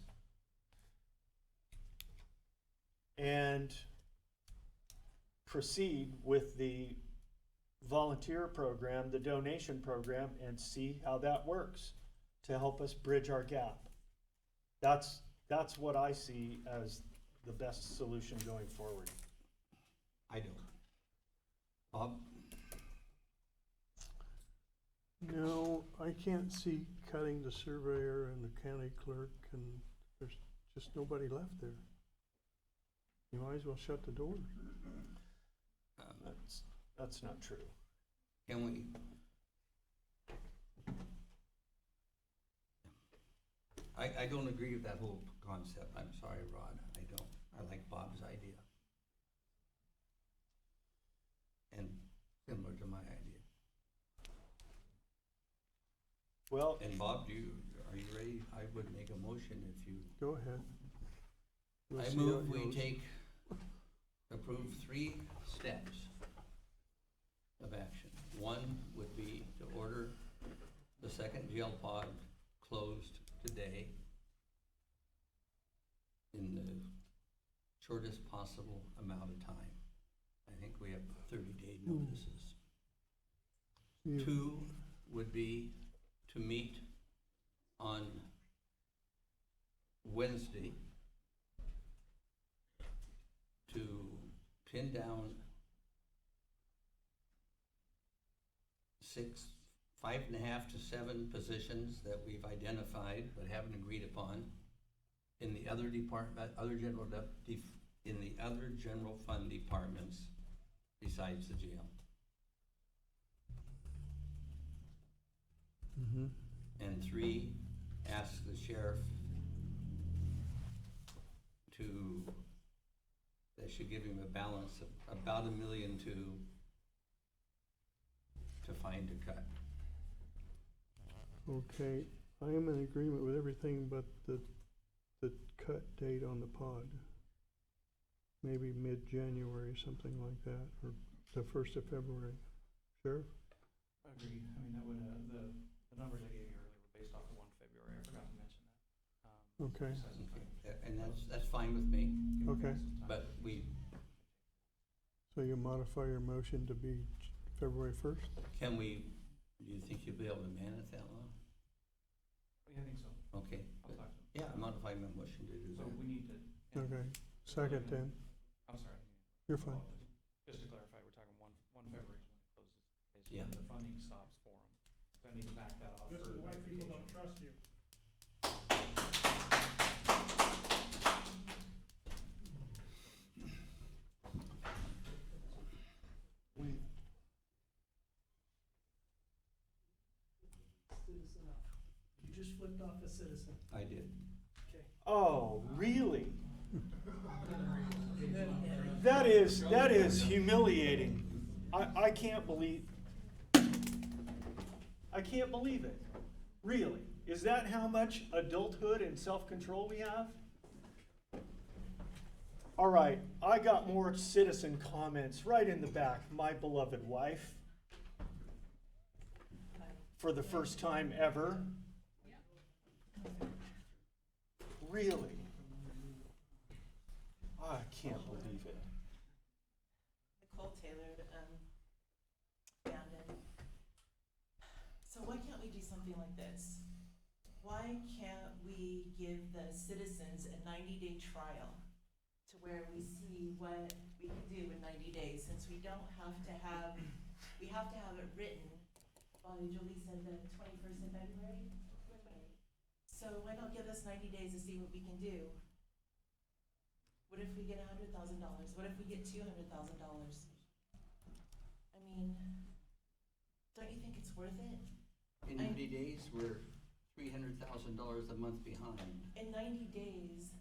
And proceed with the volunteer program, the donation program, and see how that works to help us bridge our gap. That's what I see as the best solution going forward. I don't. Bob? No, I can't see cutting the surveyor and the county clerk, and there's just nobody left there. You might as well shut the doors. That's not true. Can we? I don't agree with that whole concept. I'm sorry, Rod. I don't. I like Bob's idea. And similar to my idea. Well, and Bob, are you ready? I would make a motion if you. Go ahead. We'll I see move how it we goes. approve 3 steps of action. One would be to order the second jail pod closed today in the shortest possible amount of time. I think we have 30-day notices. 2 would be to meet on Wednesday to pin down 5.5 to 7 positions that we've identified but haven't agreed upon in the other department, in the other general fund departments besides the jail. Mm-hmm. And 3, ask the sheriff they should give him a balance of about $1.2 million to find a cut. Okay, I am in agreement with everything but the cut date on the pod. Maybe mid-January, something like that, or the 1st of February. Sheriff? Agreed. I mean, that would, the numbers I gave you earlier were based off of 1 February. I forgot to mention that. Okay. And that's fine with me. Okay. But So you modify your motion to be February 1st? do you think you'll be able to man it that long? Yeah, I think so. Okay. I'll talk to him. Yeah, I modify my motion to do So that. we need to. Okay, second then. I'm sorry. You're fine. Just to clarify, we're talking 1 February is when it closes. Is Yeah. when the funding stops for them. So I need to back that off. This for is why people don't verification. trust you. You just flipped off a citizen. I did. Okay. Oh, really? That is humiliating. I can't believe it. Really? Is that how much adulthood and self-control we have? All right, I got more citizen comments right in the back. My beloved wife, for the first time ever. Really? I can't believe it. Nicole Taylor, Bandon. So why can't we do something like this? Why can't we give the citizens a 90-day trial to where we see what we can do in 90 days, since we don't have to have, we have to have it written by, Jolie said, the 21st of February? So why not give us 90 days to see what we can do? What if we get $100,000? What if we get $200,000? I mean, don't you think it's worth it? In 90 days, we're $300,000 a month behind. In 90 days,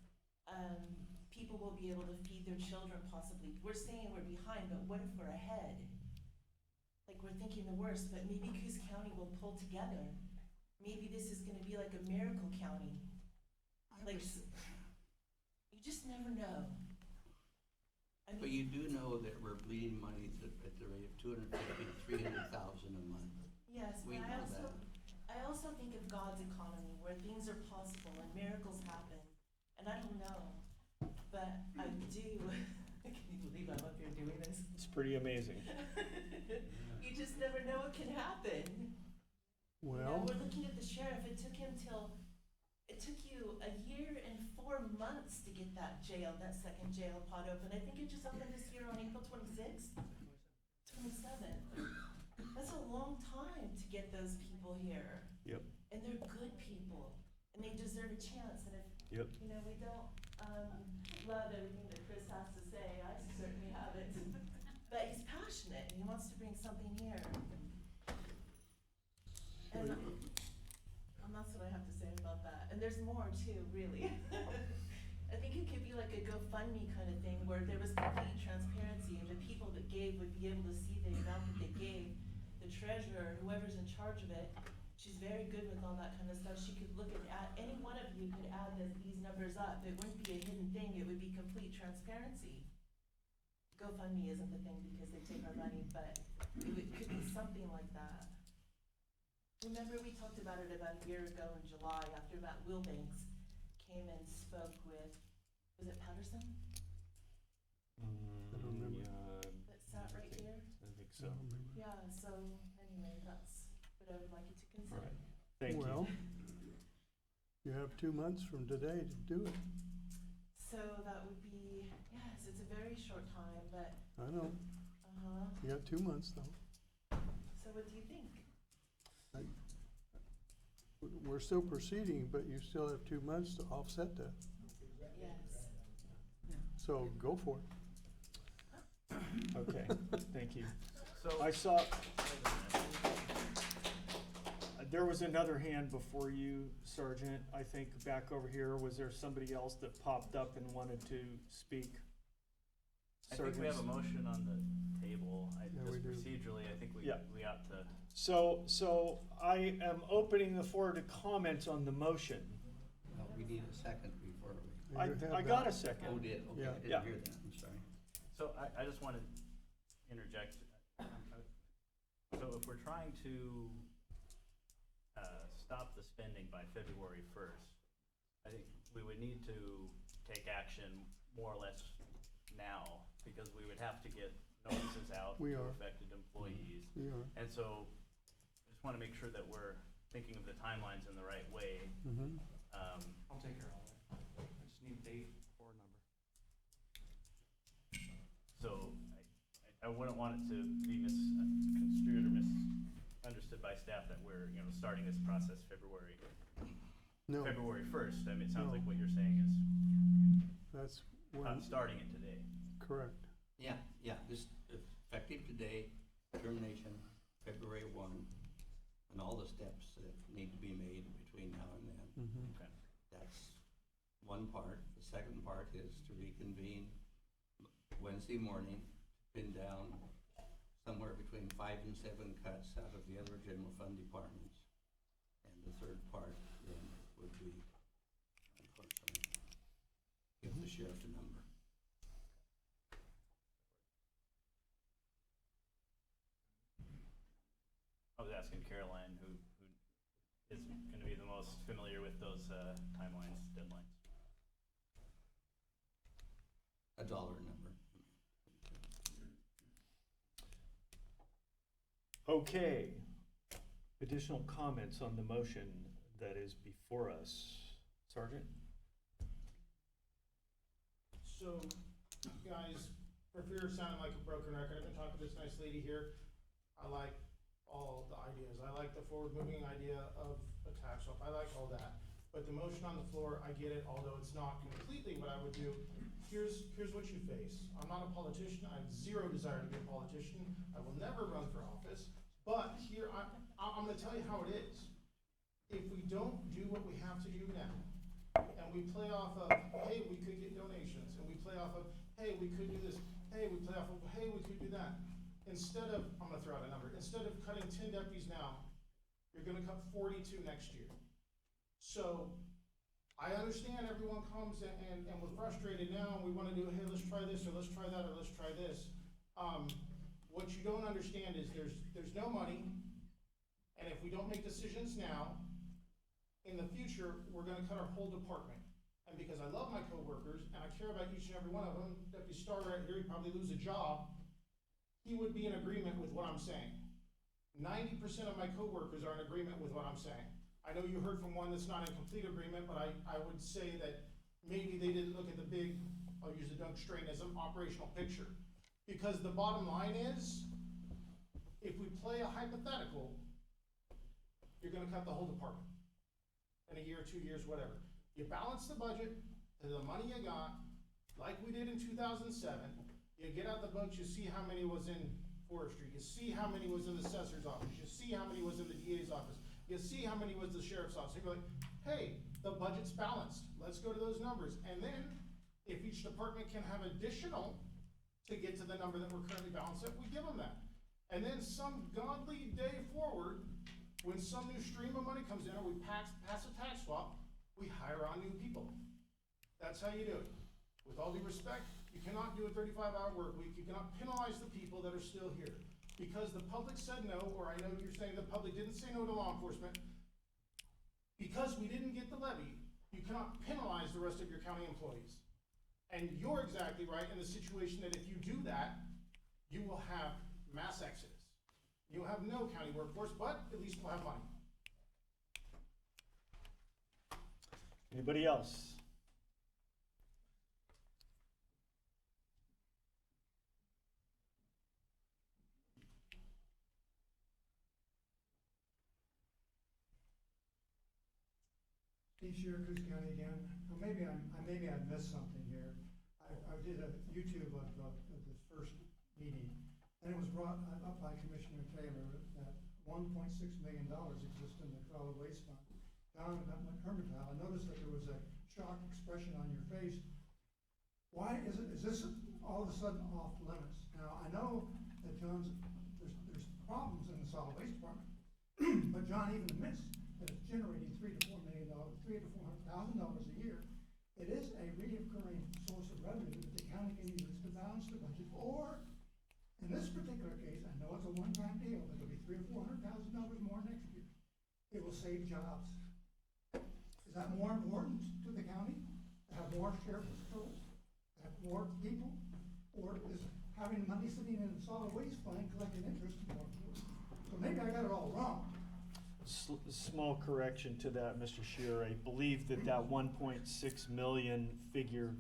people will be able to feed their children possibly. We're saying we're behind, but what if we're ahead? Like, we're thinking the worst, but maybe Coos County will pull together. Maybe this is gonna be like a miracle county. Like, you just never know. I But mean, you do know that we're bleeding money at the rate of $250,000 to $300,000 a month. yes, We but know that. I also think of God's economy, where things are possible and miracles happen. And I don't know, but I do. Can you believe I'm up here doing this? pretty amazing. You just never know what can happen. You know, Well, we're looking at the sheriff, it took you a year and 4 months to get that second jail pod open. I think it just opened this year on April 26th, 27th. That's a long time to get those people here. Yep. And they're good people, and they deserve a chance, and if, Yep. you know, we don't, love everything that Chris has to say, I certainly haven't. But he's passionate, and he wants to bring something here. And that's what I have to say about that. And there's more too, really. I think it could be like a GoFundMe kind of thing where there was complete transparency and the people that gave would be able to see the amount that they gave. The treasurer, whoever's in charge of it, she's very good with all that kind of stuff. She could look at any one of you could add these numbers up. It wouldn't be a hidden thing, it would be complete transparency. GoFundMe isn't the thing because they take our money, but it could be something like that. Remember we talked about it about a year ago in July after Matt Wilbanks came and spoke with, was it Patterson? I don't remember. That sat right here? I think so. Yeah, so anyway, that's what I would like you to All consider. right. Thank you. Well, you have 2 months from today to do it. So that would be, yes, it's a very short time, but, I know. You got 2 months though. so what do you think? We're still proceeding, but you still have 2 months to offset that. Yes. So go for it. Okay, thank you. So, I saw, there was another hand before you, Sergeant, I think back over here. Was there somebody else that popped up and wanted to speak? I think we have a Sergeant's- motion on the table. Yeah, we Just do. procedurally, I think Yeah. we ought to. So I am opening the floor to comments on the motion. Well, we need a second before we. You have I got that. a second. Oh, did, okay, Yeah. I Yeah. didn't hear that, I'm sorry. So I just want to interject. So if we're trying to stop the spending by February 1st, I think we would need to take action more or less now, because we would have to get notices out We to are. affected employees. We are. And so I just want to make sure that we're thinking of the timelines in the right way. Mm-hmm. I'll take care of all that. I just need a date or a number. So I wouldn't want it to be misconstrued or misunderstood by staff that we're, starting this process February No, 1st. I mean, it sounds No. like what you're saying is that's when, not starting it today. correct. Yeah, this effective today, termination February 1, and all the steps that need to be made between now and then. Mm-hmm. Okay. That's one part. The second part is to reconvene Wednesday morning, pin down somewhere between 5 and 7 cuts out of the other general fund departments. And the third part then would be, unfortunately, give the sheriff a number. I was asking Caroline, who is going to be the most familiar with those timelines, deadlines. A dollar number. Okay. Additional comments on the motion that is before us. Sergeant? So, guys, for fear of sounding like a broken record, I've been talking to this nice lady here. I like all the ideas. I like the forward-moving idea of a tax swap. I like all that. But the motion on the floor, I get it, although it's not completely what I would do. Here's what you face. I'm not a politician. I have zero desire to be a politician. I will never run for office. But here, I'm gonna tell you how it is. If we don't do what we have to do now, and we play off of, hey, we could get donations, and we play off of, hey, we could do this, hey, we play off of, hey, we could do that. Instead of, I'm gonna throw out a number, instead of cutting 10 deputies now, you're gonna cut 42 next year. So, I understand everyone comes and we're frustrated now, and we wanna do, hey, let's try this, or let's try that, or let's try this. What you don't understand is there's no money, and if we don't make decisions now, in the future, we're gonna cut our whole department. And because I love my coworkers, and I care about each and every one of them, Deputy Starr right here, he'd probably lose a job. he would be in agreement with what I'm saying. 90% of my coworkers are in agreement with what I'm saying. I know you heard from one that's not in complete agreement, but I would say that maybe they didn't look at the big, I'll use the Doug Strain as an operational picture. Because the bottom line is, if we play a hypothetical, you're gonna cut the whole department in a year, 2 years, whatever. You balance the budget to the money you got, like we did in 2007. You get out the books, you see how many was in forestry, you see how many was in the assessor's office, you see how many was in the DA's office, you see how many was the sheriff's office. You go like, hey, the budget's balanced. Let's go to those numbers. And then if each department can have additional to get to the number that we're currently balanced at, we give them that. And then some godly day forward, when some new stream of money comes in or we pass a tax swap, we hire on new people. That's how you do it. With all due respect, you cannot do a 35-hour work week. You cannot penalize the people that are still here. Because the public said no, or I know you're saying the public didn't say no to law enforcement. Because we didn't get the levy, you cannot penalize the rest of your county employees. And you're exactly right in the situation that if you do that, you will have mass exodus. You'll have no county workforce, but at least we'll have money. Anybody else? Steve Syracuse County again. Well, maybe I missed something here. I did a YouTube of this first meeting, and it was brought up by Commissioner Taylor that $1.6 million exists in the solid waste fund. Down at Hermitage, I noticed that there was a shocked expression on your face. Why is this all of a sudden off limits? Now, I know that John's, there's problems in the solid waste department, but John even admits that it's generating $300,000 to $400,000 a year. It is a recurring source of revenue that the county can use to balance the budget, or in this particular case, I know it's a one-time deal, but it'll be $300,000 or $400,000 more next year. It will save jobs. Is that more important to the county to have more sheriff's patrols, to have more people, or is having money sitting in a solid waste fund collecting interest more important? So maybe I got it all wrong. Small correction to that, Mr. Shearer. I believe that 1.6 million figure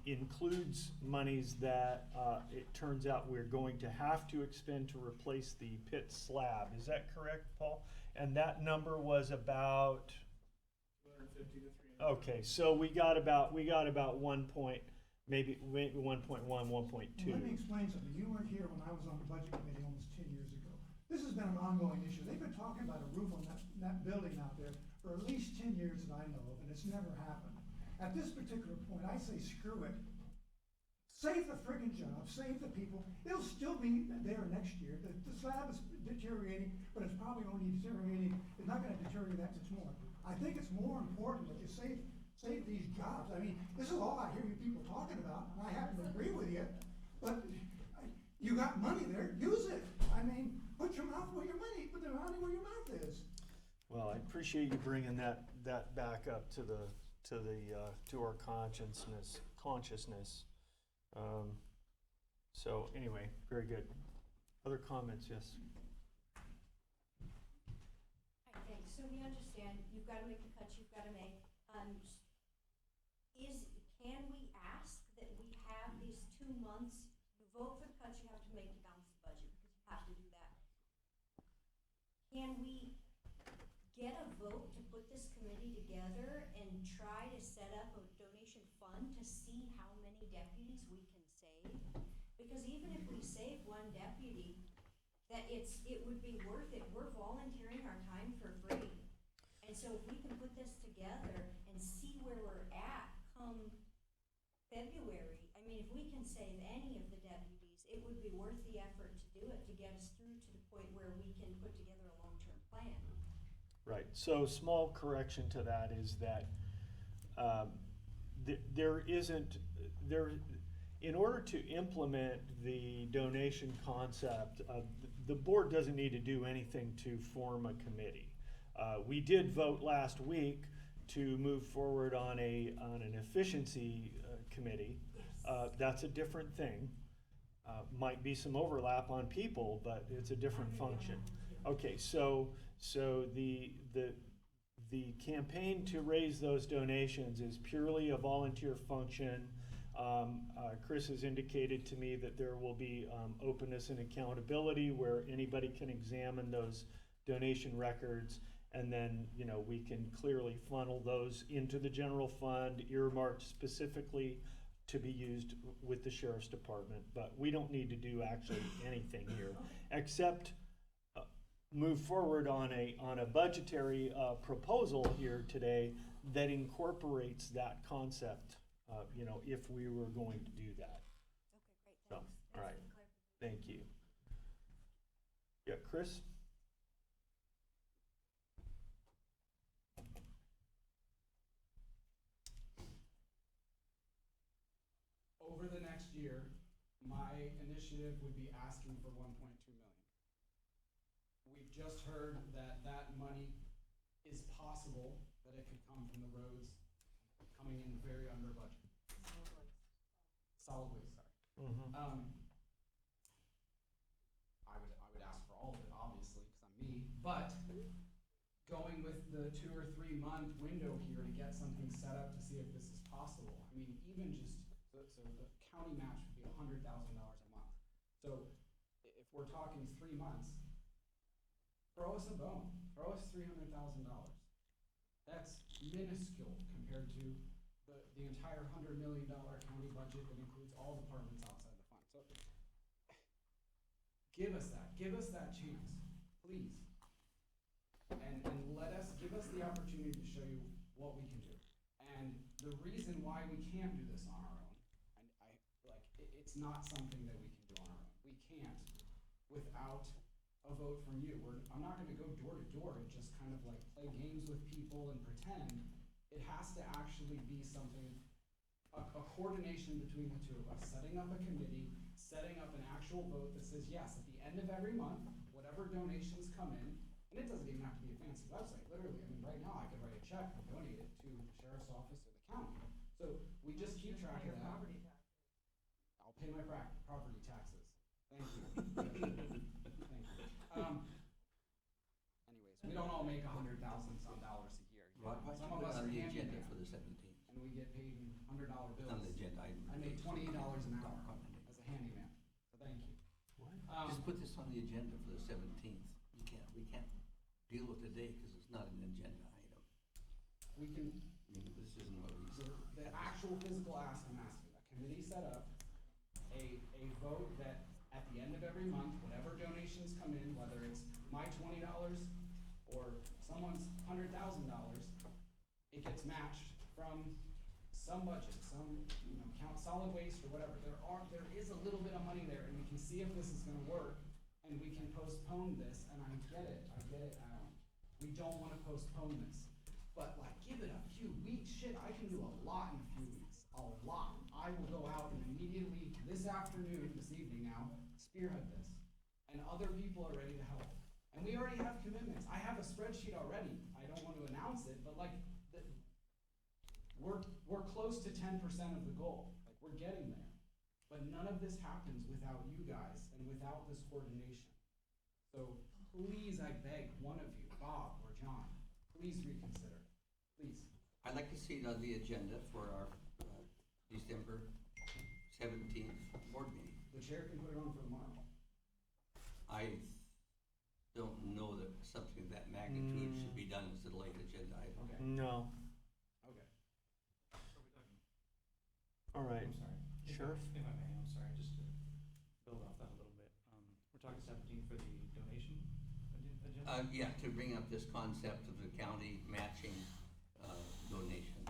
includes monies that it turns out we're going to have to expend to replace the pit slab. Is that correct, Paul? And that number was about 250 to 300. Okay, so we got about 1.1, 1.2. Well, let me explain something. You weren't here when I was on the budget committee almost 10 years ago. This has been an ongoing issue. They've been talking about a roof on that building out there for at least 10 years that I know of, and it's never happened. At this particular point, I say screw it. Save the friggin' job, save the people. It'll still be there next year. The slab is deteriorating, but it's probably only deteriorating, it's not gonna deteriorate that much more. I think it's more important that you save these jobs. I mean, this is all I hear you people talking about, and I happen to agree with you, but you got money there, use it. I mean, put your mouth where your money, put the money where your mouth is. Well, I appreciate you bringing that back up to our consciousness. So anyway, very good. Other comments? Yes. Hi, thanks. So we understand you've got to make the cuts you've got to make. Can we ask that we have these 2 months? You vote for the cuts you have to make to balance the budget because you have to do that. Can we get a vote to put this committee together and try to set up a donation fund to see how many deputies we can save? Because even if we save one deputy, that it would be worth it. We're volunteering our time for free. And so if we can put this together and see where we're at come February, I mean, if we can save any of the deputies, it would be worth the effort to do it, to get us through to the point where we can put together a long-term plan. Right. So small correction to that is that in order to implement the donation concept, the board doesn't need to do anything to form a committee. We did vote last week to move forward on an efficiency committee. Yes. That's a different thing. Might be some overlap on people, but it's a different function. Okay, so the campaign to raise those donations is purely a volunteer function. Chris has indicated to me that there will be openness and accountability where anybody can examine those donation records, and then, you know, we can clearly funnel those into the general fund, earmarked specifically to be used with the sheriff's department. But we don't need to do actually anything here, except move forward on a budgetary proposal here today that incorporates that concept, you know, if we were going to do that. Okay, great, So, thanks. all right, Thanks for the clarification. thank you. Yeah, Chris? Over the next year, my initiative would be asking for 1.2 million. We've just heard that that money is possible, that it could come from the roads, coming in very under budget. Solid waste, sorry. I would ask for all of it, obviously, because I'm me, but going with the 2 or 3 month window here to get something set up to see if this is possible. I mean, even just, so the county match would be $100,000 a month. So if we're talking 3 months, throw us a bone, throw us $300,000. That's minuscule compared to the entire $100 million county budget that includes all departments outside the fund. So give us that chance, please. And give us the opportunity to show you what we can do. And the reason why we can't do this on our own, it's not something that we can do on our own. We can't without a vote from you. I'm not gonna go door to door and just kind of like play games with people and pretend. It has to actually be something, a coordination between the two of us, setting up a committee, setting up an actual vote that says, yes, at the end of every month, whatever donations come in, and it doesn't even have to be a fancy website, literally, I mean, right now, I could write a check and donate it to the sheriff's office or the county. So we just keep track of that. I'll pay my property taxes. Thank you. Thank you. Anyways, we don't all make $100,000 some dollars a year. Why don't Some you of put us it on are the agenda handicapped, for the 17th? and we get paid in $100 bills. On the agenda item. I make $28 an hour as a handyman, so thank you. Just put this on the agenda for the 17th. We can't deal with today because it's not an agenda item. We can, I mean, this isn't what we said. the actual physical ask I'm asking, a committee set up, a vote that at the end of every month, whatever donations come in, whether it's my $20 or someone's $100,000, it gets matched from some budget, count solid waste or whatever. There is a little bit of money there, and we can see if this is gonna work, and we can postpone this, and I get it, Alan. We don't wanna postpone this, but like, give it a few weeks, shit, I can do a lot in a few weeks, a lot. I will go out and immediately, this evening now, spearhead this, and other people are ready to help. And we already have commitments. I have a spreadsheet already. I don't want to announce it, but like, we're close to 10% of the goal. Like, we're getting there. But none of this happens without you guys and without this coordination. So please, I beg one of you, Bob or John, please reconsider. Please. I'd like to see it on the agenda for our December 17th board meeting. The chair can put it on for tomorrow. I don't know that something of that magnitude should be done as a late agenda item. Okay. No. Okay. All right. I'm sorry. Sheriff? If I may, I'm sorry, just to build off that a little bit. We're talking 17 for the donation agenda? Yeah, to bring up this concept of the county matching donation.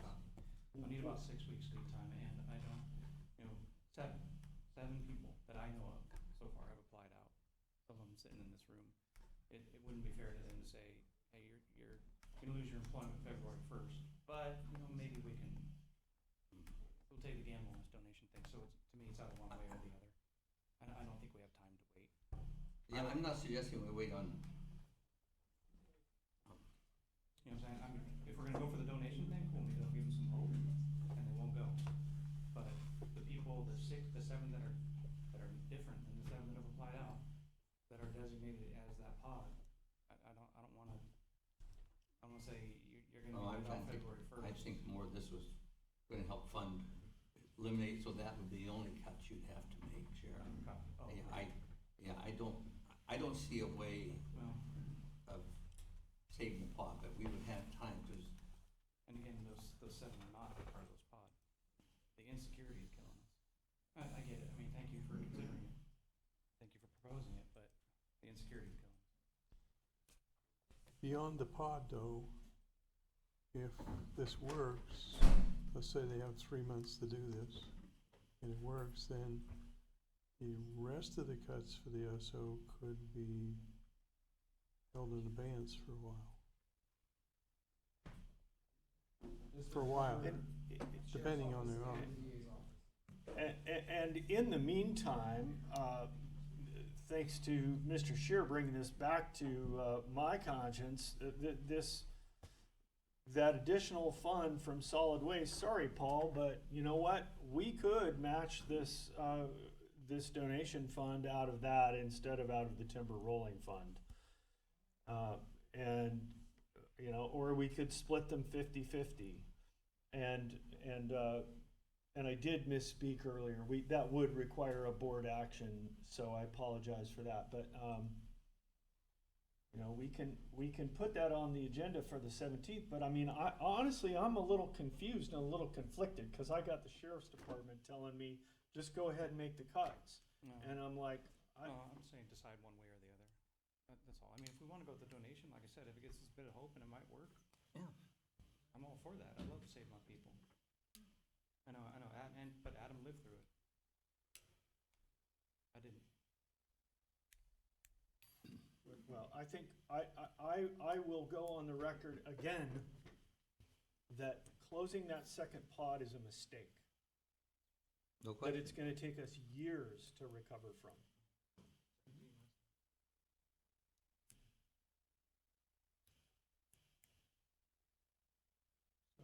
I need about 6 weeks lead time, and I don't, seven people that I know of so far have applied out. Some of them sitting in this room. It wouldn't be fair to them to say, hey, you're gonna lose your employment February 1st, but, maybe we'll take the gamble on this donation thing. So to me, it's either one way or the other. I don't think we have time to wait. Yeah, I'm not suggesting we wait on. You know what I'm saying? I mean, if we're gonna go for the donation thing, cool, maybe I'll give them some hope, and they won't go. But the people, the 7 that are different, say you're gonna Oh, be I'm good trying on to think, February first. I think more this was gonna help fund, eliminate, so that would be the only cuts you'd have to make, Sheriff. Oh, Yeah, I don't see a way well, of saving the pot, but we would have time, cause and again, those 7 are not part of those pod. The insecurity is killing us. I get it, I mean, thank you for considering it. Thank you for proposing it, but the insecurity is killing us. Beyond the pod though, if this works, let's say they have 3 months to do this, and it works, then the rest of the cuts for the SO could be held in abeyance for a while. For a while, depending on their own. And in the meantime, thanks to Mr. Scheer bringing this back to my conscience, that additional fund from solid waste, sorry, Paul, but you know what? We could match this, this donation fund out of that instead of out of the timber rolling fund. And, you know, or we could split them 50-50. And I did misspeak earlier. That would require a board action, so I apologize for that. But you know, we can put that on the agenda for the 17th. But I mean, honestly, I'm a little confused and a little conflicted because I got the sheriff's department telling me just go ahead and make the cuts, No. and I'm like, I'm saying decide one way or the other. That's all. I mean, if we want to go with the donation, like I said, if it gets us a bit of hope and it might work, yeah, I'm all for that. I'd love to save my people. I know, but Adam lived through it. I didn't. well, I think I will go on the record again that closing that second pod is a mistake. no That question. it's going to take us years to recover from. So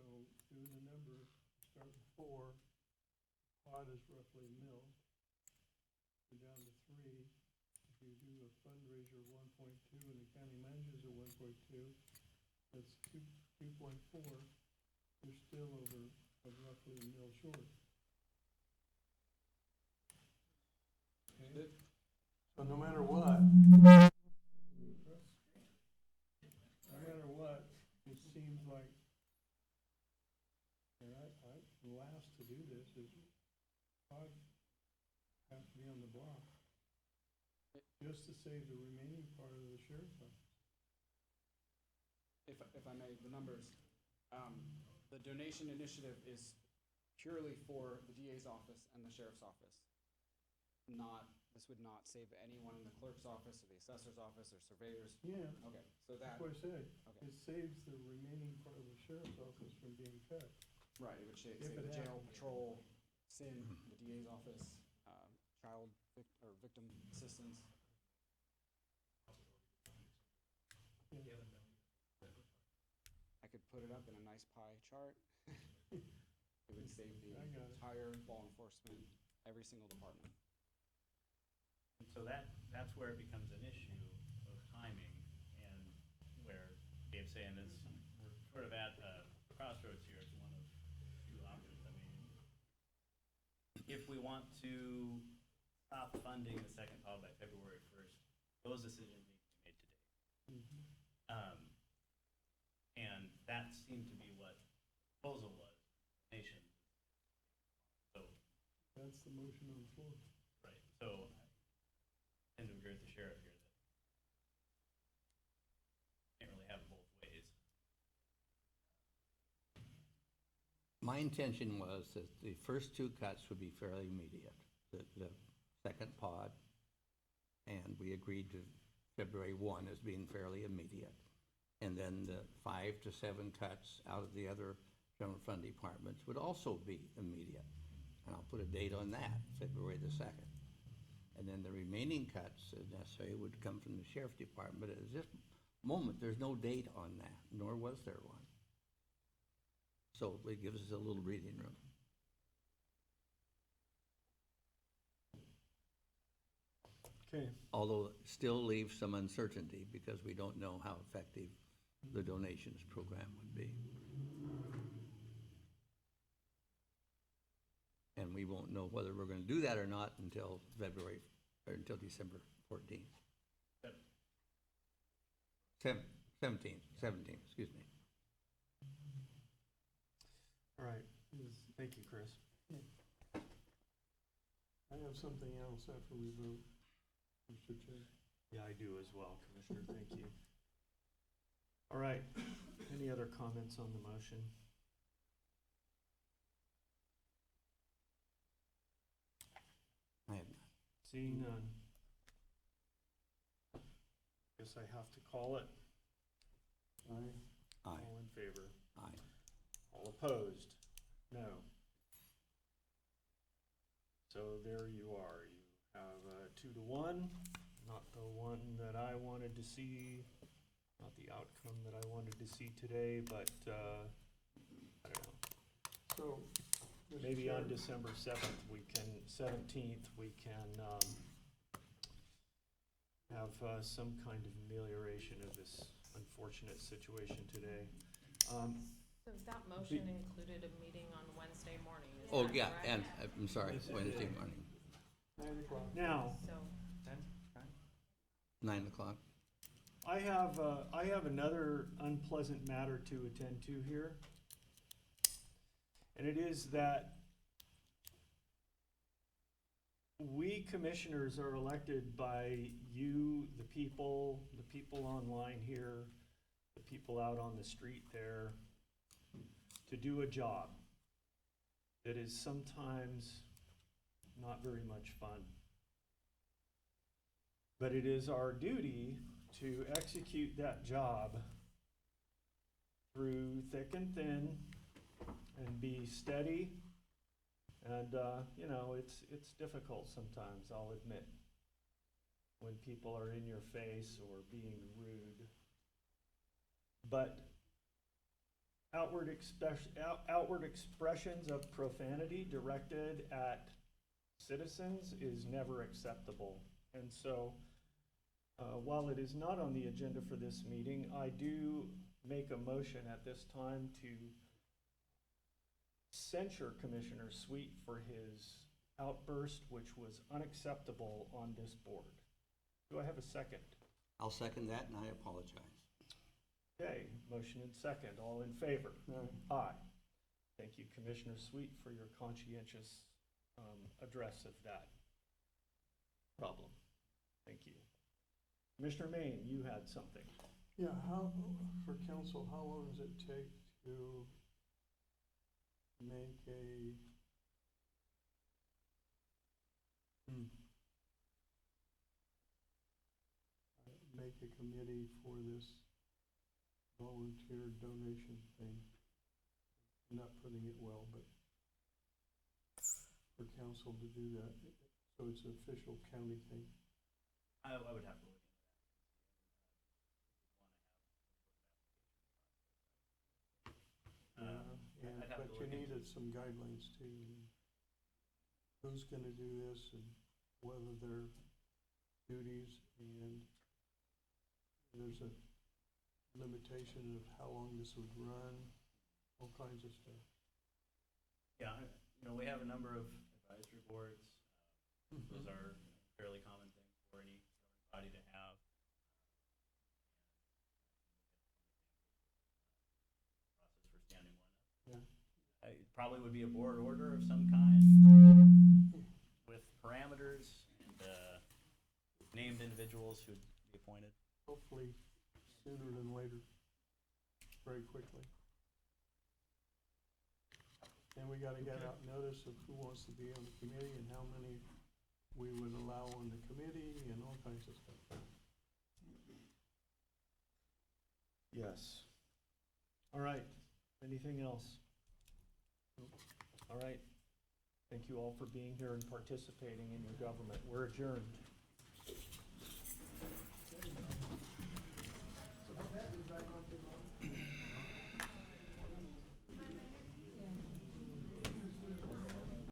do the number, start with 4, pod is roughly a mil. Go down to 3, if you do a fundraiser of 1.2 and the county manages at 1.2, that's 2.4, you're still over roughly a mil short. Okay? So no matter what, it seems like, and the last to do this is, I have to be on the block, just to save the remaining part of the sheriff's office. If I may, the numbers, the donation initiative is purely for the DA's office and the sheriff's office. This would not save anyone in the clerk's office or the assessor's office or surveyors. Yeah. Okay, so that, That's what I said, okay, it saves the remaining part of the sheriff's office from being cut. right, it would save If the it jail, happens. patrol, SIN, the DA's office, victim assistance. I could put it up in a nice pie chart. It would save the I got it. entire law enforcement, every single department. And so that's where it becomes an issue of timing, and where Dave's saying is, we're sort of at a crossroads here. It's one of two options. I mean, if we want to stop funding the second pod by February 1st, those decisions need to be made today. And that seemed to be what the proposal was, nation. So, That's the motion on the floor. right, so I tend to agree with the sheriff here that can't really have it both ways. My intention was that the first 2 cuts would be fairly immediate, the second pod, and we agreed to February 1 as being fairly immediate. And then the 5 to 7 cuts out of the other general fund departments would also be immediate. And I'll put a date on that, February the 2nd. And then the remaining cuts, as necessary, would come from the sheriff department. But at this moment, there's no date on that, nor was there one. So it gives us a little breathing room. Okay. Although it still leaves some uncertainty because we don't know how effective the donations program would be. And we won't know whether we're gonna do that or not until February, or until December 14th. 17th, excuse me. All right, thank you, Chris. I have something else after we vote, Mr. Chair. Yeah, I do as well, Commissioner, thank you. All right, any other comments on the motion? I have none. Seeing none. Guess I have to call it. Aye. Aye. All in favor? Aye. All opposed? No. So there you are. You have 2-1, not the one that I wanted to see, not the outcome that I wanted to see today, but I don't know. So, Mr. Maybe on Chair, December 17th, we can have some kind of amelioration of this unfortunate situation today. So that motion included a meeting on Wednesday morning, is Oh, that yeah, correct? and, I'm sorry, Yes, it Wednesday did. morning, 9 o'clock. Now, So, 9 o'clock. I have another unpleasant matter to attend to here. And it is that we commissioners are elected by you, the people online here, the people out on the street there, to do a job that is sometimes not very much fun. But it is our duty to execute that job through thick and thin and be steady. And, you know, it's difficult sometimes, I'll admit, when people are in your face or being rude. But outward expressions of profanity directed at citizens is never acceptable. And so, while it is not on the agenda for this meeting, I do make a motion at this time to censure Commissioner Sweet for his outburst, which was unacceptable on this board. Do I have a second? I'll second that, and I apologize. Okay, motion and second. All in favor? Aye. Thank you, Commissioner Sweet, for your conscientious address of that problem. Thank you. Commissioner Maine, you had something. Yeah, for council, how long does it take to make a committee for this volunteer donation thing? I'm not putting it well, but for council to do that, so it's an official county thing. I would have to look into that. I'd have But to you look into needed some guidelines too. Who's gonna do this and whether their duties, and there's a limitation of how long this would run, all kinds of stuff. Yeah, you know, we have a number of advisory boards. Those are fairly common things for any body to have. Process for standing one up. Yeah. It probably would be a board order of some kind with parameters and named individuals who'd be appointed. Hopefully sooner than later, very quickly. And we gotta get out notice of who wants to be on the committee and how many we would allow on the committee and all kinds of stuff. Yes. All right. Anything else? All right. Thank you all for being here and participating in your government. We're adjourned.